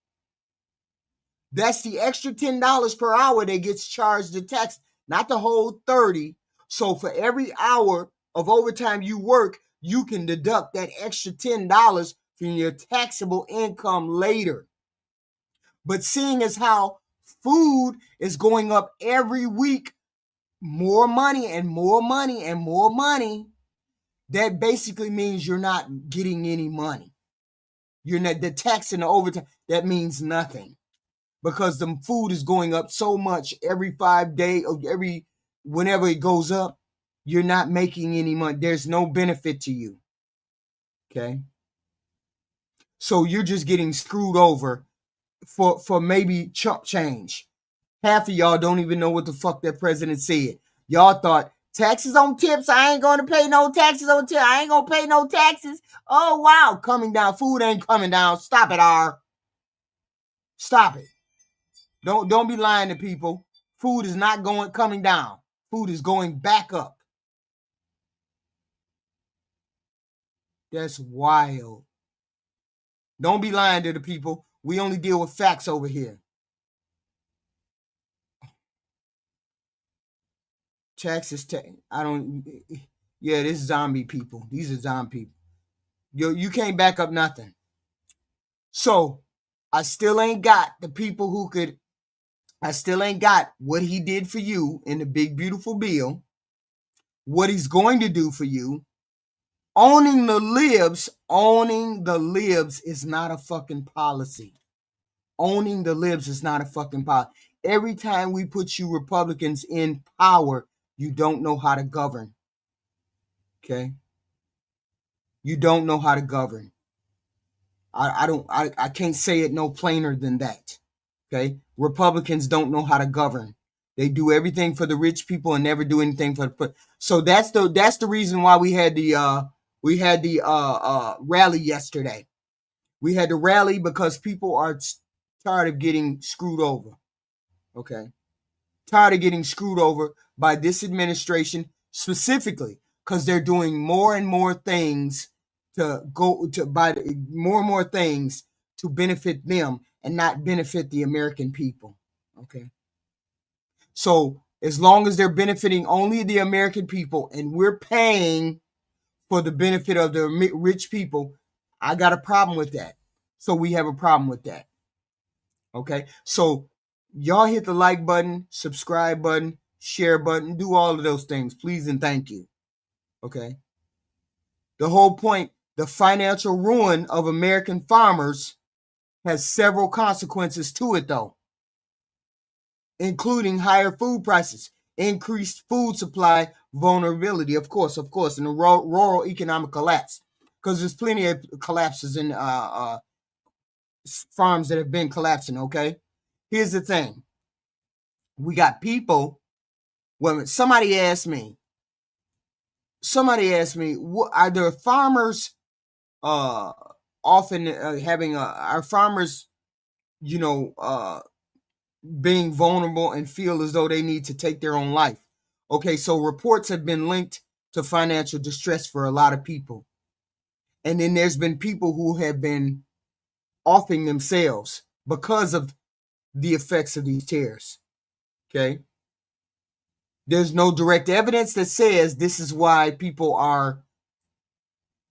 that's the extra $10 per hour that gets charged the tax, not the whole 30. So for every hour of overtime you work, you can deduct that extra $10 from your taxable income later. But seeing as how food is going up every week, more money and more money and more money, that basically means you're not getting any money. You're not, the tax and the overtime, that means nothing. Because the food is going up so much every 5 days, or whenever it goes up, you're not making any money. There's no benefit to you. Okay? So you're just getting screwed over for maybe chump change. Half of y'all don't even know what the fuck that president said. Y'all thought taxes on tips. I ain't going to pay no taxes on tips. I ain't going to pay no taxes. Oh, wow. Coming down. Food ain't coming down. Stop it, R. Stop it. Don't be lying to people. Food is not coming down. Food is going back up. That's wild. Don't be lying to the people. We only deal with facts over here. Taxes, this zombie people. These are zombie people. You can't back up nothing. So, I still ain't got the people who could, I still ain't got what he did for you in the big, beautiful bill, what he's going to do for you. Owning the libs is not a fucking policy. Owning the libs is not a fucking policy. Every time we put you Republicans in power, you don't know how to govern. Okay? You don't know how to govern. I can't say it no plainer than that. Okay? Republicans don't know how to govern. They do everything for the rich people and never do anything for the. So that's the reason why we had the rally yesterday. We had the rally because people are tired of getting screwed over. Okay? Tired of getting screwed over by this administration specifically because they're doing more and more things to benefit them and not benefit the American people. Okay? So as long as they're benefiting only the American people and we're paying for the benefit of the rich people, I got a problem with that. So we have a problem with that. Okay? So y'all hit the like button, subscribe button, share button, do all of those things, please and thank you. Okay? The whole point, the financial ruin of American farmers has several consequences to it though, including higher food prices, increased food supply vulnerability, of course, and the rural economic collapse, because there's plenty of collapses in farms that have been collapsing, okay? Here's the thing. We got people, somebody asked me, what, are there farmers often having, are farmers, being vulnerable and feel as though they need to take their own life? Okay, so reports have been linked to financial distress for a lot of people. And then there's been people who have been offing themselves because of the effects of these tears. Okay? There's no direct evidence that says this is why people are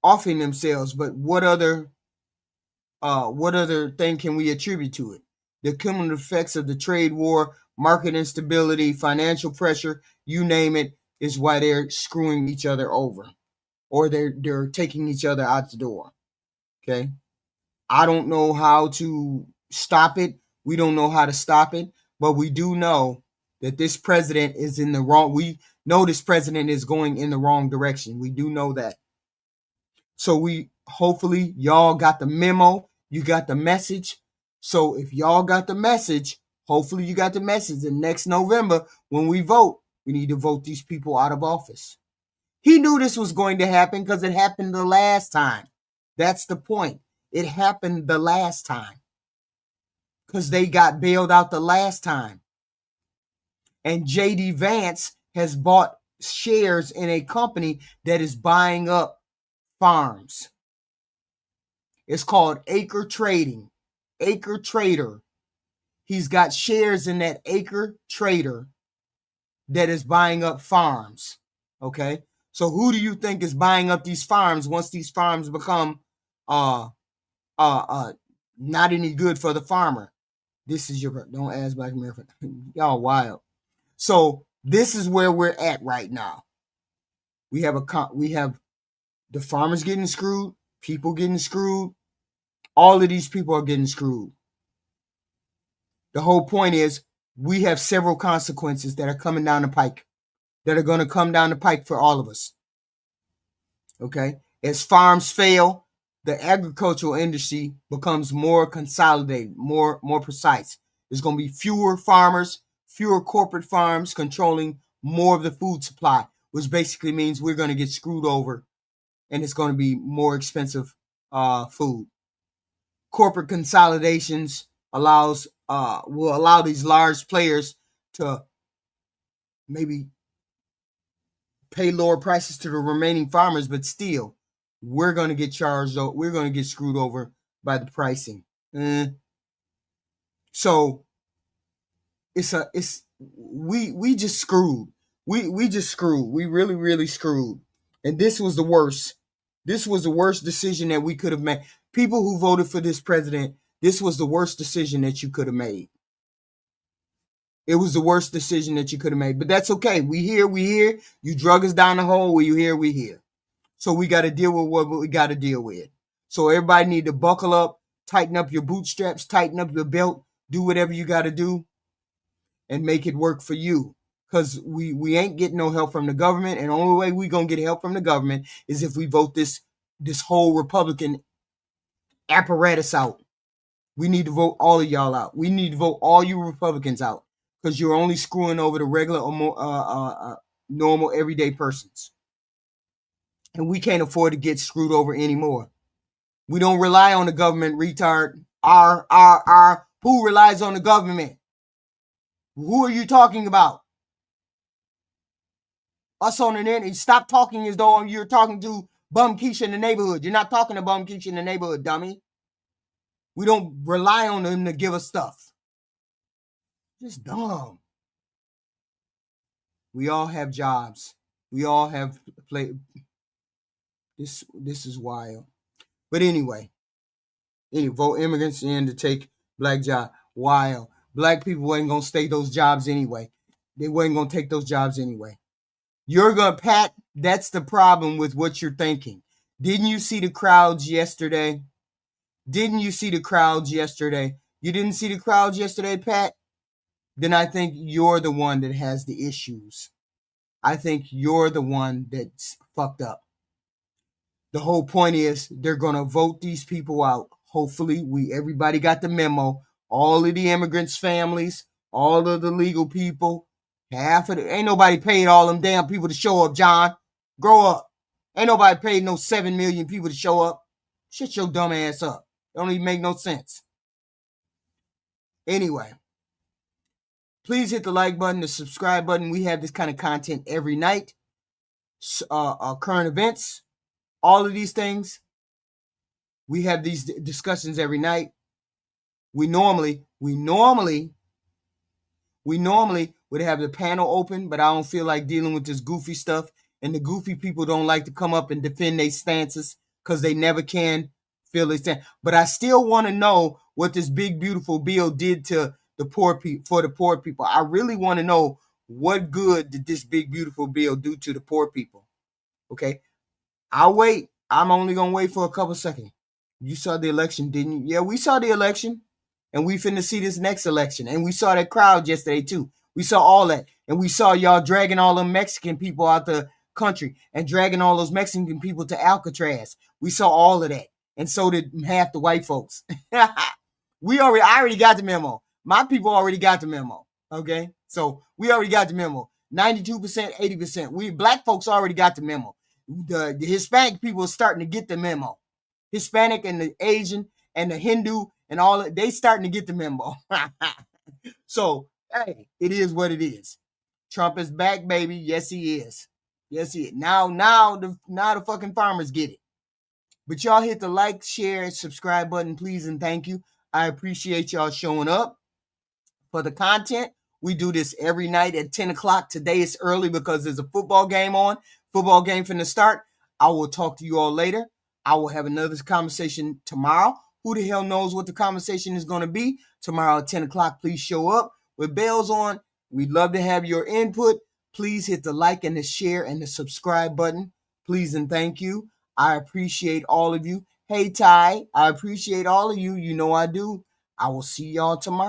offing themselves, but what other thing can we attribute to it? The cumulative effects of the trade war, market instability, financial pressure, you name it, is why they're screwing each other over, or they're taking each other out the door. Okay? I don't know how to stop it. We don't know how to stop it, but we do know that this president is in the wrong. We know this president is going in the wrong direction. We do know that. So hopefully y'all got the memo. You got the message. So if y'all got the message, Hopefully you got the message. And next November, when we vote, we need to vote these people out of office. He knew this was going to happen because it happened the last time. That's the point. It happened the last time because they got bailed out the last time. And J.D. Vance has bought shares in a company that is buying up farms. It's called Acre Trading. Acre Trader. He's got shares in that Acre Trader that is buying up farms. Okay? So who do you think is buying up these farms once these farms become not any good for the farmer? This is your, don't ask Black America. Y'all wild. So this is where we're at right now. We have the farmers getting screwed, people getting screwed. All of these people are getting screwed. The whole point is we have several consequences that are coming down the pike, that are going to come down the pike for all of us. Okay? As farms fail, the agricultural industry becomes more consolidated, more precise. There's going to be fewer farmers, fewer corporate farms controlling more of the food supply, which basically means we're going to get screwed over and it's going to be more expensive food. Corporate consolidations will allow these large players to maybe pay lower prices to the remaining farmers, but still, we're going to get charged. We're going to get screwed over by the pricing. So we just screwed. We just screwed. We really, really screwed. And this was the worst. This was the worst decision that we could have made. People who voted for this president, this was the worst decision that you could have made. It was the worst decision that you could have made. But that's okay. We here. You drug us down the hole. We here. So we got to deal with what we got to deal with. So everybody need to buckle up, tighten up your bootstraps, tighten up your belt, do whatever you got to do and make it work for you. Because we ain't getting no help from the government. And the only way we going to get help from the government is if we vote this whole Republican apparatus out. We need to vote all of y'all out. We need to vote all you Republicans out because you're only screwing over the regular or more, normal everyday persons. And we can't afford to get screwed over anymore. We don't rely on the government, retard. Who relies on the government? Who are you talking about? Us on the internet. Stop talking as though you're talking to Bum Keisha in the neighborhood. You're not talking to Bum Keisha in the neighborhood, dummy. We don't rely on them to give us stuff. Just dumb. We all have jobs. We all have play. This is wild. But anyway, vote immigrants in to take black job. Wild. Black people ain't gonna stay those jobs anyway. They weren't gonna take those jobs anyway. You're gonna, Pat, that's the problem with what you're thinking. Didn't you see the crowds yesterday? You didn't see the crowds yesterday, Pat? Then I think you're the one that has the issues. I think you're the one that's fucked up. The whole point is they're going to vote these people out. Hopefully, everybody got the memo. All of the immigrants' families, all of the legal people, ain't nobody paid all them damn people to show up, John. Grow up. Ain't nobody paid no 7 million people to show up. Shut your dumb ass up. It don't even make no sense. Anyway, please hit the like button, the subscribe button. We have this kind of content every night. Current events, all of these things. We have these discussions every night. We normally would have the panel open, but I don't feel like dealing with this goofy stuff. And the goofy people don't like to come up and defend their stances because they never can feel their stance. But I still want to know what this big, beautiful bill did to the poor people, for the poor people. I really want to know what good did this big, beautiful bill do to the poor people. Okay. I'll wait. I'm only going to wait for a couple seconds. You saw the election, didn't you? Yeah, we saw the election. And we finna see this next election. And we saw that crowd yesterday too. We saw all that. And we saw y'all dragging all them Mexican people out the country and dragging all those Mexican people to Alcatraz. We saw all of that. And so did half the white folks. I already got the memo. My people already got the memo. Okay, so we already got the memo. 92%, 80%. We black folks already got the memo. The Hispanic people are starting to get the memo. Hispanic and the Asian and the Hindu and all that, they starting to get the memo. So, hey, it is what it is. Trump is back, baby. Yes, he is. Yes, he is. Now the fucking farmers get it. But y'all hit the like, share, subscribe button, please, and thank you. I appreciate y'all showing up for the content. We do this every night at 10 o'clock. Today is early because there's a football game on. Football game finna start. I will talk to you all later. I will have another conversation tomorrow. Who the hell knows what the conversation is going to be? Tomorrow at 10 o'clock, please show up with bells on. We'd love to have your input. Please hit the like and the share and the subscribe button. Please and thank you. I appreciate all of you. Hey, Ty, I appreciate all of you. You know I do. I will see y'all tomorrow.